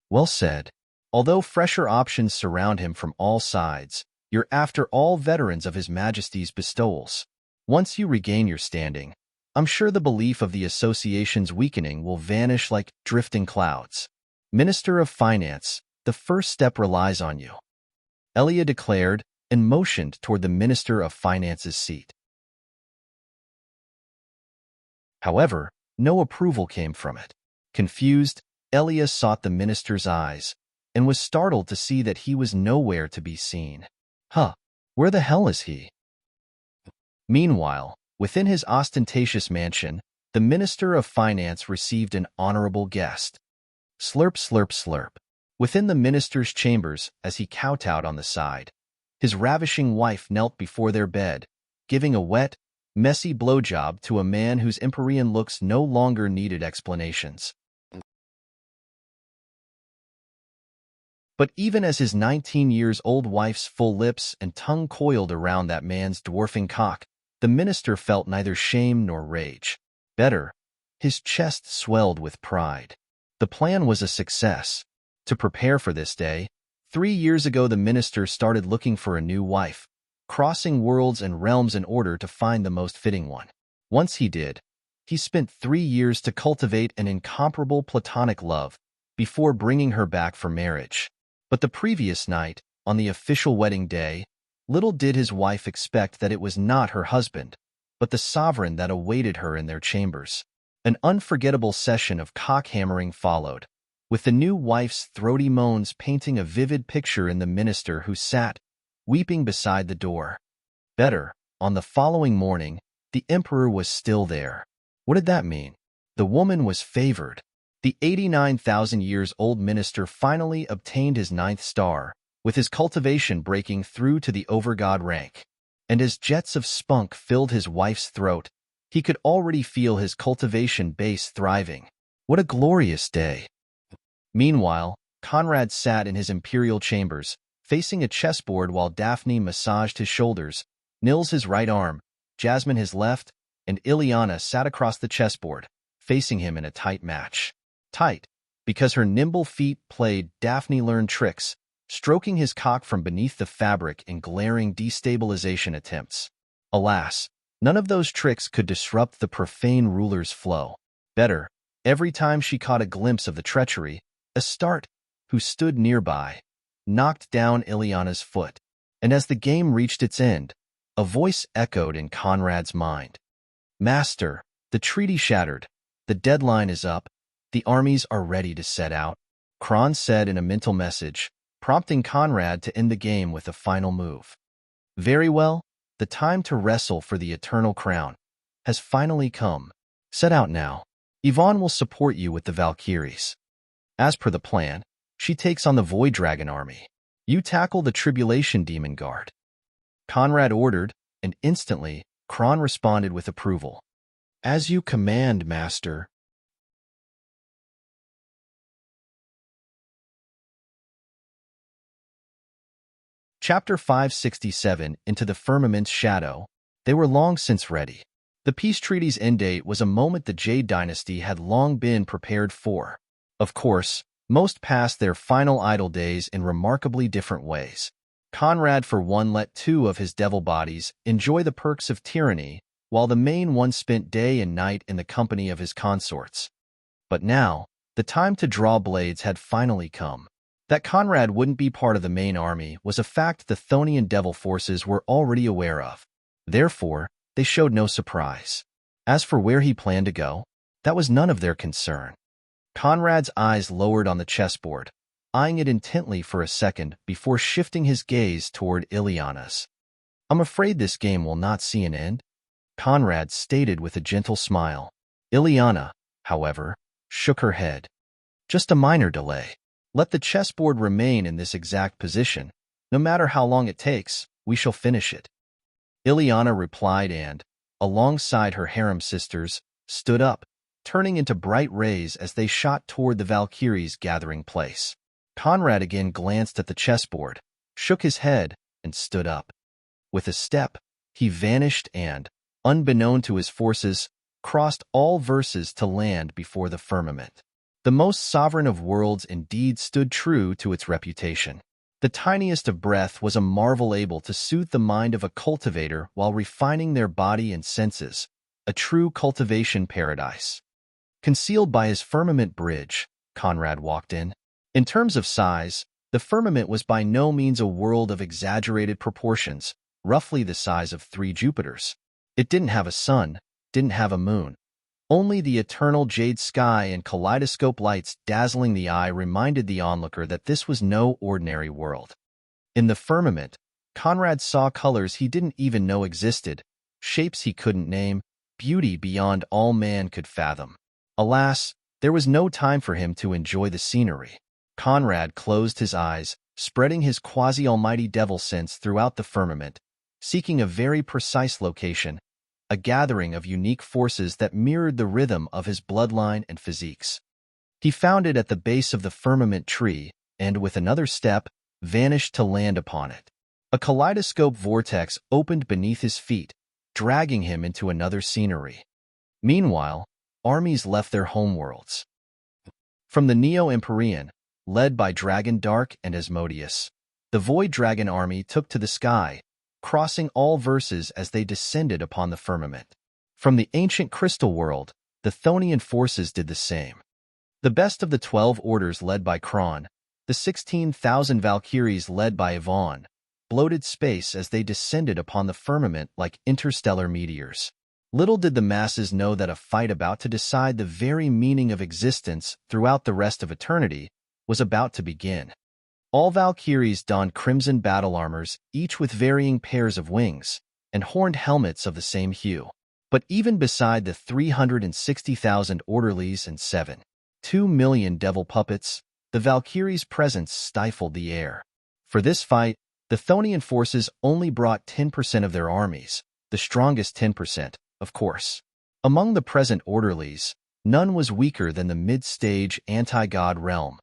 Speaker 1: Well said. Although fresher options surround him from all sides, you're after all veterans of His Majesty's bestowals. Once you regain your standing, I'm sure the belief of the association's weakening will vanish like drifting clouds. Minister of Finance, the first step relies on you, Elia declared and motioned toward the Minister of Finance's seat. However, no approval came from it. Confused, Elia sought the minister's eyes and was startled to see that he was nowhere to be seen. Where the hell is he? Meanwhile, within his ostentatious mansion, the Minister of Finance received an honorable guest. Slurp, slurp, slurp. Within the minister's chambers, as he kowtowed on the side, his ravishing wife knelt before their bed, giving a wet, messy blowjob to a man whose Empyrean looks no longer needed explanations. But even as his 19-year-old wife's full lips and tongue coiled around that man's dwarfing cock, the minister felt neither shame nor rage. Better, his chest swelled with pride. The plan was a success. To prepare for this day, 3 years ago the minister started looking for a new wife, crossing worlds and realms in order to find the most fitting one. Once he did, he spent 3 years to cultivate an incomparable platonic love before bringing her back for marriage. But the previous night, on the official wedding day, little did his wife expect that it was not her husband, but the sovereign that awaited her in their chambers. An unforgettable session of cock-hammering followed, with the new wife's throaty moans painting a vivid picture in the minister who sat, weeping beside the door. Better, on the following morning, the emperor was still there. What did that mean? The woman was favored. The 89,000-year-old minister finally obtained his 9th star, with his cultivation breaking through to the overgod rank. And as jets of spunk filled his wife's throat, he could already feel his cultivation base thriving. What a glorious day! Meanwhile, Conrad sat in his imperial chambers, facing a chessboard while Daphne massaged his shoulders, Nils his right arm, Jasmine his left, and Ileana sat across the chessboard, facing him in a tight match. Tight, because her nimble feet played Daphne learned tricks, stroking his cock from beneath the fabric in glaring destabilization attempts. Alas, None of those tricks could disrupt the profane ruler's flow. Better, every time she caught a glimpse of the treachery, Astarte, who stood nearby, knocked down Ileana's foot. And as the game reached its end, a voice echoed in Conrad's mind. Master, the treaty shattered. The deadline is up. The armies are ready to set out. Kron said in a mental message, prompting Conrad to end the game with a final move. Very well, the time to wrestle for the eternal crown has finally come. Set out now. Yvonne will support you with the Valkyries. As per the plan, she takes on the Void Dragon army. You tackle the Tribulation Demon Guard. Conrad ordered, and instantly, Kron responded with approval. As you command, Master. Chapter 567, Into the Firmament's Shadow. They were long since ready. The peace treaty's end date was a moment the Jade Dynasty had long been prepared for. Of course, most passed their final idle days in remarkably different ways. Conrad for one let two of his devil bodies enjoy the perks of tyranny, while the main one spent day and night in the company of his consorts. But now, the time to draw blades had finally come. That Conrad wouldn't be part of the main army was a fact the Chthonian devil forces were already aware of. Therefore, they showed no surprise. As for where he planned to go, that was none of their concern. Conrad's eyes lowered on the chessboard, eyeing it intently for a second before shifting his gaze toward Ileana's. I'm afraid this game will not see an end, Conrad stated with a gentle smile. Ileana, however, shook her head. Just a minor delay. Let the chessboard remain in this exact position. No matter how long it takes, we shall finish it. Ileana replied and, alongside her harem sisters, stood up, turning into bright rays as they shot toward the Valkyries' gathering place. Conrad again glanced at the chessboard, shook his head, and stood up. With a step, he vanished and, unbeknown to his forces, crossed all verses to land before the firmament. The most sovereign of worlds indeed stood true to its reputation. The tiniest of breath was a marvel able to soothe the mind of a cultivator while refining their body and senses, a true cultivation paradise. Concealed by his firmament bridge, Conrad walked in. In terms of size, the firmament was by no means a world of exaggerated proportions, roughly the size of 3 Jupiters. It didn't have a sun, didn't have a moon. Only the eternal jade sky and kaleidoscope lights dazzling the eye reminded the onlooker that this was no ordinary world. In the firmament, Conrad saw colors he didn't even know existed, shapes he couldn't name, beauty beyond all man could fathom. Alas, there was no time for him to enjoy the scenery. Conrad closed his eyes, spreading his quasi-almighty devil sense throughout the firmament, seeking a very precise location, a gathering of unique forces that mirrored the rhythm of his bloodline and physiques. He found it at the base of the firmament tree, and with another step, vanished to land upon it. A kaleidoscope vortex opened beneath his feet, dragging him into another scenery. Meanwhile, armies left their homeworlds. From the Neo-Empyrean, led by Dragon Dark and Asmodeus, the Void Dragon army took to the sky, crossing all verses as they descended upon the firmament. From the ancient crystal world, the Chthonian forces did the same. The best of the 12 orders led by Kron, the 16,000 Valkyries led by Yvonne, bloated space as they descended upon the firmament like interstellar meteors. Little did the masses know that a fight about to decide the very meaning of existence throughout the rest of eternity was about to begin. All Valkyries donned crimson battle armors, each with varying pairs of wings, and horned helmets of the same hue. But even beside the 360,000 orderlies and 2 million devil puppets, the Valkyries' presence stifled the air. For this fight, the Chthonian forces only brought 10% of their armies, the strongest 10%, of course. Among the present orderlies, none was weaker than the mid-stage anti-god realm.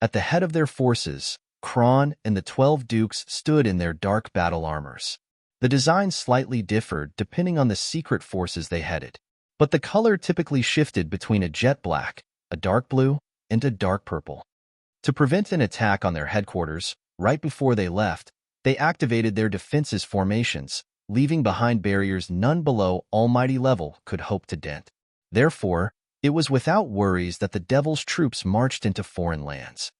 Speaker 1: At the head of their forces, Kron and the 12 dukes stood in their dark battle armors. The design slightly differed depending on the secret forces they headed, but the color typically shifted between a jet black, a dark blue, and a dark purple. To prevent an attack on their headquarters, right before they left, they activated their defenses formations, leaving behind barriers none below almighty level could hope to dent. Therefore, it was without worries that the devil's troops marched into foreign lands.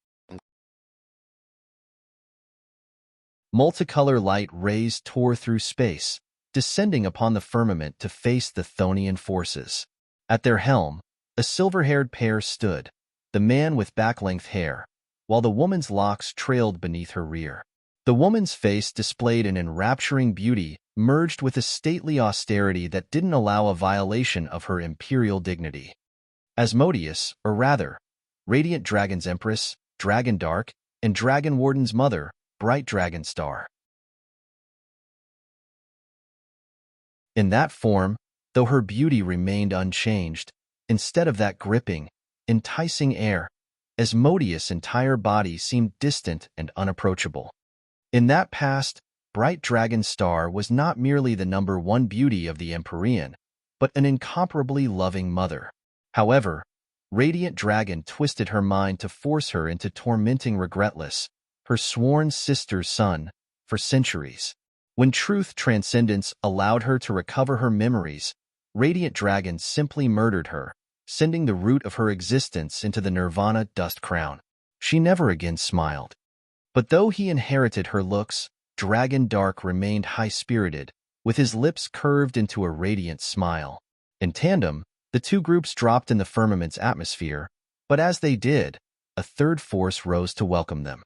Speaker 1: Multicolor light rays tore through space, descending upon the firmament to face the Chthonian forces. At their helm, a silver-haired pair stood, the man with back-length hair, while the woman's locks trailed beneath her rear. The woman's face displayed an enrapturing beauty merged with a stately austerity that didn't allow a violation of her imperial dignity. Asmodeus, or rather, Radiant Dragon's Empress, Dragon Dark, and Dragon Warden's mother, Bright Dragon Star. In that form, though her beauty remained unchanged, instead of that gripping, enticing air, Asmodeus' entire body seemed distant and unapproachable. In that past, Bright Dragon Star was not merely the number one beauty of the Empyrean, but an incomparably loving mother. However, Radiant Dragon twisted her mind to force her into tormenting Regretless, her sworn sister's son, for centuries. When truth transcendence allowed her to recover her memories, Radiant Dragon simply murdered her, sending the root of her existence into the Nirvana dust crown. She never again smiled. But though he inherited her looks, Dragon Dark remained high-spirited, with his lips curved into a radiant smile. In tandem, the two groups dropped in the firmament's atmosphere, but as they did, a third force rose to welcome them.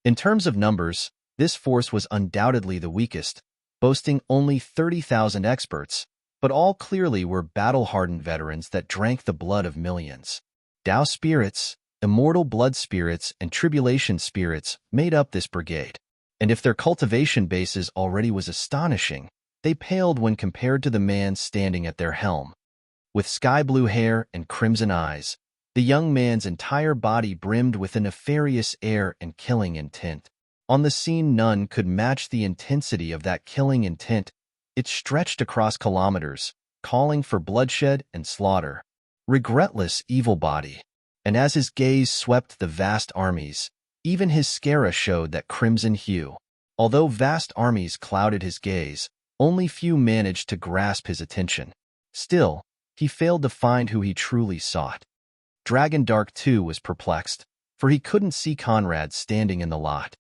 Speaker 1: In terms of numbers, this force was undoubtedly the weakest, boasting only 30,000 experts, but all clearly were battle-hardened veterans that drank the blood of millions. Tao spirits, immortal blood spirits, and tribulation spirits made up this brigade, and if their cultivation basis already was astonishing, they paled when compared to the man standing at their helm. With sky-blue hair and crimson eyes, the young man's entire body brimmed with a nefarious air and killing intent. On the scene, none could match the intensity of that killing intent. It stretched across kilometers, calling for bloodshed and slaughter. Regretless evil body. And as his gaze swept the vast armies, even his scara showed that crimson hue. Although vast armies clouded his gaze, only few managed to grasp his attention. Still, he failed to find who he truly sought. Dragon Dark too was perplexed, for he couldn't see Conrad standing in the lot.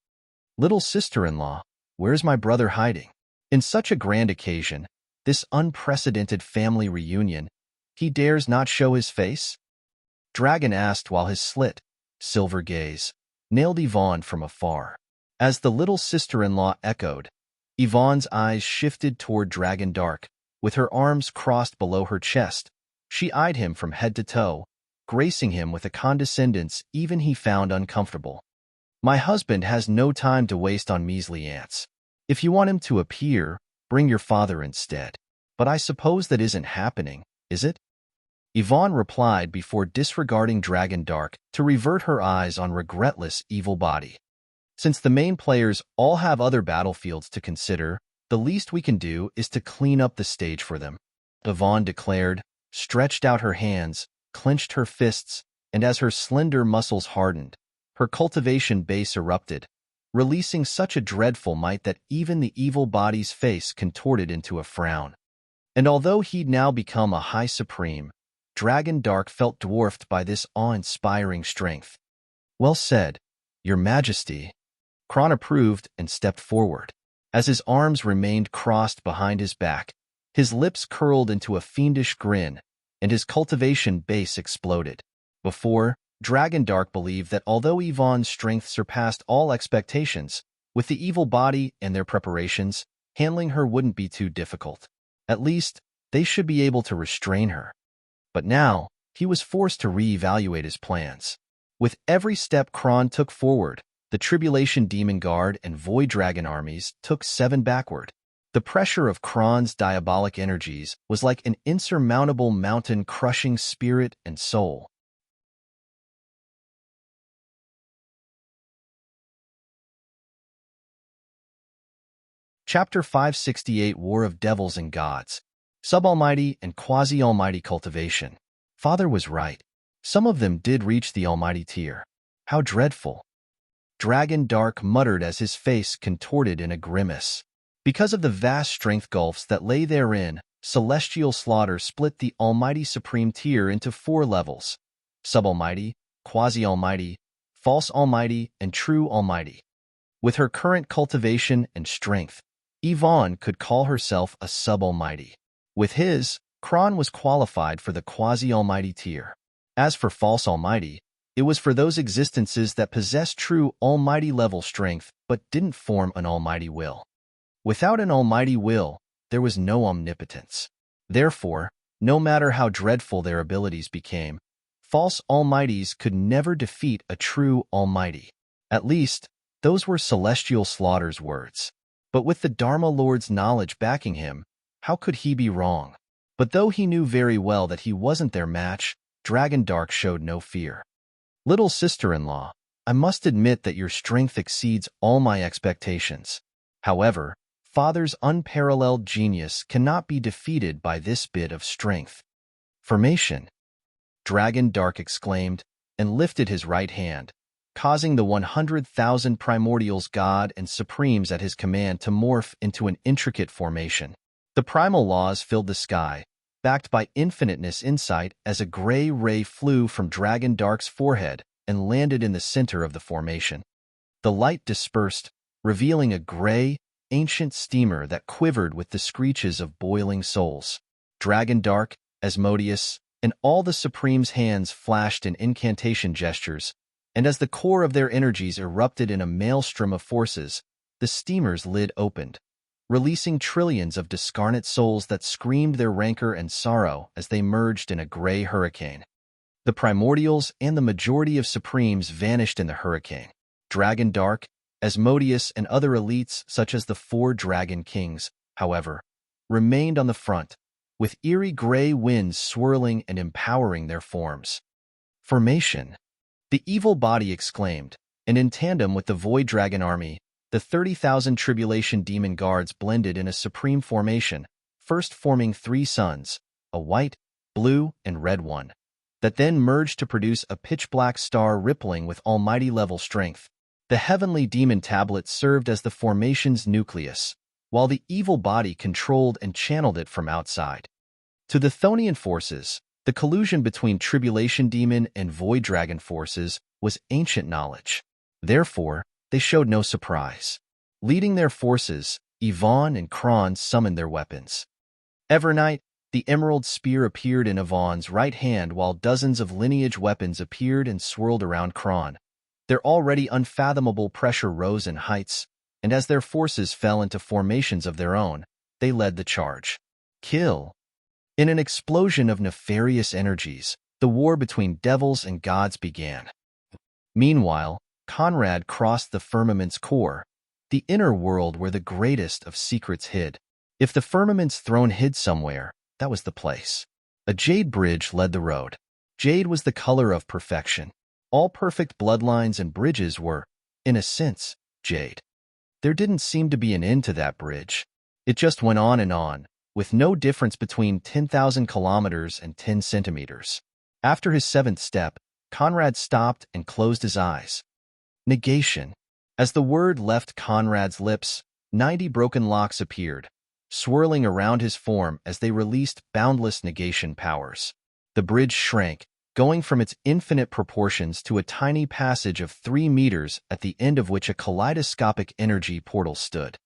Speaker 1: Little sister-in-law, where's my brother hiding? In such a grand occasion, this unprecedented family reunion, he dares not show his face? Dragon asked while his slit, silver gaze nailed Yvonne from afar. As the little sister-in-law echoed, Yvonne's eyes shifted toward Dragon Dark. With her arms crossed below her chest, she eyed him from head to toe, gracing him with a condescendence even he found uncomfortable. My husband has no time to waste on measly ants. If you want him to appear, bring your father instead. But I suppose that isn't happening, is it? Yvonne replied before disregarding Dragon Dark to revert her eyes on Regretless evil body. Since the main players all have other battlefields to consider, the least we can do is to clean up the stage for them, Yvonne declared, stretched out her hands, clenched her fists, and as her slender muscles hardened, her cultivation base erupted, releasing such a dreadful might that even the evil body's face contorted into a frown. And although he'd now become a high supreme, Dragon Dark felt dwarfed by this awe-inspiring strength. Well said, Your Majesty. Kron approved and stepped forward. As his arms remained crossed behind his back, his lips curled into a fiendish grin, and his cultivation base exploded. Before, Dragon Dark believed that although Yvonne's strength surpassed all expectations, with the evil body and their preparations, handling her wouldn't be too difficult. At least, they should be able to restrain her. But now, he was forced to re-evaluate his plans. With every step Kron took forward, the Tribulation Demon Guard and Void Dragon armies took 7 backward. The pressure of Kron's diabolic energies was like an insurmountable mountain crushing spirit and soul. Chapter 568 War of Devils and Gods. Subalmighty and Quasi-Almighty Cultivation. Father was right. Some of them did reach the Almighty tier. How dreadful. Dragon Dark muttered as his face contorted in a grimace. Because of the vast strength gulfs that lay therein, celestial slaughter split the Almighty Supreme tier into 4 levels: Subalmighty, Quasi-Almighty, False Almighty, and True Almighty. With her current cultivation and strength, Yvonne could call herself a Subalmighty. With his, Kron was qualified for the Quasi-Almighty tier. As for False Almighty, it was for those existences that possessed true Almighty-level strength but didn't form an Almighty will. Without an Almighty will, there was no omnipotence. Therefore, no matter how dreadful their abilities became, false Almighties could never defeat a true Almighty. At least, those were Celestial Slaughter's words. But with the Dharma Lord's knowledge backing him, how could he be wrong? But though he knew very well that he wasn't their match, Dragon Dark showed no fear. "Little sister-in-law, I must admit that your strength exceeds all my expectations. However, Father's unparalleled genius cannot be defeated by this bit of strength." "Formation!" Dragon Dark exclaimed, and lifted his right hand, causing the 100,000 primordials God and Supremes at his command to morph into an intricate formation. The primal laws filled the sky, backed by infiniteness insight, as a gray ray flew from Dragon Dark's forehead and landed in the center of the formation. The light dispersed, revealing a gray, ancient steamer that quivered with the screeches of boiling souls. Dragon Dark, Asmodeus, and all the Supremes' hands flashed in incantation gestures, and as the core of their energies erupted in a maelstrom of forces, the steamer's lid opened, releasing trillions of discarnate souls that screamed their rancor and sorrow as they merged in a gray hurricane. The primordials and the majority of Supremes vanished in the hurricane. Dragon Dark, Asmodeus, and other elites such as the 4 Dragon Kings, however, remained on the front, with eerie gray winds swirling and empowering their forms. "Formation!" the evil body exclaimed, and in tandem with the Void Dragon army, the 30,000 Tribulation Demon Guards blended in a supreme formation, first forming 3 suns, a white, blue, and red one, that then merged to produce a pitch-black star rippling with almighty-level strength. The heavenly demon tablet served as the formation's nucleus, while the evil body controlled and channeled it from outside. To the Thonian forces, the collusion between Tribulation Demon and Void Dragon forces was ancient knowledge. Therefore, they showed no surprise. Leading their forces, Yvonne and Kron summoned their weapons. Evernight, the emerald spear appeared in Yvonne's right hand while dozens of lineage weapons appeared and swirled around Kron. Their already unfathomable pressure rose in heights, and as their forces fell into formations of their own, they led the charge. Kill! In an explosion of nefarious energies, the war between devils and gods began. Meanwhile, Conrad crossed the firmament's core, the inner world where the greatest of secrets hid. If the firmament's throne hid somewhere, that was the place. A jade bridge led the road. Jade was the color of perfection. All perfect bloodlines and bridges were, in a sense, jade. There didn't seem to be an end to that bridge. It just went on, with no difference between 10,000 kilometers and 10 centimeters. After his 7th step, Conrad stopped and closed his eyes. Negation. As the word left Conrad's lips, 90 broken locks appeared, swirling around his form as they released boundless negation powers. The bridge shrank, going from its infinite proportions to a tiny passage of 3 meters at the end of which a kaleidoscopic energy portal stood.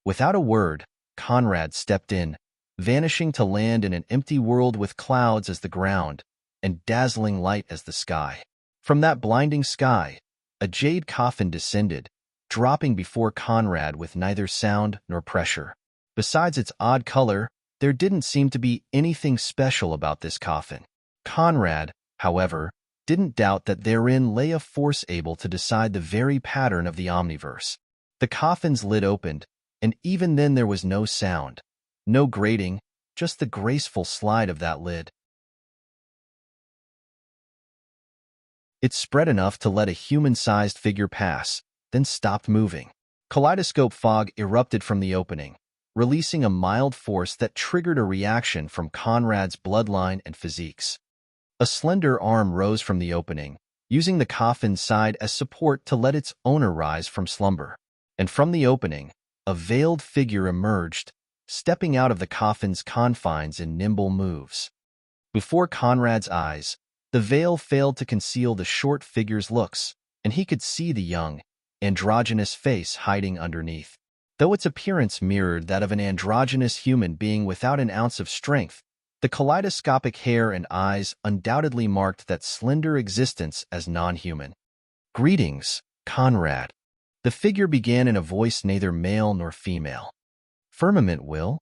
Speaker 1: Without a word, Conrad stepped in, vanishing to land in an empty world with clouds as the ground and dazzling light as the sky. From that blinding sky, a jade coffin descended, dropping before Conrad with neither sound nor pressure. Besides its odd color, there didn't seem to be anything special about this coffin. Conrad, however, didn't doubt that therein lay a force able to decide the very pattern of the omniverse. The coffin's lid opened, and even then there was no sound, no grating, just the graceful slide of that lid. It spread enough to let a human-sized figure pass, then stopped moving. Kaleidoscope fog erupted from the opening, releasing a mild force that triggered a reaction from Conrad's bloodline and physiques. A slender arm rose from the opening, using the coffin's side as support to let its owner rise from slumber. And from the opening, a veiled figure emerged, stepping out of the coffin's confines in nimble moves. Before Conrad's eyes, the veil failed to conceal the short figure's looks, and he could see the young, androgynous face hiding underneath. Though its appearance mirrored that of an androgynous human being without an ounce of strength, the kaleidoscopic hair and eyes undoubtedly marked that slender existence as non-human. "Greetings, Conrad." The figure began in a voice neither male nor female. "Firmament will?"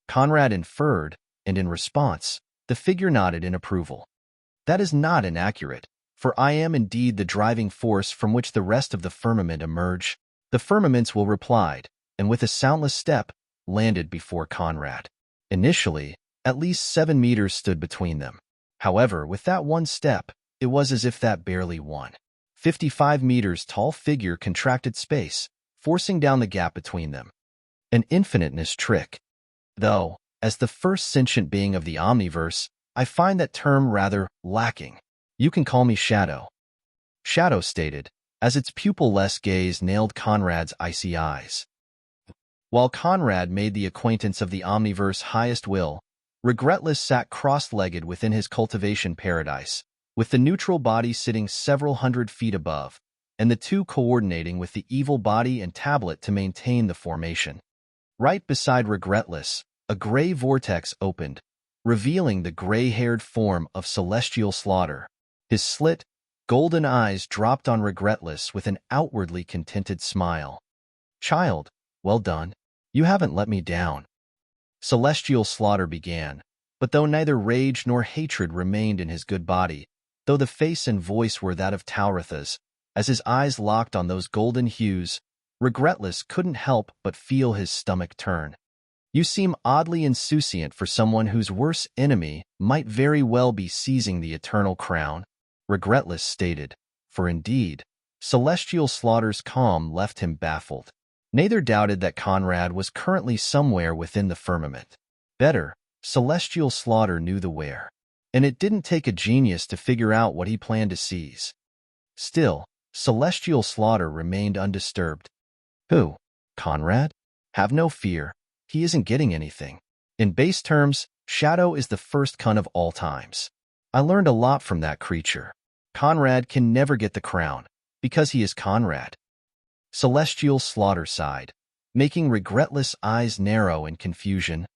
Speaker 1: Conrad inferred, and in response, the figure nodded in approval. "That is not inaccurate, for I am indeed the driving force from which the rest of the firmament emerge." The firmaments will replied, and with a soundless step, landed before Conrad. Initially, at least 7 meters stood between them. However, with that one step, it was as if that barely won. 55 meters tall figure contracted space, forcing down the gap between them. An infiniteness trick. Though, as the first sentient being of the Omniverse, I find that term rather lacking. "You can call me Shadow," Shadow stated, as its pupil-less gaze nailed Conrad's icy eyes. While Conrad made the acquaintance of the Omniverse highest will, Regretless sat cross-legged within his cultivation paradise, with the neutral body sitting several hundred feet above, and the two coordinating with the evil body and tablet to maintain the formation. Right beside Regretless, a gray vortex opened, revealing the gray-haired form of Celestial Slaughter. His slit, golden eyes dropped on Regretless with an outwardly contented smile. "Child, well done. You haven't let me down." Celestial Slaughter began, but though neither rage nor hatred remained in his good body, though the face and voice were that of Tauratha's, as his eyes locked on those golden hues, Regretless couldn't help but feel his stomach turn. "You seem oddly insouciant for someone whose worst enemy might very well be seizing the eternal crown," Regretless stated, for indeed, Celestial Slaughter's calm left him baffled. Neither doubted that Conrad was currently somewhere within the firmament. Better, Celestial Slaughter knew the where, and it didn't take a genius to figure out what he planned to seize. Still, Celestial Slaughter remained undisturbed. "Who? Conrad? Have no fear. He isn't getting anything. In base terms, Shadow is the first cunt of all times. I learned a lot from that creature. Conrad can never get the crown, because he is Conrad." Celestial Slaughter sighed, making Regretless eyes narrow in confusion.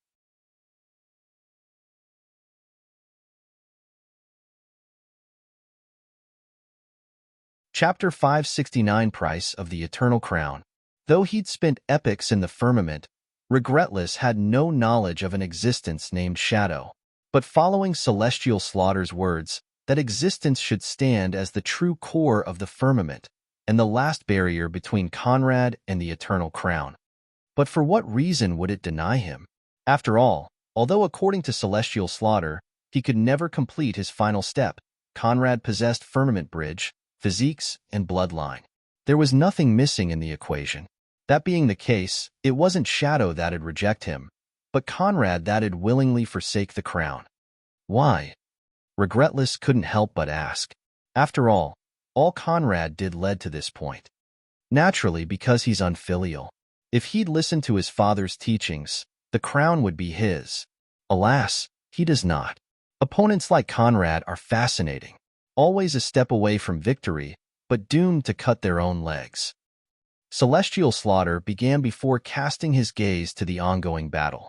Speaker 1: Chapter 569 Price of the Eternal Crown. Though he'd spent epochs in the firmament, Regretless had no knowledge of an existence named Shadow. But following Celestial Slaughter's words, that existence should stand as the true core of the firmament, and the last barrier between Conrad and the Eternal Crown. But for what reason would it deny him? After all, although according to Celestial Slaughter, he could never complete his final step, Conrad possessed firmament bridge, physiques, and bloodline. There was nothing missing in the equation. That being the case, it wasn't Shadow that'd reject him, but Conrad that'd willingly forsake the crown. Why? Regretless couldn't help but ask. After all Conrad did led to this point. Naturally, because he's unfilial. If he'd listened to his father's teachings, the crown would be his. Alas, he does not. Opponents like Conrad are fascinating, always a step away from victory, but doomed to cut their own legs. Celestial Slaughter began before casting his gaze to the ongoing battle.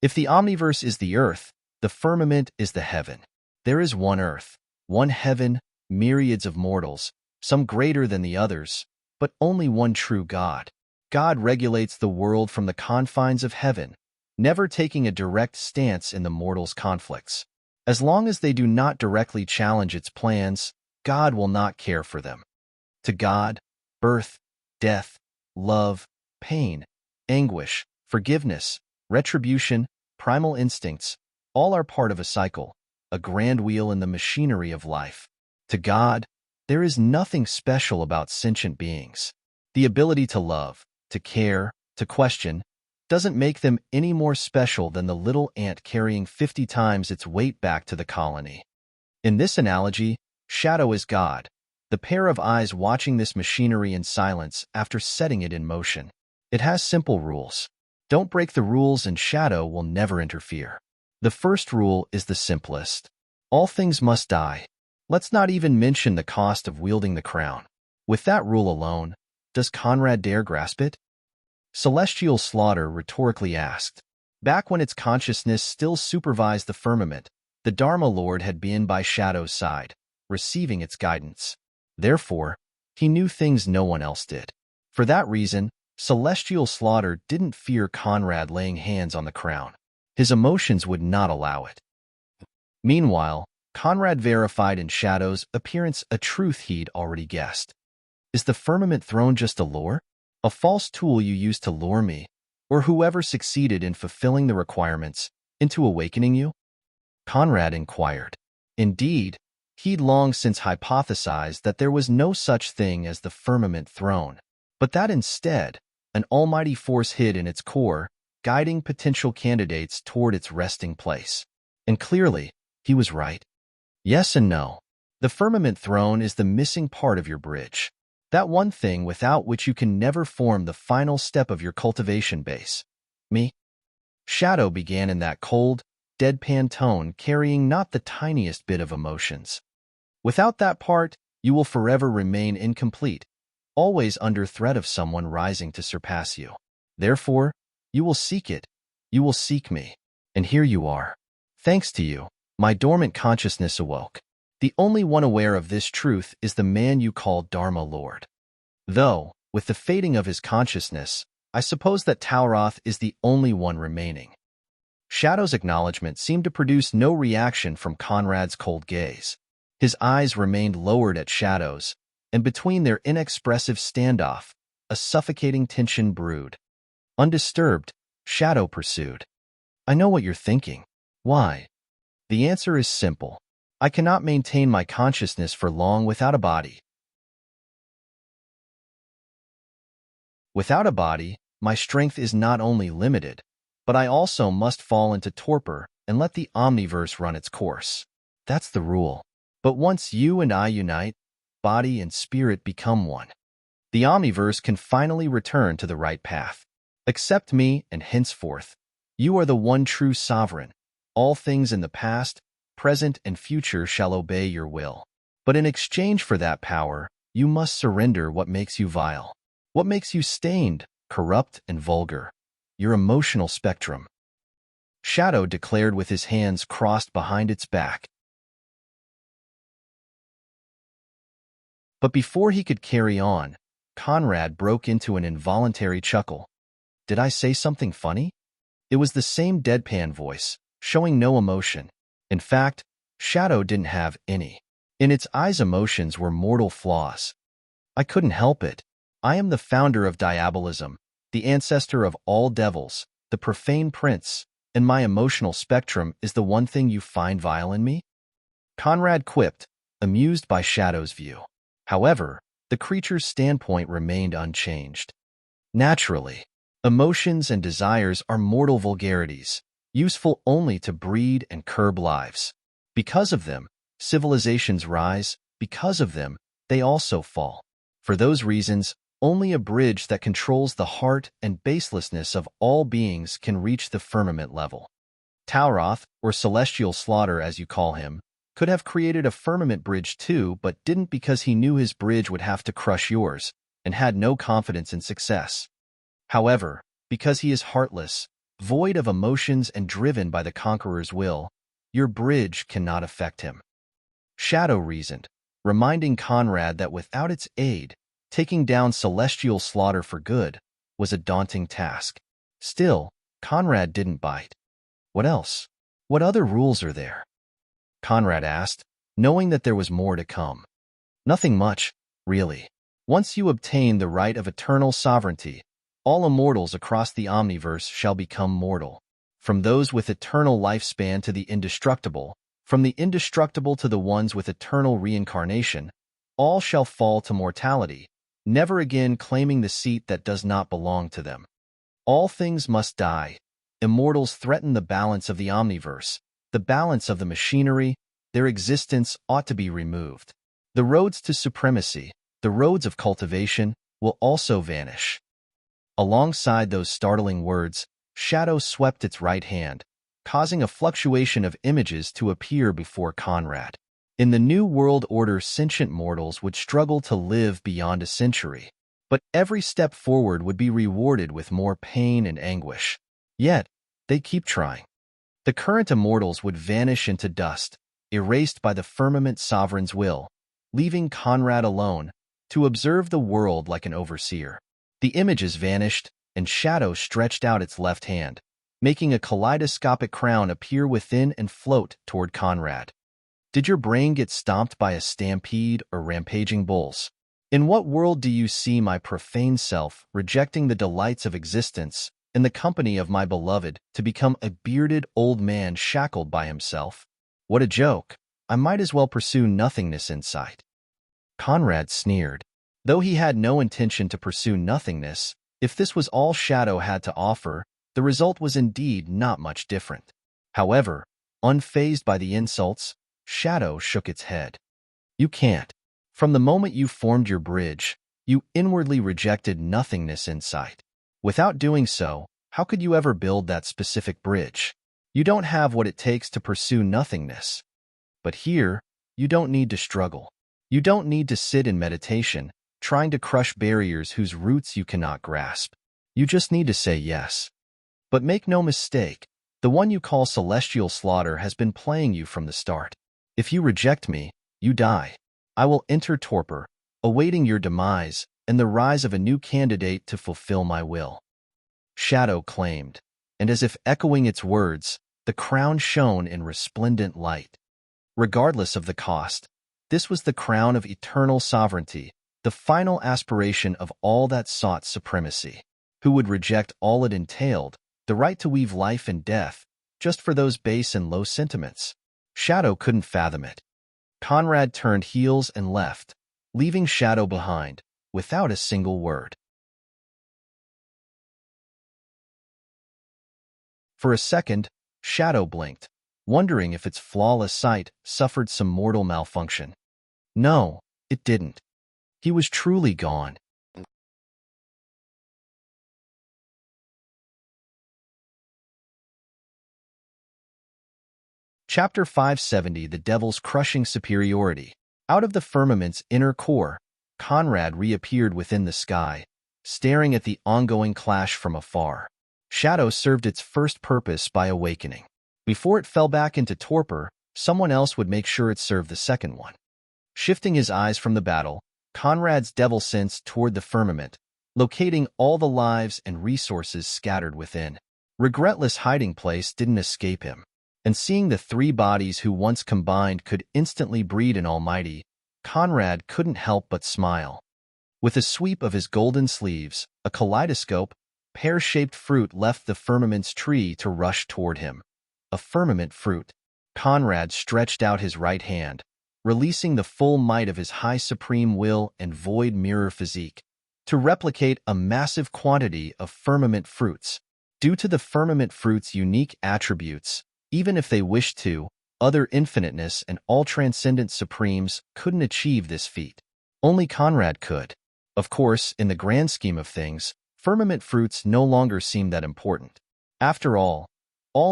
Speaker 1: If the Omniverse is the earth, the firmament is the heaven. There is one earth, one heaven, myriads of mortals, some greater than the others, but only one true God. God regulates the world from the confines of heaven, never taking a direct stance in the mortals' conflicts. As long as they do not directly challenge its plans, God will not care for them. To God, birth, death, love, pain, anguish, forgiveness, retribution, primal instincts, all are part of a cycle, a grand wheel in the machinery of life. To God, there is nothing special about sentient beings. The ability to love, to care, to question, doesn't make them any more special than the little ant carrying 50 times its weight back to the colony. In this analogy, Shadow is God, the pair of eyes watching this machinery in silence after setting it in motion. It has simple rules. Don't break the rules and Shadow will never interfere. The first rule is the simplest. All things must die. Let's not even mention the cost of wielding the crown. With that rule alone, does Conrad dare grasp it? Celestial Slaughter rhetorically asked. Back when its consciousness still supervised the firmament, the Dharma Lord had been by Shadow's side, receiving its guidance. Therefore, he knew things no one else did. For that reason, Celestial Slaughter didn't fear Conrad laying hands on the crown. His emotions would not allow it. Meanwhile, Conrad verified in Shadow's appearance a truth he'd already guessed. Is the firmament throne just a lure? A false tool you use to lure me, or whoever succeeded in fulfilling the requirements, into awakening you? Conrad inquired. Indeed, he'd long since hypothesized that there was no such thing as the firmament throne, but that instead, an almighty force hid in its core, guiding potential candidates toward its resting place. And clearly, he was right. Yes and no. The firmament throne is the missing part of your bridge. That one thing without which you can never form the final step of your cultivation base. Me? Shadow began in that cold, deadpan tone, carrying not the tiniest bit of emotions. Without that part, you will forever remain incomplete, always under threat of someone rising to surpass you. Therefore, you will seek it. You will seek me. And here you are. Thanks to you, my dormant consciousness awoke. The only one aware of this truth is the man you call Dharma Lord. Though, with the fading of his consciousness, I suppose that Tauroth is the only one remaining. Shadow's acknowledgement seemed to produce no reaction from Conrad's cold gaze. His eyes remained lowered at Shadow's, and between their inexpressive standoff, a suffocating tension brewed. Undisturbed, Shadow pursued. I know what you're thinking. Why? The answer is simple. I cannot maintain my consciousness for long without a body. Without a body, my strength is not only limited, but I also must fall into torpor and let the omniverse run its course. That's the rule. But once you and I unite, body and spirit become one. The omniverse can finally return to the right path. Accept me, and henceforth, you are the one true sovereign. All things in the past, present, and future shall obey your will. But in exchange for that power, you must surrender what makes you vile, what makes you stained, corrupt, and vulgar, your emotional spectrum. Shadow declared with his hands crossed behind its back. But before he could carry on, Conrad broke into an involuntary chuckle. Did I say something funny? It was the same deadpan voice, showing no emotion. In fact, Shadow didn't have any. In its eyes, emotions were mortal flaws. I couldn't help it. I am the founder of diabolism, the ancestor of all devils, the profane prince, and my emotional spectrum is the one thing you find vile in me? Conrad quipped, amused by Shadow's view. However, the creature's standpoint remained unchanged. Naturally, emotions and desires are mortal vulgarities, useful only to breed and curb lives. Because of them, civilizations rise. Because of them, they also fall. For those reasons, only a bridge that controls the heart and baselessness of all beings can reach the firmament level. Tauroth, or Celestial Slaughter as you call him, could have created a firmament bridge too, but didn't because he knew his bridge would have to crush yours, and had no confidence in success. However, because he is heartless, void of emotions and driven by the conqueror's will, your bridge cannot affect him. Shadow reasoned, reminding Conrad that without its aid, taking down Celestial Slaughter for good was a daunting task. Still, Conrad didn't bite. What else? What other rules are there? Conrad asked, knowing that there was more to come. Nothing much, really. Once you obtain the right of eternal sovereignty, all immortals across the omniverse shall become mortal. From those with eternal lifespan to the indestructible, from the indestructible to the ones with eternal reincarnation, all shall fall to mortality, never again claiming the seat that does not belong to them. All things must die. Immortals threaten the balance of the omniverse, the balance of the machinery. Their existence ought to be removed. The roads to supremacy, the roads of cultivation, will also vanish. Alongside those startling words, shadow swept its right hand, causing a fluctuation of images to appear before Conrad. In the New World Order, sentient mortals would struggle to live beyond a century, but every step forward would be rewarded with more pain and anguish. Yet, they keep trying. The current immortals would vanish into dust, erased by the firmament sovereign's will, leaving Conrad alone to observe the world like an overseer. The images vanished, and shadow stretched out its left hand, making a kaleidoscopic crown appear within and float toward Conrad. Did your brain get stomped by a stampede or rampaging bulls? In what world do you see my profane self rejecting the delights of existence in the company of my beloved to become a bearded old man shackled by himself? What a joke! I might as well pursue nothingness in sight. Conrad sneered. Though he had no intention to pursue nothingness, if this was all shadow had to offer, the result was indeed not much different. However, unfazed by the insults, shadow shook its head. You can't. From the moment you formed your bridge, you inwardly rejected nothingness in sight. Without doing so, how could you ever build that specific bridge? You don't have what it takes to pursue nothingness. But here, you don't need to struggle. You don't need to sit in meditation, trying to crush barriers whose roots you cannot grasp. You just need to say yes. But make no mistake, the one you call celestial slaughter has been playing you from the start. If you reject me, you die. I will enter torpor, awaiting your demise and the rise of a new candidate to fulfill my will. Shadow claimed, and as if echoing its words, the crown shone in resplendent light. Regardless of the cost, this was the crown of eternal sovereignty, the final aspiration of all that sought supremacy. Who would reject all it entailed, the right to weave life and death, just for those base and low sentiments? Shadow couldn't fathom it. Conrad turned heels and left, leaving Shadow behind, without a single word. For a second, Shadow blinked, wondering if its flawless sight suffered some mortal malfunction. No, it didn't. He was truly gone. Chapter 570, The Devil's Crushing Superiority. Out of the firmament's inner core, Conrad reappeared within the sky, staring at the ongoing clash from afar. Shadow served its first purpose by awakening. Before it fell back into torpor, someone else would make sure it served the second one. Shifting his eyes from the battle, Conrad's devil sensed toward the firmament, locating all the lives and resources scattered within. Regretless hiding place didn't escape him. And seeing the three bodies who once combined could instantly breed an almighty, Conrad couldn't help but smile. With a sweep of his golden sleeves, a kaleidoscope, pear-shaped fruit left the firmament's tree to rush toward him. A firmament fruit. Conrad stretched out his right hand, releasing the full might of his high supreme will and void mirror physique, to replicate a massive quantity of firmament fruits. Due to the firmament fruit's unique attributes, even if they wished to, other infiniteness and all-transcendent supremes couldn't achieve this feat. Only Conrad could. Of course, in the grand scheme of things, firmament fruits no longer seemed that important. After all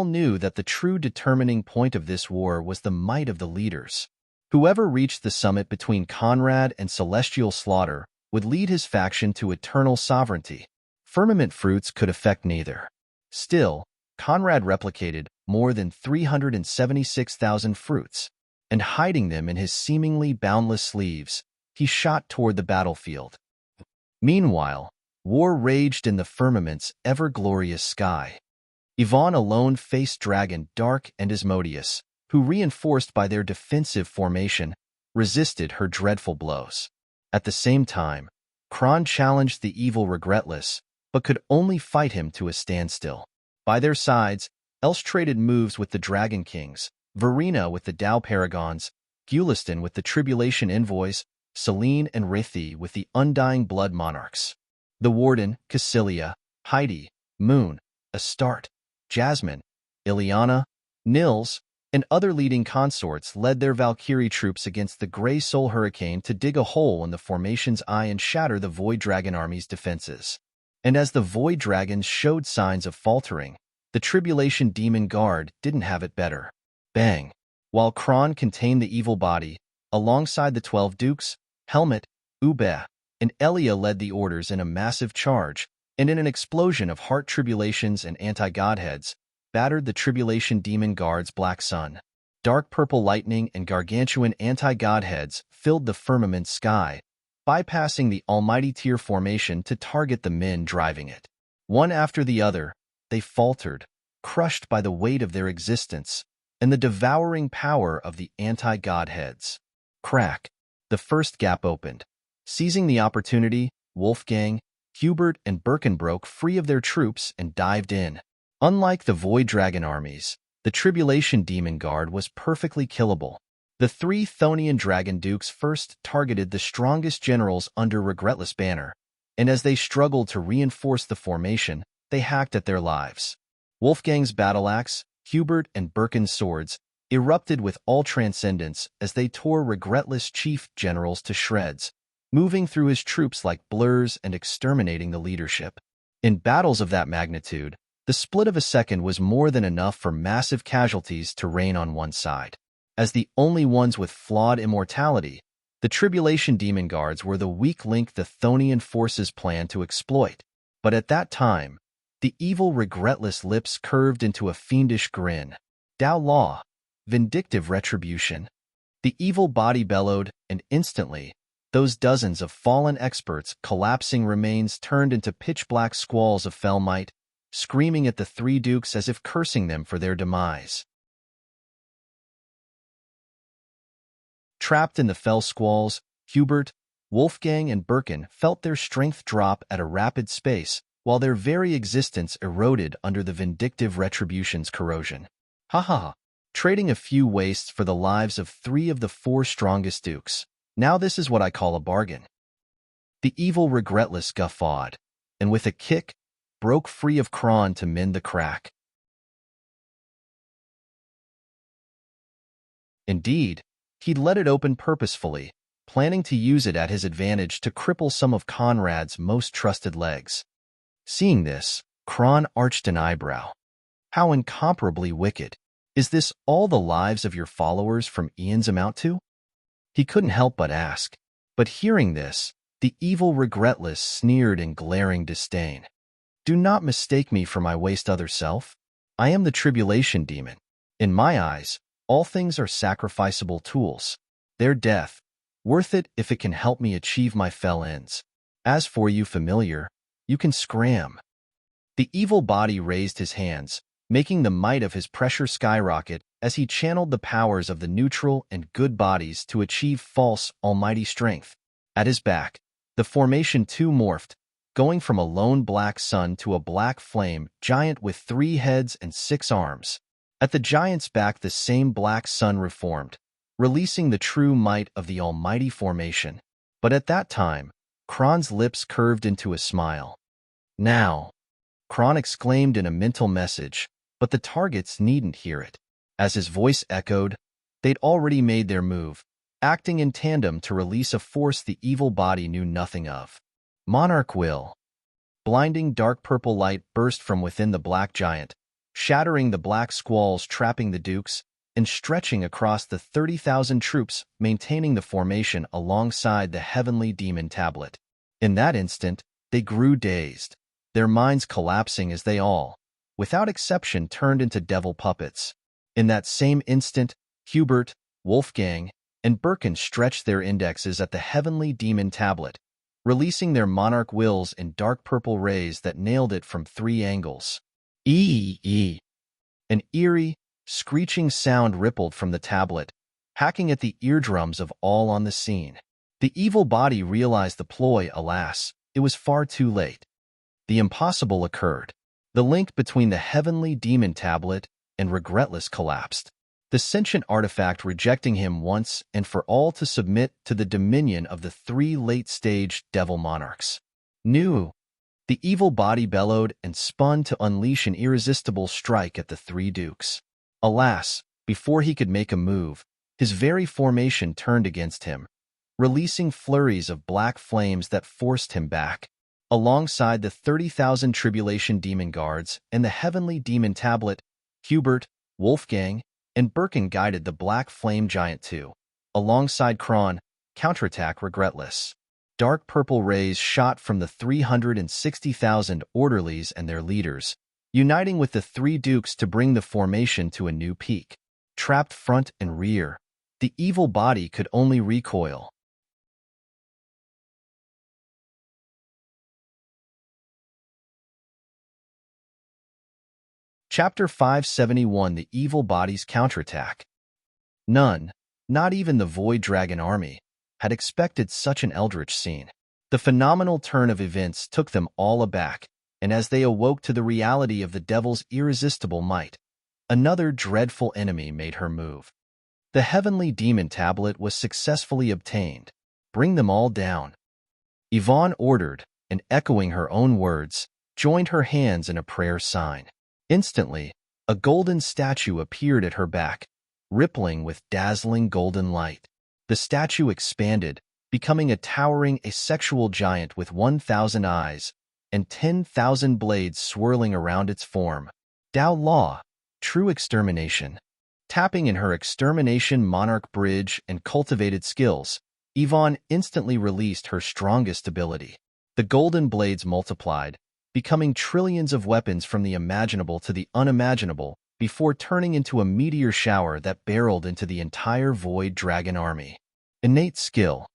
Speaker 1: knew that the true determining point of this war was the might of the leaders. Whoever reached the summit between Conrad and celestial slaughter would lead his faction to eternal sovereignty. Firmament fruits could affect neither. Still, Conrad replicated more than 376,000 fruits, and hiding them in his seemingly boundless sleeves, he shot toward the battlefield. Meanwhile, war raged in the firmament's ever-glorious sky. Yvonne alone faced Dragon Dark and Asmodeus, who, reinforced by their defensive formation, resisted her dreadful blows. At the same time, Kron challenged the evil Regretless, but could only fight him to a standstill. By their sides, Else traded moves with the Dragon Kings, Verena with the Tao Paragons, Gulistan with the Tribulation Envoys, Selene and Rithi with the Undying Blood Monarchs. The Warden, Cassilia, Heidi, Moon, Astarte, Jasmine, Ileana, Nils, and other leading consorts led their Valkyrie troops against the Grey Soul Hurricane to dig a hole in the formation's eye and shatter the Void Dragon army's defenses. And as the Void Dragons showed signs of faltering, the Tribulation Demon Guard didn't have it better. Bang! While Kron contained the evil body, alongside the 12 Dukes, Helmet, Ube, and Elia led the orders in a massive charge, and in an explosion of heart tribulations and anti-godheads, battered the Tribulation Demon Guard's Black Sun. Dark purple lightning and gargantuan anti-godheads filled the firmament sky, bypassing the almighty tier formation to target the men driving it. One after the other, they faltered, crushed by the weight of their existence and the devouring power of the anti-godheads. Crack! The first gap opened. Seizing the opportunity, Wolfgang, Hubert, and Birkin broke free of their troops and dived in. Unlike the Void Dragon armies, the Tribulation Demon Guard was perfectly killable. The 3 Thonian Dragon Dukes first targeted the strongest generals under Regretless banner, and as they struggled to reinforce the formation, they hacked at their lives. Wolfgang's battle axe, Hubert, and Birkin's swords erupted with all transcendence as they tore Regretless chief generals to shreds, moving through his troops like blurs and exterminating the leadership. In battles of that magnitude, the split of a second was more than enough for massive casualties to reign on one side. As the only ones with flawed immortality, the Tribulation Demon Guards were the weak link the Thonian forces planned to exploit. But at that time, the evil Regretless lips curved into a fiendish grin. Dao Law, vindictive retribution. The evil body bellowed, and instantly, those dozens of fallen experts' collapsing remains turned into pitch-black squalls of fell might, screaming at the 3 dukes as if cursing them for their demise. Trapped in the fell squalls, Hubert, Wolfgang, and Birkin felt their strength drop at a rapid pace, while their very existence eroded under the vindictive retribution's corrosion. Ha ha ha! Trading a few wastes for the lives of 3 of the 4 strongest dukes. Now this is what I call a bargain. The evil Regretless guffawed, and with a kick, broke free of Kron to mend the crack. Indeed, he'd let it open purposefully, planning to use it at his advantage to cripple some of Conrad's most trusted legs. Seeing this, Kron arched an eyebrow. How incomparably wicked. Is this all the lives of your followers from eons amount to? He couldn't help but ask. But hearing this, the evil Regretless sneered in glaring disdain. Do not mistake me for my waste other self. I am the Tribulation Demon. In my eyes, all things are sacrificable tools. Their death, worth it if it can help me achieve my fell ends. As for you, familiar, you can scram. The evil body raised his hands, making the might of his pressure skyrocket as he channeled the powers of the neutral and good bodies to achieve false, almighty strength. At his back, the formation 2 morphed, going from a lone black sun to a black flame giant with 3 heads and 6 arms. At the giant's back, the same black sun reformed, releasing the true might of the almighty formation. But at that time, Kron's lips curved into a smile. Now, Kron exclaimed in a mental message, but the targets needn't hear it. As his voice echoed, they'd already made their move, acting in tandem to release a force the evil body knew nothing of. Monarch Will. Blinding dark purple light burst from within the black giant, shattering the black squalls trapping the dukes, and stretching across the 30,000 troops maintaining the formation alongside the heavenly demon tablet. In that instant, they grew dazed, their minds collapsing as they all, without exception, turned into devil puppets. In that same instant, Hubert, Wolfgang, and Birkin stretched their indexes at the heavenly demon tablet, releasing their monarch wills in dark purple rays that nailed it from 3 angles. Ee. An eerie, screeching sound rippled from the tablet, hacking at the eardrums of all on the scene. The evil body realized the ploy. Alas, it was far too late. The impossible occurred. The link between the heavenly demon tablet and Regretless collapsed, the sentient artifact rejecting him once and for all to submit to the dominion of the 3 late-stage devil monarchs. New. The evil body bellowed and spun to unleash an irresistible strike at the 3 dukes. Alas, Before he could make a move, his very formation turned against him, releasing flurries of black flames that forced him back. Alongside the 30,000 Tribulation Demon Guards and the Heavenly Demon Tablet, Hubert, Wolfgang, and Birkin guided the Black Flame Giant too. Alongside Kron, counterattack regretless. Dark purple rays shot from the 360,000 orderlies and their leaders, uniting with the three dukes to bring the formation to a new peak. Trapped front and rear, the evil body could only recoil. Chapter 571: The Evil Body's Counterattack. None, not even the Void Dragon army, had expected such an eldritch scene. The phenomenal turn of events took them all aback, and as they awoke to the reality of the devil's irresistible might, another dreadful enemy made her move. The Heavenly Demon Tablet was successfully obtained. Bring them all down. Yvonne ordered, and echoing her own words, joined her hands in a prayer sign. Instantly, a golden statue appeared at her back, rippling with dazzling golden light. The statue expanded, becoming a towering asexual giant with 1,000 eyes and 10,000 blades swirling around its form. Dao Law, true extermination. Tapping in her extermination monarch bridge and cultivated skills, Yvonne instantly released her strongest ability. The golden blades multiplied, becoming trillions of weapons from the imaginable to the unimaginable, before turning into a meteor shower that barreled into the entire Void Dragon army. Innate skill.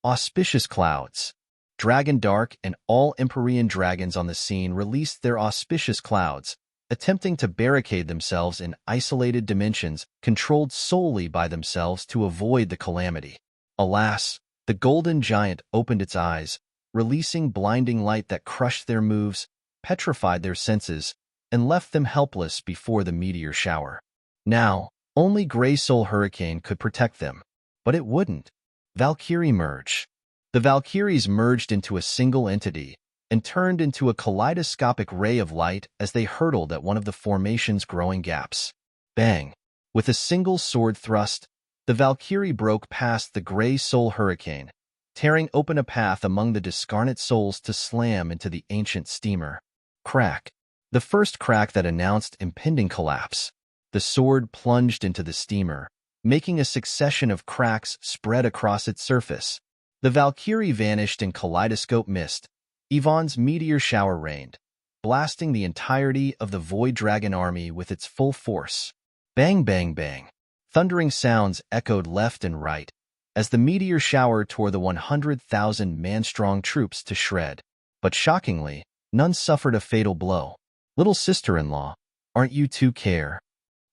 Speaker 1: Auspicious clouds. Dragon Dark and all Empyrean dragons on the scene released their auspicious clouds, attempting to barricade themselves in isolated dimensions controlled solely by themselves to avoid the calamity. Alas, the golden giant opened its eyes, releasing blinding light that crushed their moves, petrified their senses, and left them helpless before the meteor shower. Now, only Grey Soul Hurricane could protect them. But it wouldn't. Valkyrie merge. The Valkyries merged into a single entity and turned into a kaleidoscopic ray of light as they hurtled at one of the formation's growing gaps. Bang! With a single sword thrust, the Valkyrie broke past the Grey Soul Hurricane, tearing open a path among the discarnate souls to slam into the ancient steamer. Crack. The first crack that announced impending collapse. The sword plunged into the steamer, making a succession of cracks spread across its surface. The Valkyrie vanished in kaleidoscope mist. Yvonne's meteor shower rained, blasting the entirety of the Void Dragon army with its full force. Bang, bang, bang. Thundering sounds echoed left and right, as the meteor shower tore the 100,000 man-strong troops to shred. But shockingly, none suffered a fatal blow. Little sister-in-law, aren't you too care?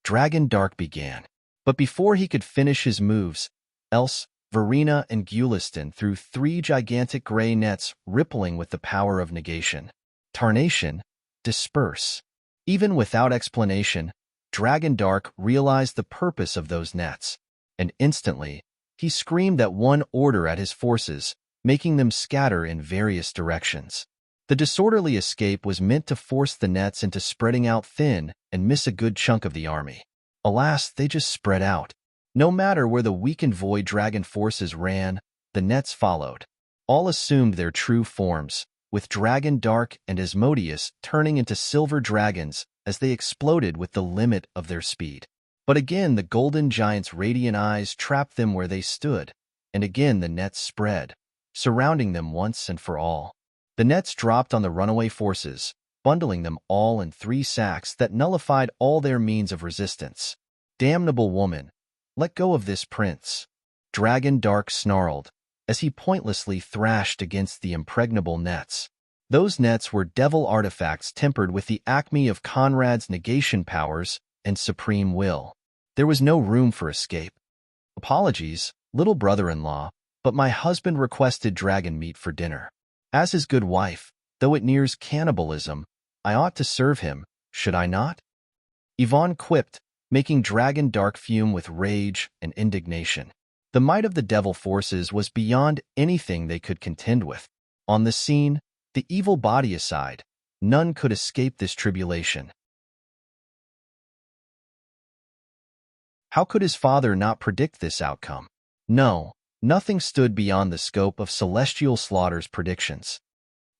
Speaker 1: Dragon Dark began. But before he could finish his moves, Else, Verena, and Gulistan threw three gigantic gray nets rippling with the power of negation. Tarnation, disperse. Even without explanation, Dragon Dark realized the purpose of those nets, and instantly, he screamed at one order at his forces, making them scatter in various directions. The disorderly escape was meant to force the nets into spreading out thin and miss a good chunk of the army. Alas, they just spread out. No matter where the weakened Void Dragon forces ran, the nets followed. All assumed their true forms, with Dragon Dark and Asmodeus turning into silver dragons as they exploded with the limit of their speed. But again the golden giant's radiant eyes trapped them where they stood, and again the nets spread, surrounding them once and for all. The nets dropped on the runaway forces, bundling them all in 3 sacks that nullified all their means of resistance. Damnable woman, let go of this prince. Dragon Dark snarled, as he pointlessly thrashed against the impregnable nets. Those nets were devil artifacts tempered with the acme of Conrad's negation powers and supreme will. There was no room for escape. Apologies, little brother-in-law, but my husband requested dragon meat for dinner. As his good wife, though it nears cannibalism, I ought to serve him, should I not? Yvonne quipped, making Dragon Dark fume with rage and indignation. The might of the devil forces was beyond anything they could contend with. On the scene, the evil body aside, none could escape this tribulation. How could his father not predict this outcome? No, nothing stood beyond the scope of Celestial Slaughter's predictions.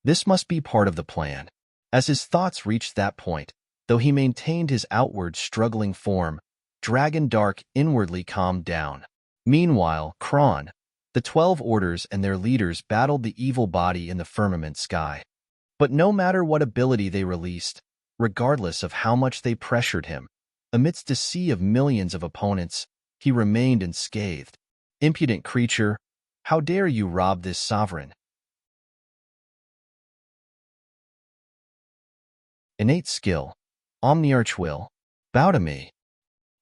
Speaker 1: This must be part of the plan. As his thoughts reached that point, though he maintained his outward struggling form, Dragon Dark inwardly calmed down. Meanwhile, Kron, the 12 orders and their leaders battled the evil body in the firmament sky. But no matter what ability they released, regardless of how much they pressured him, amidst a sea of millions of opponents, he remained unscathed. Impudent creature, how dare you rob this sovereign? Innate skill, omniarch will, bow to me.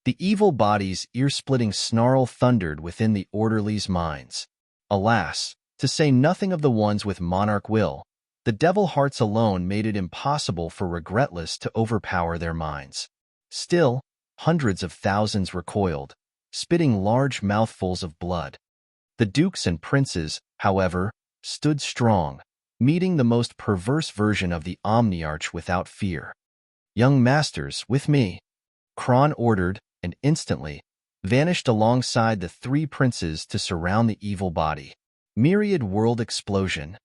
Speaker 1: The evil body's ear-splitting snarl thundered within the orderlies' minds. Alas, to say nothing of the ones with monarch will, the devil hearts alone made it impossible for Regretless to overpower their minds. Still, hundreds of thousands recoiled, spitting large mouthfuls of blood. The dukes and princes, however, stood strong, meeting the most perverse version of the Omniarch without fear. "Young masters, with me," Kron ordered, and instantly vanished alongside the 3 princes to surround the evil body. Myriad world explosion.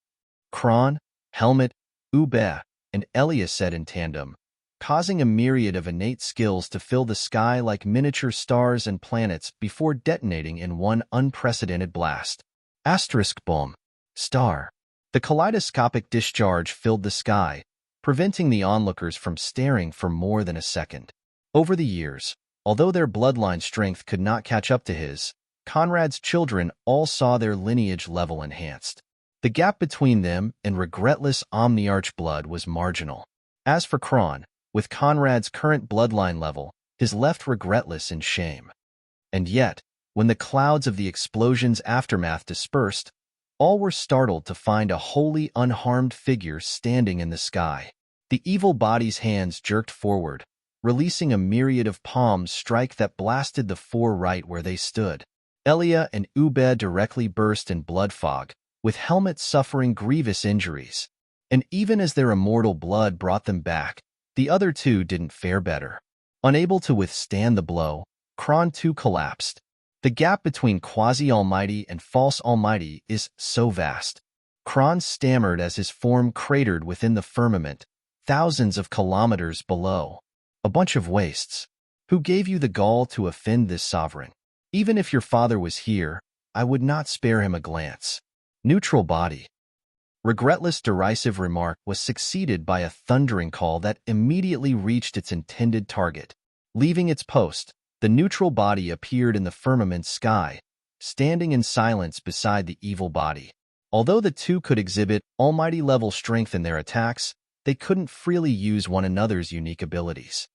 Speaker 1: Kron, Helmet, Ube, and Elia said in tandem, causing a myriad of innate skills to fill the sky like miniature stars and planets before detonating in one unprecedented blast. Asterisk boom. Star. The kaleidoscopic discharge filled the sky, preventing the onlookers from staring for more than a second. Over the years, although their bloodline strength could not catch up to his, Conrad's children all saw their lineage level enhanced. The gap between them and Regretless Omniarch blood was marginal. As for Kron, with Conrad's current bloodline level, his left Regretless in shame. And yet, when the clouds of the explosion's aftermath dispersed, all were startled to find a wholly unharmed figure standing in the sky. The evil body's hands jerked forward, releasing a myriad of palms strike that blasted the 4 right where they stood. Elia and Ube directly burst in blood fog, with Helmet suffering grievous injuries. And even as their immortal blood brought them back, the other 2 didn't fare better. Unable to withstand the blow, Kron too collapsed. The gap between quasi-almighty and false almighty is so vast. Kron stammered as his form cratered within the firmament, thousands of kilometers below. "A bunch of wastes. Who gave you the gall to offend this sovereign? Even if your father was here, I would not spare him a glance." Neutral body. Regretless' derisive remark was succeeded by a thundering call that immediately reached its intended target. Leaving its post, the neutral body appeared in the firmament sky, standing in silence beside the evil body. Although the 2 could exhibit almighty-level strength in their attacks, they couldn't freely use one another's unique abilities.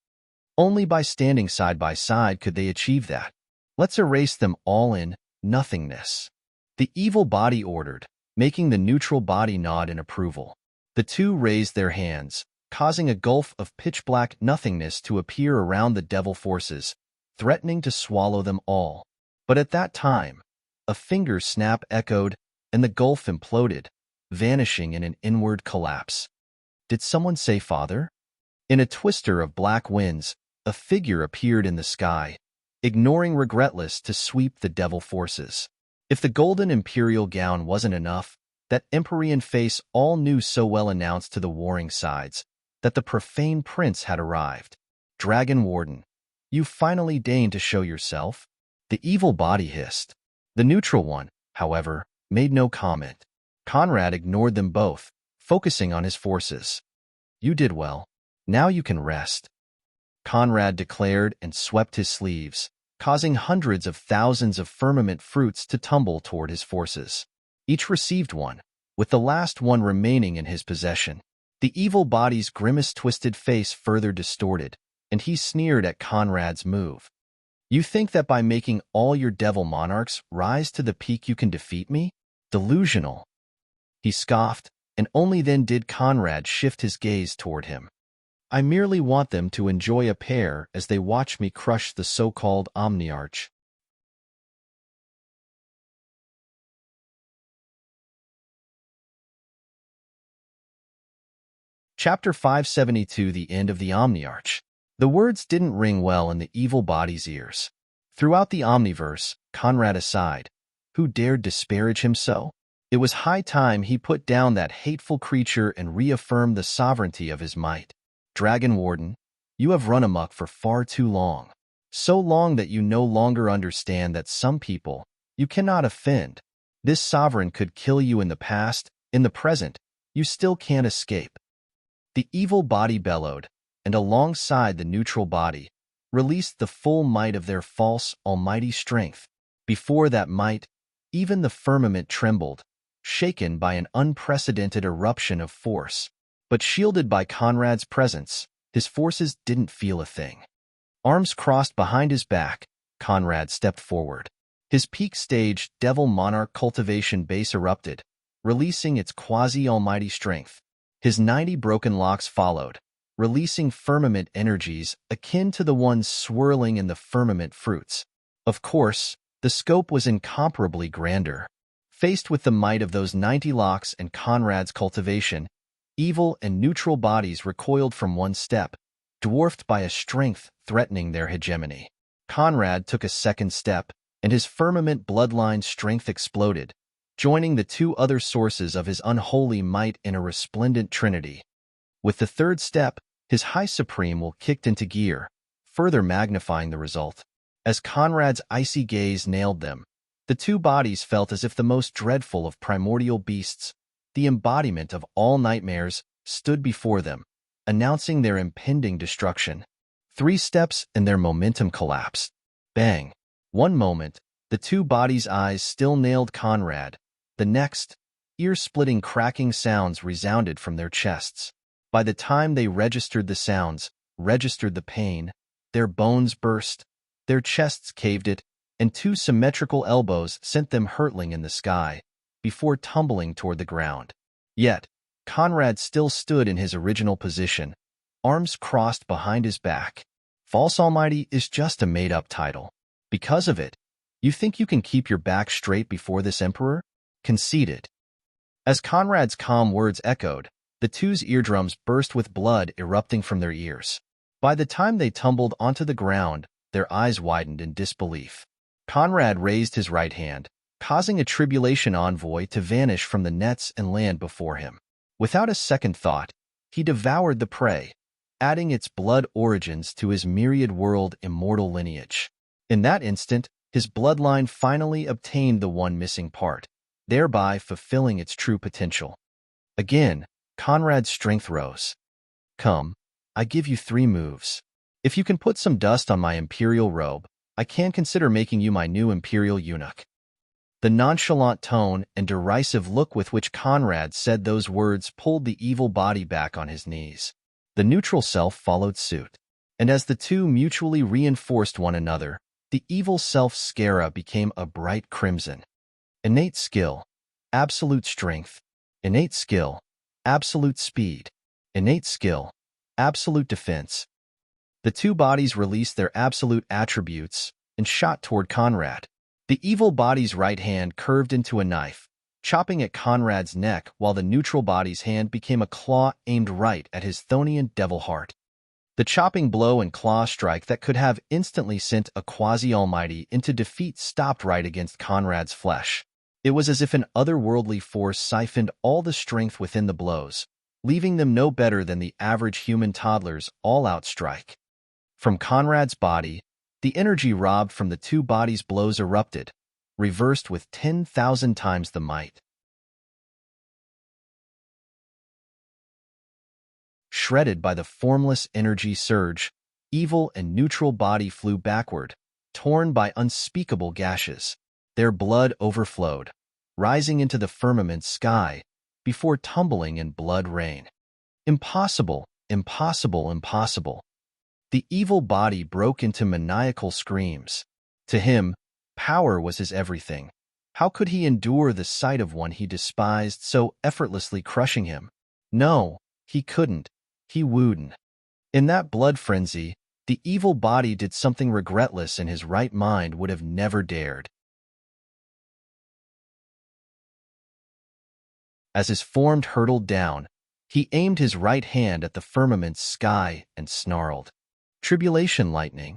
Speaker 1: Only by standing side by side could they achieve that. "Let's erase them all in nothingness," the evil body ordered, making the neutral body nod in approval. The 2 raised their hands, causing a gulf of pitch-black nothingness to appear around the devil forces, threatening to swallow them all. But at that time, a finger snap echoed, and the gulf imploded, vanishing in an inward collapse. Did someone say father? In a twister of black winds, a figure appeared in the sky, ignoring Regretless to sweep the devil forces. If the golden imperial gown wasn't enough, that Empyrean face all knew so well announced to the warring sides that the profane prince had arrived. "Dragon Warden, you finally deigned to show yourself," the evil body hissed. The neutral one, however, made no comment. Conrad ignored them both, focusing on his forces. "You did well. Now you can rest," Conrad declared and swept his sleeves, causing hundreds of thousands of firmament fruits to tumble toward his forces. Each received one, with the last one remaining in his possession. The evil body's grimace twisted face further distorted, and he sneered at Conrad's move. "You think that by making all your devil monarchs rise to the peak you can defeat me? Delusional." He scoffed, and only then did Conrad shift his gaze toward him. "I merely want them to enjoy a pair as they watch me crush the so-called Omniarch." Chapter 572, The End of the Omniarch. The words didn't ring well in the evil body's ears. Throughout the Omniverse, Conrad aside, who dared disparage him so? It was high time he put down that hateful creature and reaffirmed the sovereignty of his might. Dragon Warden, you have run amok for far too long. So long that you no longer understand that some people you cannot offend. This sovereign could kill you in the past, in the present, you still can't escape. The evil body bellowed, and alongside the neutral body, released the full might of their false, almighty strength. Before that might, even the firmament trembled, shaken by an unprecedented eruption of force. But shielded by Conrad's presence, his forces didn't feel a thing. Arms crossed behind his back, Conrad stepped forward. His peak stage Devil Monarch cultivation base erupted, releasing its quasi-almighty strength. His 90 broken locks followed, releasing firmament energies akin to the ones swirling in the firmament fruits. Of course, the scope was incomparably grander. Faced with the might of those 90 locks and Conrad's cultivation, evil and neutral bodies recoiled from one step, dwarfed by a strength threatening their hegemony. Conrad took a second step, and his firmament bloodline strength exploded, joining the two other sources of his unholy might in a resplendent trinity. With the third step, his high supreme will kicked into gear, further magnifying the result. As Conrad's icy gaze nailed them, the two bodies felt as if the most dreadful of primordial beasts, the embodiment of all nightmares, stood before them, announcing their impending destruction. 3 steps and their momentum collapsed. Bang! One moment, the two bodies' eyes still nailed Conrad. The next, ear-splitting cracking sounds resounded from their chests. By the time they registered the sounds, registered the pain, their bones burst, their chests caved it, and 2 symmetrical elbows sent them hurtling in the sky, before tumbling toward the ground. Yet, Conrad still stood in his original position, arms crossed behind his back. False Almighty is just a made-up title. Because of it, you think you can keep your back straight before this emperor? Conceited. As Conrad's calm words echoed, the two's eardrums burst with blood erupting from their ears. By the time they tumbled onto the ground, their eyes widened in disbelief. Conrad raised his right hand, causing a tribulation envoy to vanish from the nets and land before him. Without a second thought, he devoured the prey, adding its blood origins to his myriad world immortal lineage. In that instant, his bloodline finally obtained the one missing part, thereby fulfilling its true potential. Again, Conrad's strength rose. Come, I give you 3 moves. If you can put some dust on my imperial robe, I can consider making you my new imperial eunuch. The nonchalant tone and derisive look with which Conrad said those words pulled the evil body back on his knees. The neutral self followed suit, and as the two mutually reinforced one another, the evil self's scara became a bright crimson. Innate skill, absolute strength. Innate skill, absolute speed. Innate skill, absolute defense. The two bodies released their absolute attributes and shot toward Conrad. The evil body's right hand curved into a knife, chopping at Conrad's neck, while the neutral body's hand became a claw aimed right at his Thonian devil heart. The chopping blow and claw strike that could have instantly sent a quasi-almighty into defeat stopped right against Conrad's flesh. It was as if an otherworldly force siphoned all the strength within the blows, leaving them no better than the average human toddler's all-out strike. From Conrad's body, the energy robbed from the two bodies' blows erupted, reversed with 10,000 times the might. Shredded by the formless energy surge, evil and neutral body flew backward, torn by unspeakable gashes. Their blood overflowed, rising into the firmament sky, before tumbling in blood rain. Impossible, impossible, impossible. The evil body broke into maniacal screams. To him, power was his everything. How could he endure the sight of one he despised so effortlessly crushing him? No, he couldn't. He wouldn't. In that blood frenzy, the evil body did something regretless and his right mind would have never dared. As his form hurtled down, he aimed his right hand at the firmament's sky and snarled. Tribulation lightning.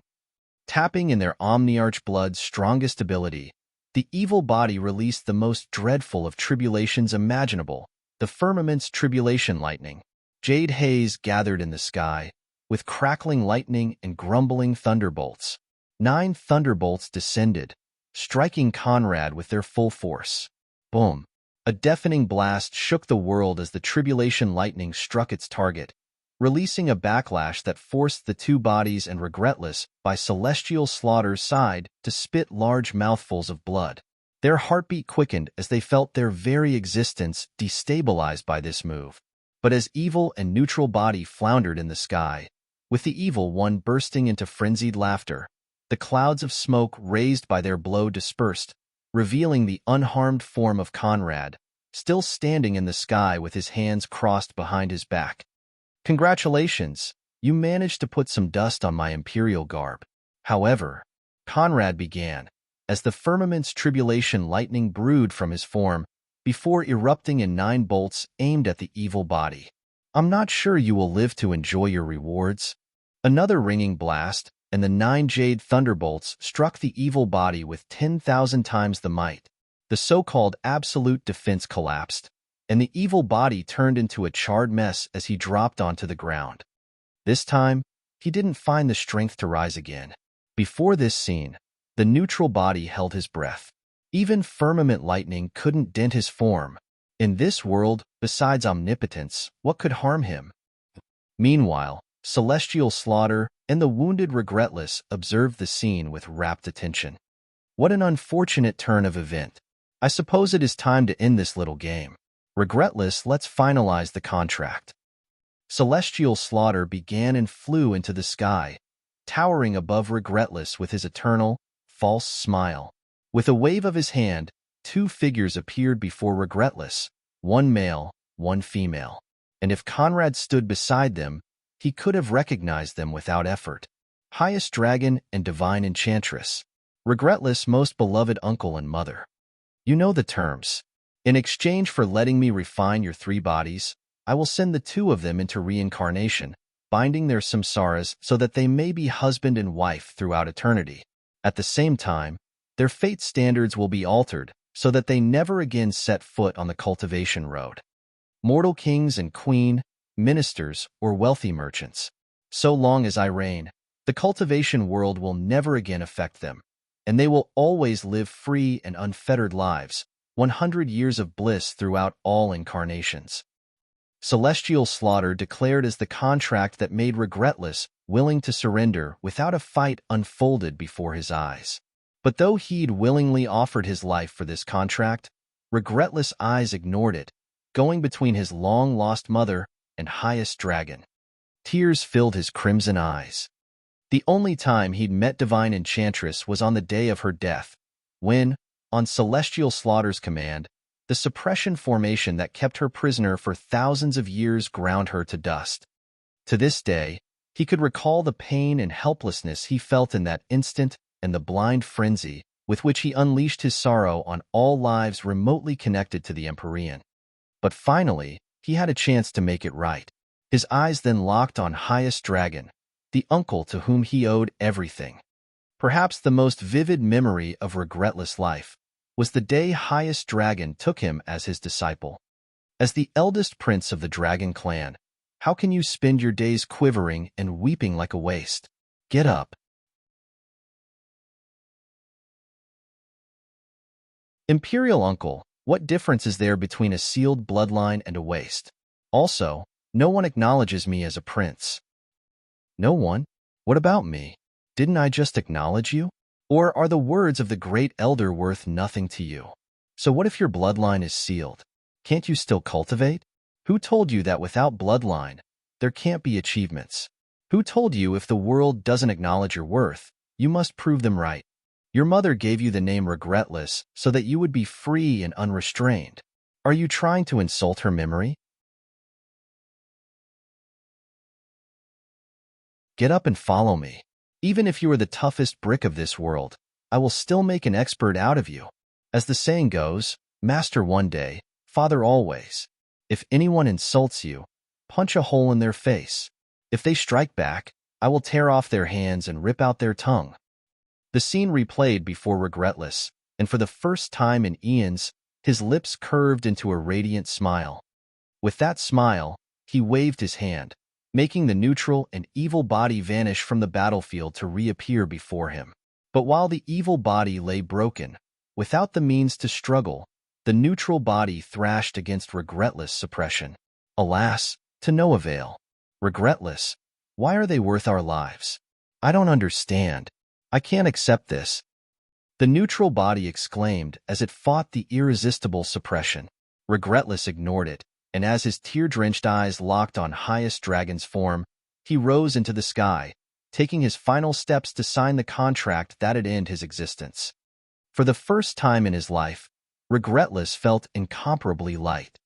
Speaker 1: Tapping in their omniarch blood's strongest ability, the evil body released the most dreadful of tribulations imaginable, the firmament's tribulation lightning. Jade haze gathered in the sky, with crackling lightning and grumbling thunderbolts. 9 thunderbolts descended, striking Conrad with their full force. Boom! A deafening blast shook the world as the tribulation lightning struck its target, releasing a backlash that forced the two bodies and Regretless by celestial slaughter's side to spit large mouthfuls of blood. Their heartbeat quickened as they felt their very existence destabilized by this move. But as evil and neutral body floundered in the sky, with the evil one bursting into frenzied laughter, the clouds of smoke raised by their blow dispersed, revealing the unharmed form of Conrad, still standing in the sky with his hands crossed behind his back. Congratulations, you managed to put some dust on my imperial garb. However, Conrad began, as the firmament's tribulation lightning brewed from his form, before erupting in 9 bolts aimed at the evil body. I'm not sure you will live to enjoy your rewards. Another ringing blast, and the 9 jade thunderbolts struck the evil body with 10,000 times the might. The so-called absolute defense collapsed, and the evil body turned into a charred mess as he dropped onto the ground. This time, he didn't find the strength to rise again. Before this scene, the neutral body held his breath. Even firmament lightning couldn't dent his form. In this world, besides omnipotence, what could harm him? Meanwhile, celestial slaughter and the wounded Regretless observed the scene with rapt attention. What an unfortunate turn of event. I suppose it is time to end this little game. Regretless, let's finalize the contract. Celestial slaughter began and flew into the sky, towering above Regretless with his eternal, false smile. With a wave of his hand, 2 figures appeared before Regretless, one male, one female. And if Conrad stood beside them, he could have recognized them without effort. Highest Dragon and Divine Enchantress. Regretless' most beloved uncle and mother. You know the terms. In exchange for letting me refine your 3 bodies, I will send the 2 of them into reincarnation, binding their samsaras so that they may be husband and wife throughout eternity. At the same time, their fate standards will be altered so that they never again set foot on the cultivation road. Mortal kings and queen, ministers, or wealthy merchants. So long as I reign, the cultivation world will never again affect them, and they will always live free and unfettered lives, 100 years of bliss throughout all incarnations. Celestial slaughter declared as the contract that made Regretless willing to surrender without a fight unfolded before his eyes. But though he'd willingly offered his life for this contract, Regretless' eyes ignored it, going between his long-lost mother and Highest Dragon. Tears filled his crimson eyes. The only time he'd met Divine Enchantress was on the day of her death, when, on Celestial Slaughter's command, the suppression formation that kept her prisoner for thousands of years ground her to dust. To this day, he could recall the pain and helplessness he felt in that instant and the blind frenzy with which he unleashed his sorrow on all lives remotely connected to the Empyrean. But finally, he had a chance to make it right. His eyes then locked on Highest Dragon, the uncle to whom he owed everything. Perhaps the most vivid memory of Regretless' life was the day Highest Dragon took him as his disciple. As the eldest prince of the Dragon clan, how can you spend your days quivering and weeping like a waste? Get up. Imperial Uncle, what difference is there between a sealed bloodline and a waste? Also, no one acknowledges me as a prince. No one? What about me? Didn't I just acknowledge you? Or are the words of the great elder worth nothing to you? So what if your bloodline is sealed? Can't you still cultivate? Who told you that without bloodline, there can't be achievements? Who told you if the world doesn't acknowledge your worth, you must prove them right? Your mother gave you the name Regretless so that you would be free and unrestrained. Are you trying to insult her memory? Get up and follow me. Even if you are the toughest brick of this world, I will still make an expert out of you. As the saying goes, master one day, father always. If anyone insults you, punch a hole in their face. If they strike back, I will tear off their hands and rip out their tongue. The scene replayed before Regretless, and for the first time in eons, his lips curved into a radiant smile. With that smile, he waved his hand, making the neutral and evil body vanish from the battlefield to reappear before him. But while the evil body lay broken, without the means to struggle, the neutral body thrashed against Regretless' suppression. Alas, to no avail. Regretless, why are they worth our lives? I don't understand. I can't accept this. The neutral body exclaimed as it fought the irresistible suppression. Regretless ignored it, and as his tear-drenched eyes locked on Highest Dragon's form, he rose into the sky, taking his final steps to sign the contract that'd end his existence. For the first time in his life, Regretless felt incomparably light.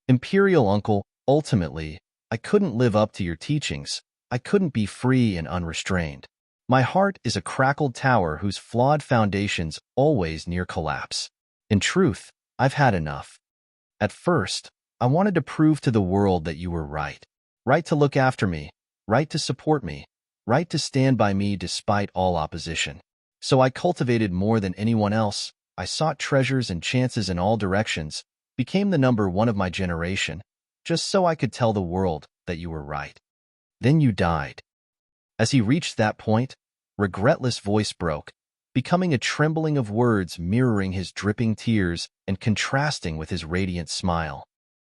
Speaker 1: Imperial Uncle, ultimately, I couldn't live up to your teachings. I couldn't be free and unrestrained. My heart is a crackled tower whose flawed foundations always near collapse. In truth, I've had enough. At first, I wanted to prove to the world that you were right. Right to look after me, right to support me, right to stand by me despite all opposition. So I cultivated more than anyone else. I sought treasures and chances in all directions, became the number one of my generation, just so I could tell the world that you were right. Then you died. As he reached that point, Regretless' voice broke, becoming a trembling of words mirroring his dripping tears and contrasting with his radiant smile.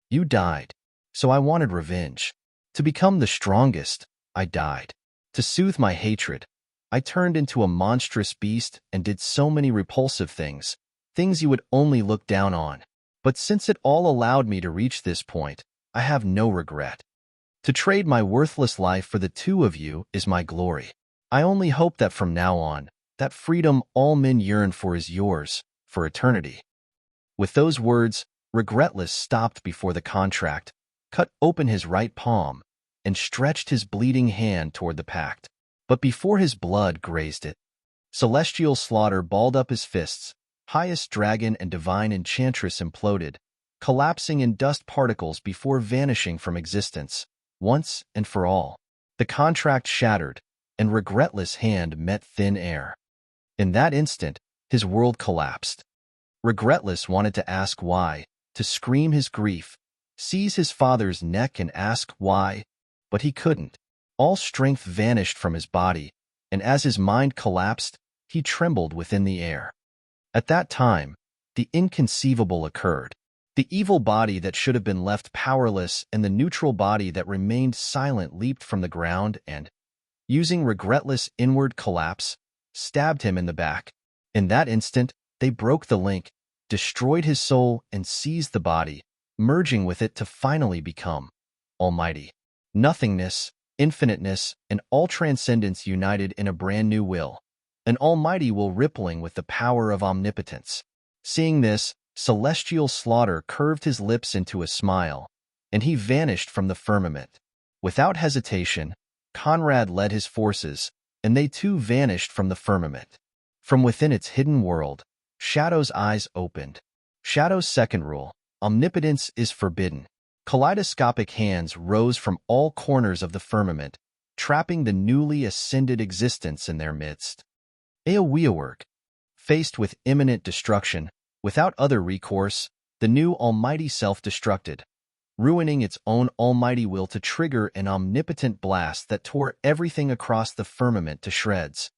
Speaker 1: You died, so I wanted revenge. To become the strongest, I died. To soothe my hatred, I turned into a monstrous beast and did so many repulsive things, things you would only look down on. But since it all allowed me to reach this point, I have no regret. To trade my worthless life for the two of you is my glory. I only hope that from now on, that freedom all men yearn for is yours, for eternity. With those words, Regretless stopped before the contract, cut open his right palm, and stretched his bleeding hand toward the pact. But before his blood grazed it, celestial slaughter balled up his fists, Highest Dragon and Divine Enchantress imploded, collapsing in dust particles before vanishing from existence, once and for all. The contract shattered, and Regretless' hand met thin air. In that instant, his world collapsed. Regretless wanted to ask why, to scream his grief, seize his father's neck and ask why, but he couldn't. All strength vanished from his body, and as his mind collapsed, he trembled within the air. At that time, the inconceivable occurred. The evil body that should have been left powerless and the neutral body that remained silent leaped from the ground and, using Regretless' inward collapse, stabbed him in the back. In that instant, they broke the link, destroyed his soul, and seized the body, merging with it to finally become Almighty. Nothingness, infiniteness, and all transcendence united in a brand new will, an Almighty will rippling with the power of omnipotence. Seeing this, celestial slaughter curved his lips into a smile, and he vanished from the firmament. Without hesitation, Conrad led his forces, and they too vanished from the firmament. From within its hidden world, Shadow's eyes opened. Shadow's second rule, omnipotence is forbidden. Kaleidoscopic hands rose from all corners of the firmament, trapping the newly ascended existence in their midst. Eowyn, faced with imminent destruction, without other recourse, the new Almighty self-destructed, ruining its own almighty will to trigger an omnipotent blast that tore everything across the firmament to shreds.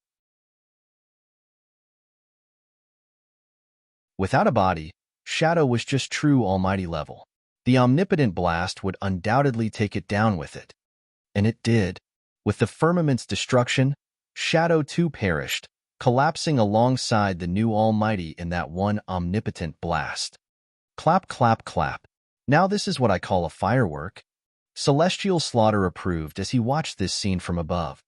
Speaker 1: Without a body, Shadow was just true almighty level. The omnipotent blast would undoubtedly take it down with it. And it did. With the firmament's destruction, Shadow too perished, collapsing alongside the new almighty in that one omnipotent blast. Clap, clap, clap. Now this is what I call a firework. Celestial Slaughter approved as he watched this scene from above.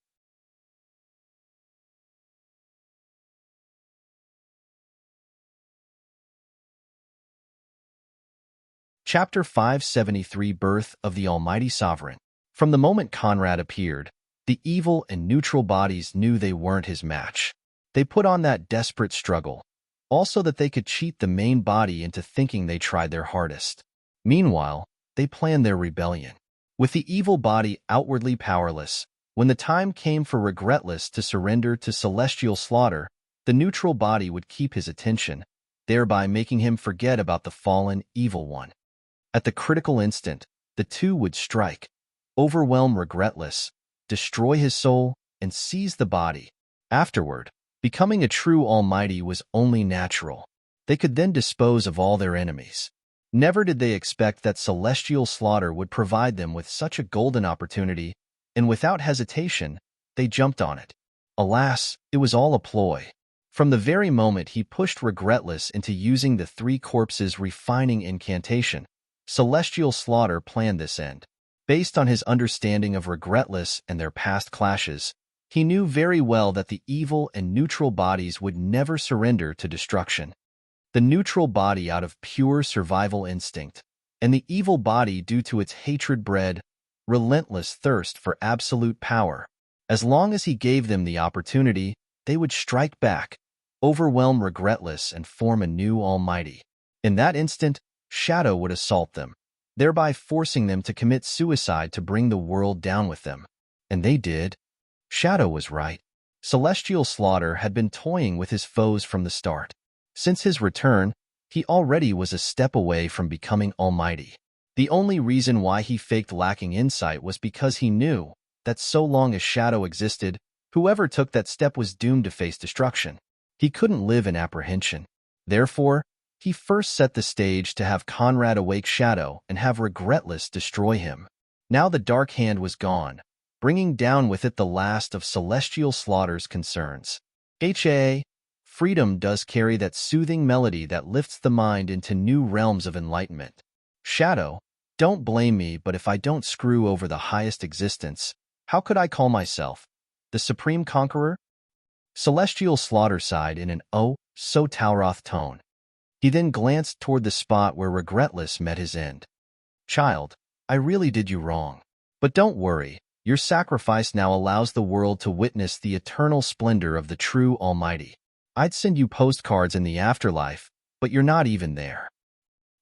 Speaker 1: Chapter 573 Birth of the Almighty Sovereign. From the moment Conrad appeared, the evil and neutral bodies knew they weren't his match. They put on that desperate struggle, also that they could cheat the main body into thinking they tried their hardest. Meanwhile, they planned their rebellion. With the evil body outwardly powerless, when the time came for Regretless to surrender to celestial slaughter, The neutral body would keep his attention, thereby making him forget about the fallen, evil one. At the critical instant, the two would strike, overwhelm Regretless, destroy his soul, and seize the body. Afterward, becoming a true almighty was only natural. They could then dispose of all their enemies. Never did they expect that celestial slaughter would provide them with such a golden opportunity, and without hesitation, they jumped on it. Alas, it was all a ploy. From the very moment he pushed Regretless into using the three corpses refining incantation, celestial slaughter planned this end. Based on his understanding of Regretless and their past clashes, he knew very well that the evil and neutral bodies would never surrender to destruction. The neutral body out of pure survival instinct, and the evil body due to its hatred-bred, relentless thirst for absolute power. As long as he gave them the opportunity, they would strike back, overwhelm Regretless, and form a new almighty. In that instant, Shadow would assault them, thereby forcing them to commit suicide to bring the world down with them. And they did. Shadow was right. Celestial Slaughter had been toying with his foes from the start. Since his return, he already was a step away from becoming almighty. The only reason why he faked lacking insight was because he knew that so long as Shadow existed, whoever took that step was doomed to face destruction. He couldn't live in apprehension. Therefore, he first set the stage to have Conrad awake Shadow and have Regretless destroy him. Now the Dark Hand was gone, bringing down with it the last of Celestial Slaughter's concerns. Freedom does carry that soothing melody that lifts the mind into new realms of enlightenment. Shadow, don't blame me, but if I don't screw over the highest existence, how could I call myself the Supreme Conqueror? Celestial Slaughter sighed in an so Talroth tone. He then glanced toward the spot where Regretless met his end. Child, I really did you wrong. But don't worry, your sacrifice now allows the world to witness the eternal splendor of the true Almighty. I'd send you postcards in the afterlife, but you're not even there.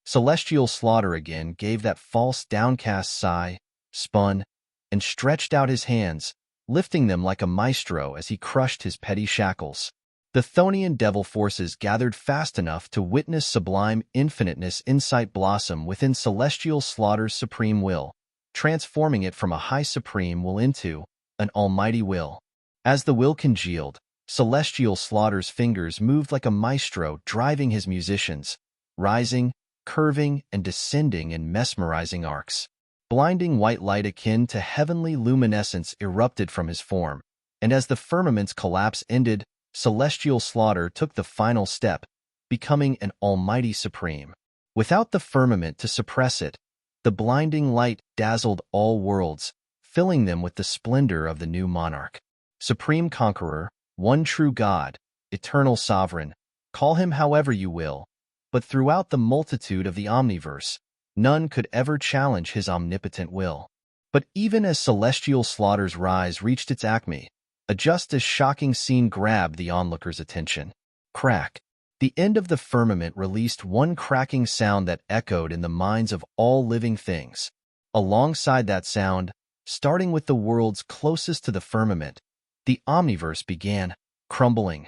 Speaker 1: Celestial Slaughter again gave that false downcast sigh, spun, and stretched out his hands, lifting them like a maestro as he crushed his petty shackles. The Thonian devil forces gathered fast enough to witness sublime infiniteness insight blossom within Celestial Slaughter's supreme will, transforming it from a high supreme will into an almighty will. As the will congealed, Celestial Slaughter's fingers moved like a maestro driving his musicians, rising, curving, and descending in mesmerizing arcs. Blinding white light akin to heavenly luminescence erupted from his form, and as the firmament's collapse ended, Celestial Slaughter took the final step, becoming an almighty supreme. Without the firmament to suppress it, the blinding light dazzled all worlds, filling them with the splendor of the new monarch. Supreme Conqueror, one true God, eternal sovereign, call him however you will, but throughout the multitude of the omniverse, none could ever challenge his omnipotent will. But even as Celestial Slaughter's rise reached its acme, a just as shocking scene grabbed the onlooker's attention. Crack. The end of the firmament released one cracking sound that echoed in the minds of all living things. Alongside that sound, starting with the worlds closest to the firmament, the omniverse began crumbling.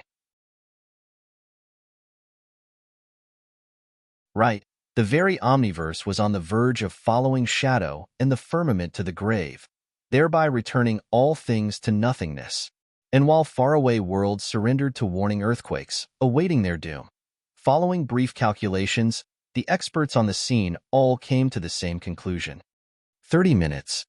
Speaker 1: Right, the very omniverse was on the verge of following Shadow and the firmament to the grave, thereby returning all things to nothingness. And while faraway worlds surrendered to warning earthquakes, awaiting their doom, following brief calculations, the experts on the scene all came to the same conclusion. 30 minutes.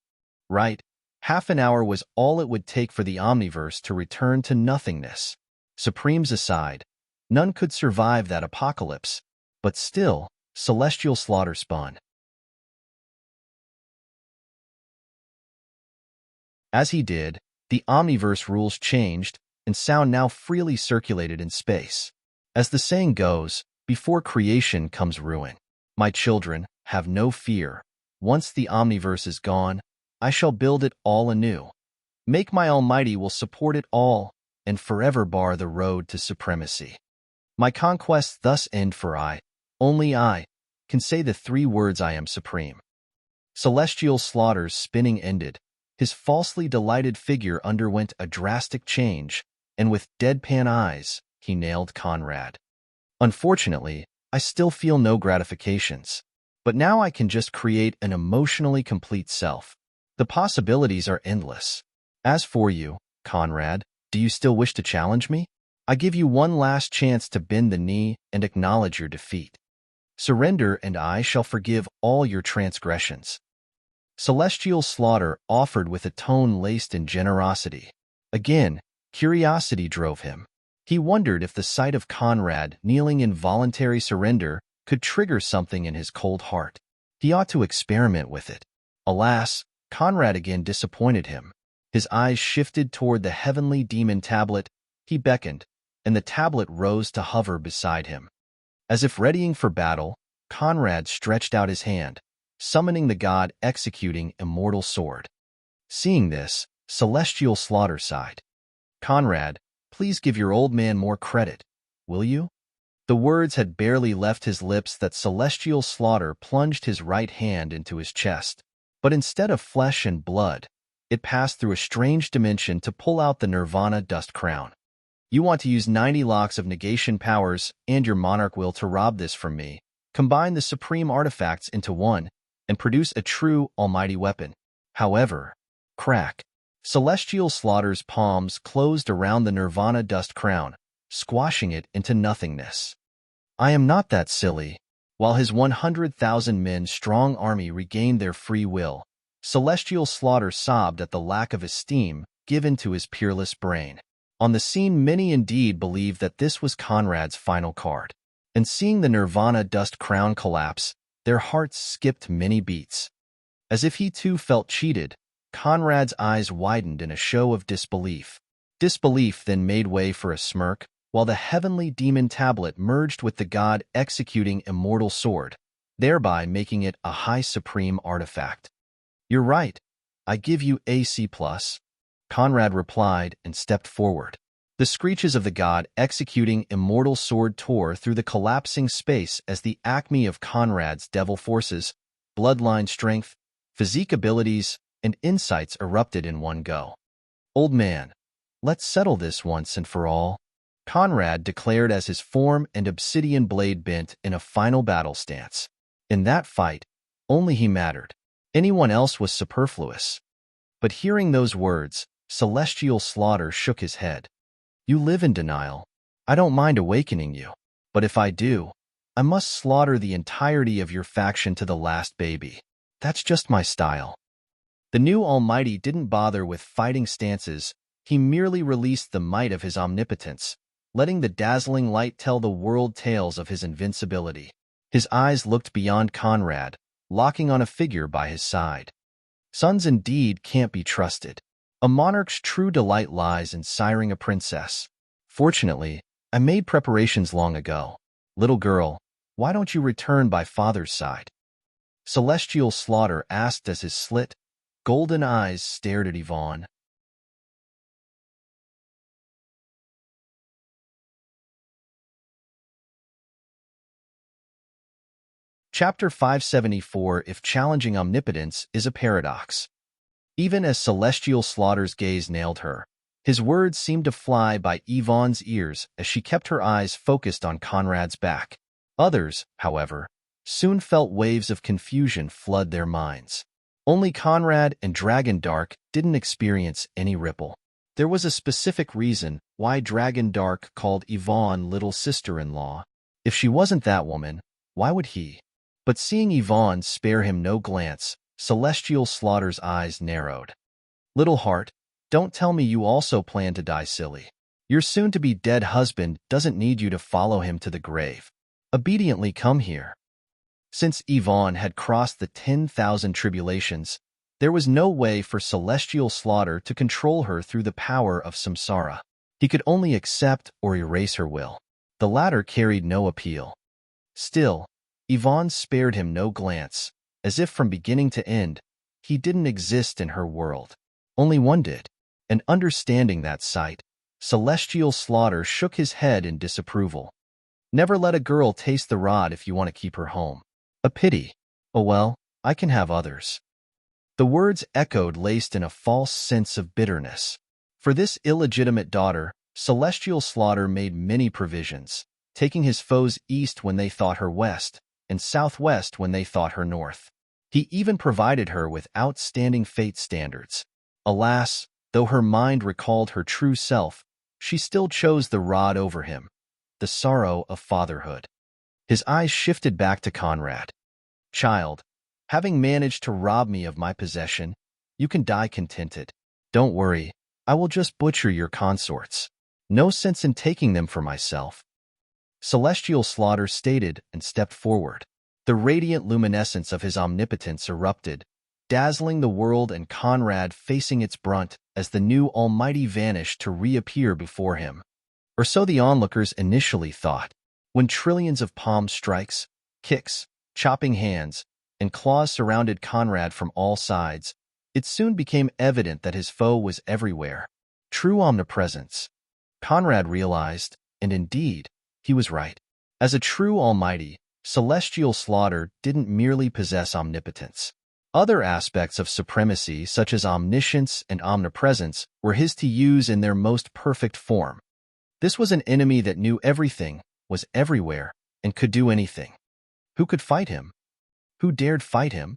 Speaker 1: Right, half an hour was all it would take for the omniverse to return to nothingness. Supremes aside, none could survive that apocalypse, but still, Celestial Slaughter spun. As he did, the omniverse rules changed, and sound now freely circulated in space. As the saying goes, before creation comes ruin. My children, have no fear. Once the omniverse is gone, I shall build it all anew. Make my Almighty will support it all, and forever bar the road to supremacy. My conquests thus end, for only I, can say the 3 words I am supreme. Celestial Slaughter's spinning ended. His falsely delighted figure underwent a drastic change, and with deadpan eyes, he nailed Conrad. Unfortunately, I still feel no gratifications. But now I can just create an emotionally complete self. The possibilities are endless. As for you, Conrad, do you still wish to challenge me? I give you one last chance to bend the knee and acknowledge your defeat. Surrender, and I shall forgive all your transgressions. Celestial Slaughter offered with a tone laced in generosity. Again, curiosity drove him. He wondered if the sight of Conrad kneeling in voluntary surrender could trigger something in his cold heart. He ought to experiment with it. Alas, Conrad again disappointed him. His eyes shifted toward the heavenly demon tablet. He beckoned, and the tablet rose to hover beside him. As if readying for battle, Conrad stretched out his hand, summoning the god executing immortal sword. Seeing this, Celestial Slaughter sighed. Conrad, please give your old man more credit, will you? The words had barely left his lips that Celestial Slaughter plunged his right hand into his chest. But instead of flesh and blood, it passed through a strange dimension to pull out the Nirvana dust crown. You want to use 90 locks of negation powers and your monarch will to rob this from me, combine the supreme artifacts into one, and produce a true almighty weapon. However, crack. Celestial Slaughter's palms closed around the Nirvana dust crown, squashing it into nothingness. I am not that silly. While his 100,000 men strong army regained their free will, Celestial Slaughter sobbed at the lack of esteem given to his peerless brain. On the scene, many indeed believed that this was Conrad's final card. And seeing the Nirvana dust crown collapse, their hearts skipped many beats. As if he too felt cheated, Conrad's eyes widened in a show of disbelief. Disbelief then made way for a smirk, while the heavenly demon tablet merged with the god executing immortal sword, thereby making it a high supreme artifact. You're right. I give you AC+. Conrad replied and stepped forward. The screeches of the god executing immortal sword tore through the collapsing space as the acme of Conrad's devil forces, bloodline strength, physique abilities, and insights erupted in one go. Old man, let's settle this once and for all, Conrad declared as his form and obsidian blade bent in a final battle stance. In that fight, only he mattered. Anyone else was superfluous. But hearing those words, Celestial Slaughter shook his head. You live in denial. I don't mind awakening you. But if I do, I must slaughter the entirety of your faction to the last baby. That's just my style. The new Almighty didn't bother with fighting stances. He merely released the might of his omnipotence, letting the dazzling light tell the world tales of his invincibility. His eyes looked beyond Conrad, locking on a figure by his side. Sons indeed can't be trusted. A monarch's true delight lies in siring a princess. Fortunately, I made preparations long ago. Little girl, why don't you return by father's side? Celestial Slaughter asked as his slit, golden eyes stared at Yvonne. Chapter 574 If Challenging Omnipotence is a Paradox. Even as Celestial Slaughter's gaze nailed her, his words seemed to fly by Yvonne's ears as she kept her eyes focused on Conrad's back. Others, however, soon felt waves of confusion flood their minds. Only Conrad and Dragon Dark didn't experience any ripple. There was a specific reason why Dragon Dark called Yvonne little sister-in-law. If she wasn't that woman, why would he? But seeing Yvonne spare him no glance, Celestial Slaughter's eyes narrowed. Little heart, don't tell me you also plan to die silly. Your soon-to-be dead husband doesn't need you to follow him to the grave. Obediently come here. Since Yvonne had crossed the 10,000 tribulations, there was no way for Celestial Slaughter to control her through the power of samsara. He could only accept or erase her will. The latter carried no appeal. Still, Yvonne spared him no glance, as if from beginning to end, he didn't exist in her world. Only one did. And understanding that sight, Celestial Slaughter shook his head in disapproval. Never let a girl taste the rod if you want to keep her home. A pity. Oh well, I can have others. The words echoed laced in a false sense of bitterness. For this illegitimate daughter, Celestial Slaughter made many provisions, taking his foes east when they thought her west, and southwest when they thought her north. He even provided her with outstanding fate standards. Alas, though her mind recalled her true self, she still chose the rod over him, the sorrow of fatherhood. His eyes shifted back to Conrad. Child, having managed to rob me of my possession, you can die contented. Don't worry, I will just butcher your consorts. No sense in taking them for myself. Celestial Slaughter stated and stepped forward. The radiant luminescence of his omnipotence erupted, dazzling the world and Conrad facing its brunt as the new Almighty vanished to reappear before him. Or so the onlookers initially thought. When trillions of palm strikes, kicks, chopping hands, and claws surrounded Conrad from all sides, it soon became evident that his foe was everywhere. True omnipresence. Conrad realized, and indeed, he was right. As a true Almighty, Celestial Slaughter didn't merely possess omnipotence. Other aspects of supremacy, such as omniscience and omnipresence, were his to use in their most perfect form. This was an enemy that knew everything, was everywhere, and could do anything. Who could fight him? Who dared fight him?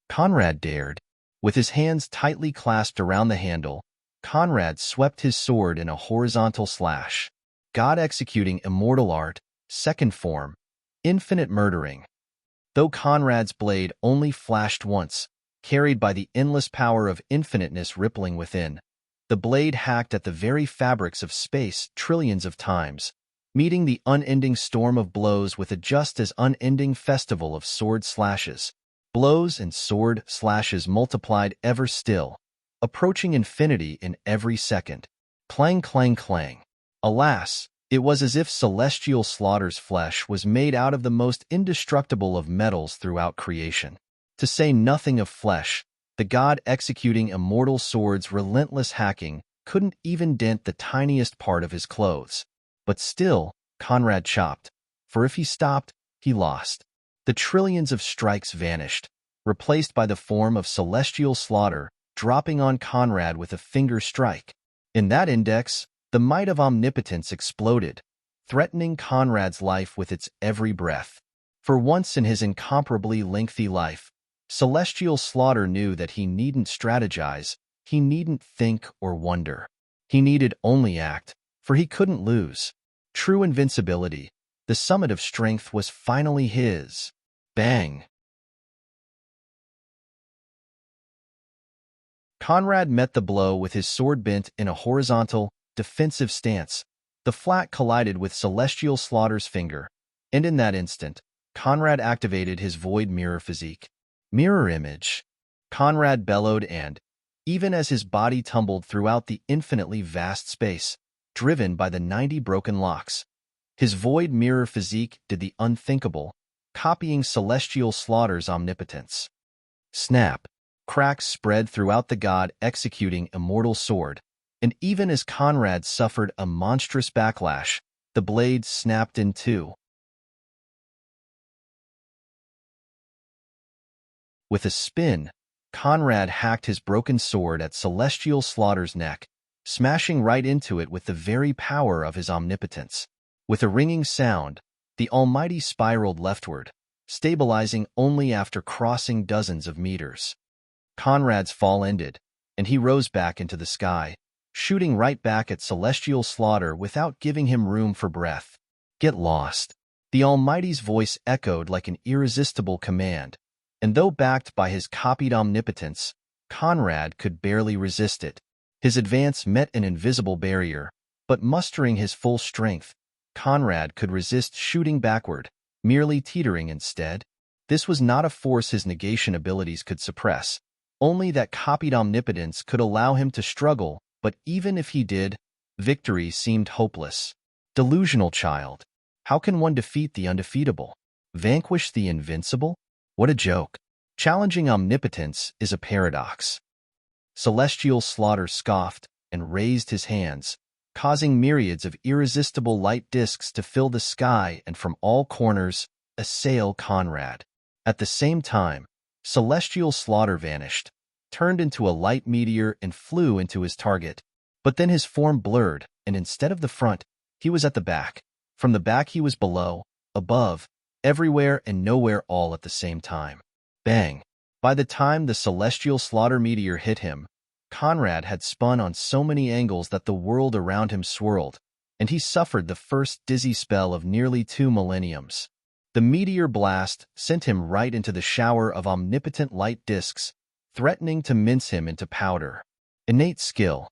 Speaker 1: Conrad dared. With his hands tightly clasped around the handle, Conrad swept his sword in a horizontal slash. God executing immortal art, second form, infinite murdering. Though Conrad's blade only flashed once, carried by the endless power of infiniteness rippling within, the blade hacked at the very fabrics of space trillions of times, meeting the unending storm of blows with a just as unending festival of sword slashes. Blows and sword slashes multiplied ever still, approaching infinity in every second. Clang, clang, clang. Alas, it was as if Celestial Slaughter's flesh was made out of the most indestructible of metals throughout creation. To say nothing of flesh, the god executing immortal sword's relentless hacking couldn't even dent the tiniest part of his clothes. But still, Conrad chopped, for if he stopped, he lost. The trillions of strikes vanished, replaced by the form of Celestial Slaughter, dropping on Conrad with a finger strike. In that index, the might of omnipotence exploded, threatening Conrad's life with its every breath. For once in his incomparably lengthy life, Celestial Slaughter knew that he needn't strategize, he needn't think or wonder. He needed only act, for he couldn't lose. True invincibility, the summit of strength, was finally his. Bang! Conrad met the blow with his sword bent in a horizontal, defensive stance. The flat collided with Celestial Slaughter's finger, and in that instant, Conrad activated his void mirror physique. Mirror image. Conrad bellowed and, even as his body tumbled throughout the infinitely vast space, driven by the 90 broken locks, his void mirror physique did the unthinkable, copying Celestial Slaughter's omnipotence. Snap. Cracks spread throughout the god executing immortal sword, and even as Conrad suffered a monstrous backlash, the blade snapped in two. With a spin, Conrad hacked his broken sword at Celestial Slaughter's neck, smashing right into it with the very power of his omnipotence. With a ringing sound, the Almighty spiraled leftward, stabilizing only after crossing dozens of meters. Conrad's fall ended, and he rose back into the sky, shooting right back at Celestial Slaughter without giving him room for breath. Get lost. The Almighty's voice echoed like an irresistible command, and though backed by his copied omnipotence, Conrad could barely resist it. His advance met an invisible barrier, but mustering his full strength, Conrad could resist shooting backward, merely teetering instead. This was not a force his negation abilities could suppress. Only that copied omnipotence could allow him to struggle, but even if he did, victory seemed hopeless. Delusional child. How can one defeat the undefeatable? Vanquish the invincible? What a joke. Challenging omnipotence is a paradox. Celestial Slaughter scoffed and raised his hands, causing myriads of irresistible light discs to fill the sky and from all corners assail Conrad. At the same time, Celestial Slaughter vanished, turned into a light meteor and flew into his target. But then his form blurred, and instead of the front, he was at the back. From the back he was below, above, everywhere and nowhere all at the same time. Bang! By the time the celestial slaughter meteor hit him, Conrad had spun on so many angles that the world around him swirled, and he suffered the first dizzy spell of nearly 2 millenniums. The meteor blast sent him right into the shower of omnipotent light disks, threatening to mince him into powder. Innate skill.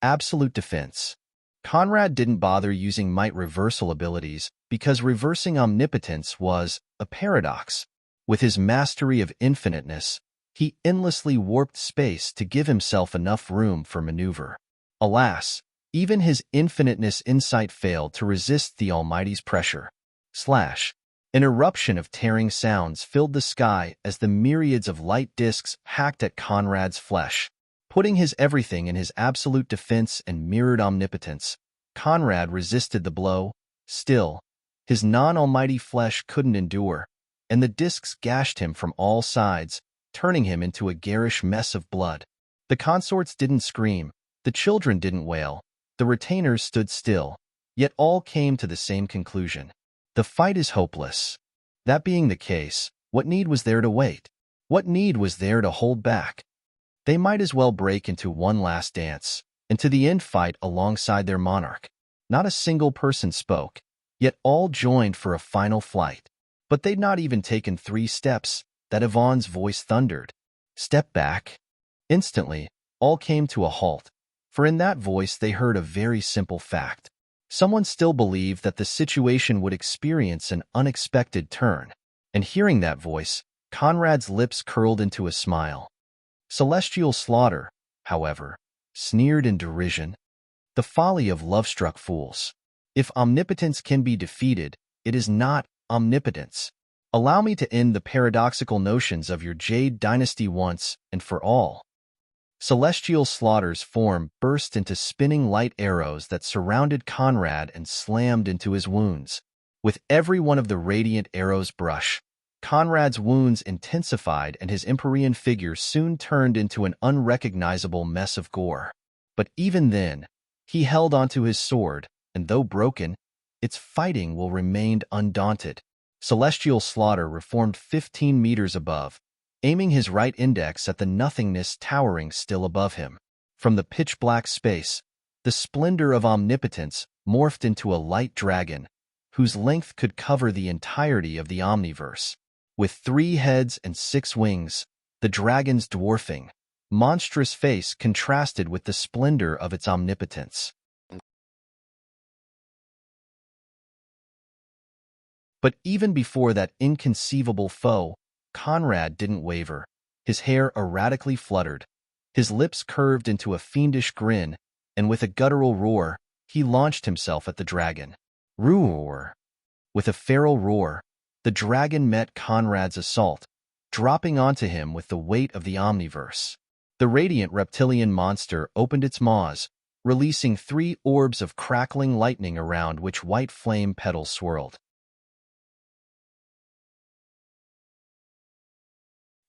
Speaker 1: Absolute defense. Conrad didn't bother using might reversal abilities because reversing omnipotence was a paradox. With his mastery of infiniteness, he endlessly warped space to give himself enough room for maneuver. Alas, even his infiniteness insight failed to resist the Almighty's pressure. Slash. An eruption of tearing sounds filled the sky as the myriads of light disks hacked at Conrad's flesh. Putting his everything in his absolute defense and mirrored omnipotence, Conrad resisted the blow. Still, his non-almighty flesh couldn't endure, and the discs gashed him from all sides, turning him into a garish mess of blood. The consorts didn't scream, the children didn't wail, the retainers stood still, yet all came to the same conclusion. The fight is hopeless. That being the case, what need was there to wait? What need was there to hold back? They might as well break into one last dance, and to the end fight alongside their monarch. Not a single person spoke, yet all joined for a final flight. But they'd not even taken 3 steps that Yvonne's voice thundered. Step back. Instantly, all came to a halt, for in that voice they heard a very simple fact. Someone still believed that the situation would experience an unexpected turn, and hearing that voice, Conrad's lips curled into a smile. Celestial Slaughter, however, sneered in derision. The folly of love-struck fools. If omnipotence can be defeated, it is not omnipotence. Allow me to end the paradoxical notions of your Jade dynasty once and for all. Celestial Slaughter's form burst into spinning light arrows that surrounded Conrad and slammed into his wounds. With every one of the radiant arrows' brush, Conrad's wounds intensified and his Empyrean figure soon turned into an unrecognizable mess of gore. But even then, he held onto his sword, and though broken, its fighting will remain undaunted. Celestial Slaughter reformed 15 meters above, aiming his right index at the nothingness towering still above him. From the pitch-black space, the splendor of omnipotence morphed into a light dragon, whose length could cover the entirety of the omniverse. With 3 heads and 6 wings, the dragon's dwarfing, monstrous face contrasted with the splendor of its omnipotence. But even before that inconceivable foe, Conrad didn't waver. His hair erratically fluttered, his lips curved into a fiendish grin, and with a guttural roar, he launched himself at the dragon. Roar! With a feral roar, the dragon met Conrad's assault, dropping onto him with the weight of the omniverse. The radiant reptilian monster opened its maws, releasing 3 orbs of crackling lightning around which white flame petals swirled.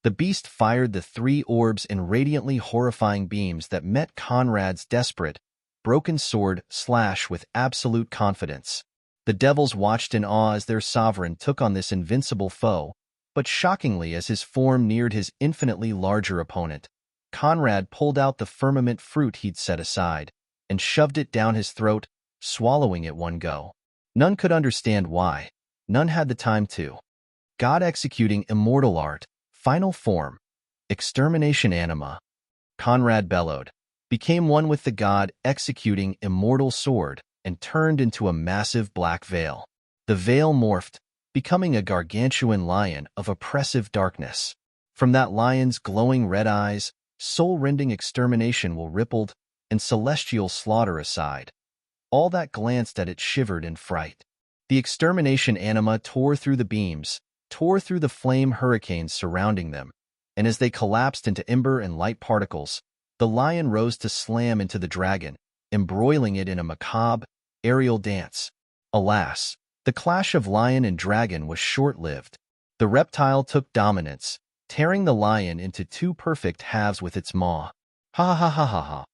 Speaker 1: The beast fired the 3 orbs in radiantly horrifying beams that met Conrad's desperate, broken sword slash with absolute confidence. The devils watched in awe as their sovereign took on this invincible foe, but shockingly as his form neared his infinitely larger opponent, Conrad pulled out the firmament fruit he'd set aside and shoved it down his throat, swallowing it one go. None could understand why. None had the time to. God executing immortal art, final form, extermination anima, Conrad bellowed, became one with the god executing immortal sword, and turned into a massive black veil. The veil morphed, becoming a gargantuan lion of oppressive darkness. From that lion's glowing red eyes, soul-rending extermination will rippled, and celestial slaughter aside. All that glanced at it shivered in fright. The extermination anima tore through the beams, tore through the flame hurricanes surrounding them, and as they collapsed into ember and light particles, the lion rose to slam into the dragon, embroiling it in a macabre, aerial dance. Alas, the clash of lion and dragon was short-lived. The reptile took dominance, tearing the lion into 2 perfect halves with its maw. Ha ha ha ha ha.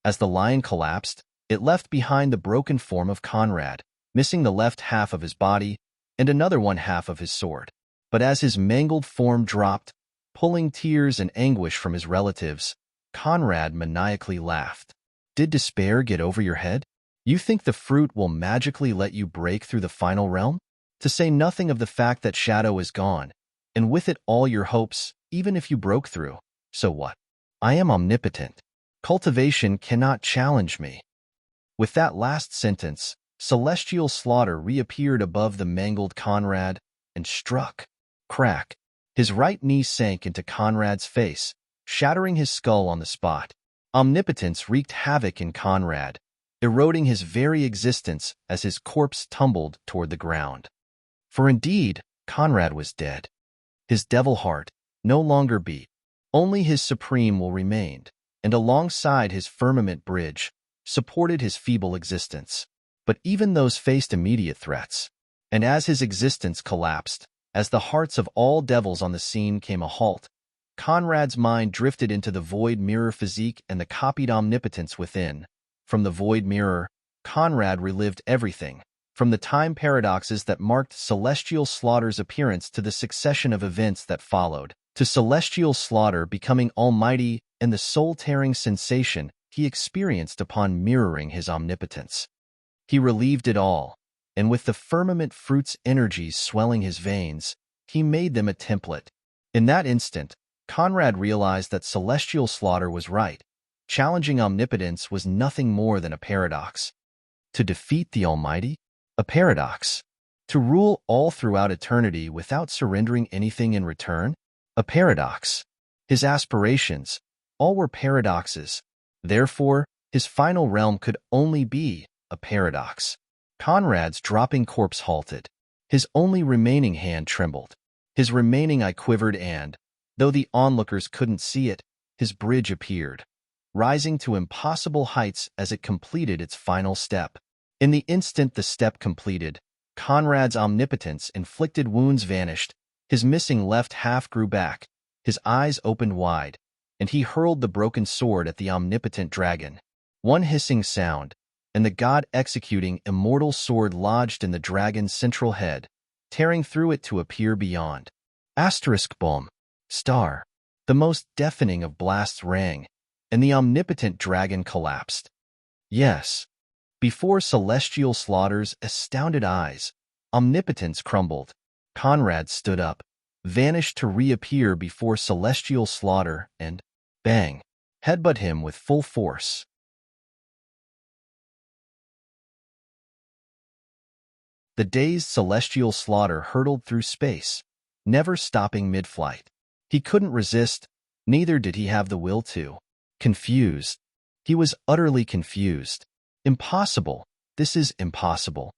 Speaker 1: As the lion collapsed, It left behind the broken form of Conrad, missing the left half of his body and another one half of his sword. But as his mangled form dropped, pulling tears and anguish from his relatives, Conrad maniacally laughed. Did despair get over your head? You think the fruit will magically let you break through the final realm? To say nothing of the fact that Shadow is gone, and with it all your hopes, even if you broke through. So what? I am omnipotent. Cultivation cannot challenge me. With that last sentence, celestial slaughter reappeared above the mangled Conrad and struck. Crack. His right knee sank into Conrad's face, shattering his skull on the spot. Omnipotence wreaked havoc in Conrad, eroding his very existence as his corpse tumbled toward the ground. For indeed, Conrad was dead. His devil heart no longer beat. Only his supreme will remained, and alongside his firmament bridge, supported his feeble existence. But even those faced immediate threats. And as his existence collapsed, as the hearts of all devils on the scene came a halt, Conrad's mind drifted into the void mirror physique and the copied omnipotence within. From the void mirror, Conrad relived everything, from the time paradoxes that marked celestial slaughter's appearance to the succession of events that followed, to celestial slaughter becoming almighty and the soul-tearing sensation he experienced upon mirroring his omnipotence. He relieved it all, and with the firmament fruit's energies swelling his veins, he made them a template. In that instant, Conrad realized that celestial slaughter was right. Challenging omnipotence was nothing more than a paradox. To defeat the Almighty? A paradox. To rule all throughout eternity without surrendering anything in return? A paradox. His aspirations, all were paradoxes. Therefore, his final realm could only be a paradox. Conrad's dropping corpse halted. His only remaining hand trembled. His remaining eye quivered and, though the onlookers couldn't see it, his bridge appeared, rising to impossible heights as it completed its final step. In the instant the step completed, Conrad's omnipotence-inflicted wounds vanished, his missing left half grew back, his eyes opened wide, and he hurled the broken sword at the omnipotent dragon. One hissing sound, and the god-executing immortal sword lodged in the dragon's central head, tearing through it to appear beyond. Boom. Star. The most deafening of blasts rang, and the omnipotent dragon collapsed. Yes. Before celestial slaughter's astounded eyes, omnipotence crumbled. Conrad stood up, vanished to reappear before celestial slaughter and, bang, headbutt him with full force. The dazed celestial slaughter hurtled through space, never stopping mid-flight. He couldn't resist, neither did he have the will to. Confused. He was utterly confused. Impossible. This is impossible.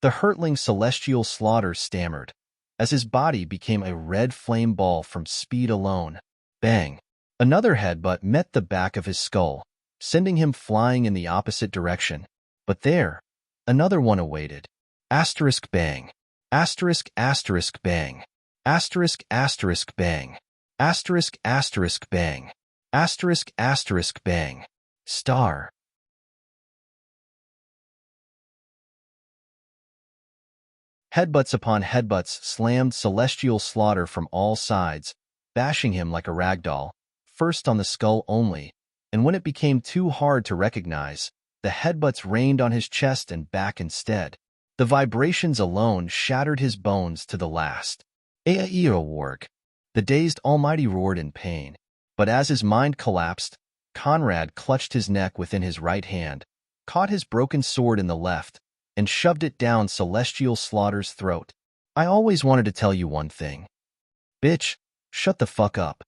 Speaker 1: The hurtling celestial slaughter stammered, as his body became a red flame ball from speed alone. Bang. Another headbutt met the back of his skull, sending him flying in the opposite direction. But there, another one awaited. Asterisk bang. Asterisk asterisk bang. Asterisk asterisk bang. Asterisk asterisk bang. Asterisk asterisk bang. Star. Headbutts upon headbutts slammed celestial slaughter from all sides, bashing him like a ragdoll, first on the skull only, and when it became too hard to recognize, the headbutts rained on his chest and back instead. The vibrations alone shattered his bones to the last. Warg. The dazed Almighty roared in pain, but as his mind collapsed, Conrad clutched his neck within his right hand, caught his broken sword in the left, and shoved it down celestial slaughter's throat. I always wanted to tell you one thing. Bitch, shut the fuck up.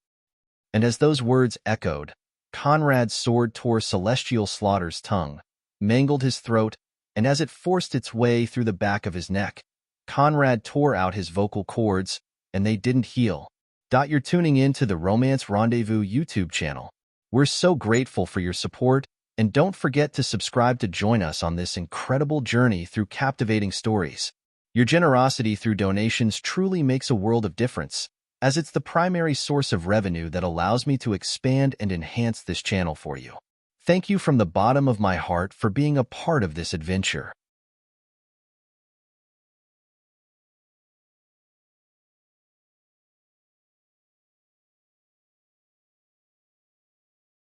Speaker 1: And as those words echoed, Conrad's sword tore celestial slaughter's tongue, mangled his throat, and as it forced its way through the back of his neck, Conrad tore out his vocal cords, and they didn't heal. You're tuning in to the Romance Rendezvous YouTube channel. We're so grateful for your support, and don't forget to subscribe to join us on this incredible journey through captivating stories. Your generosity through donations truly makes a world of difference, as it's the primary source of revenue that allows me to expand and enhance this channel for you. Thank you from the bottom of my heart for being a part of this adventure.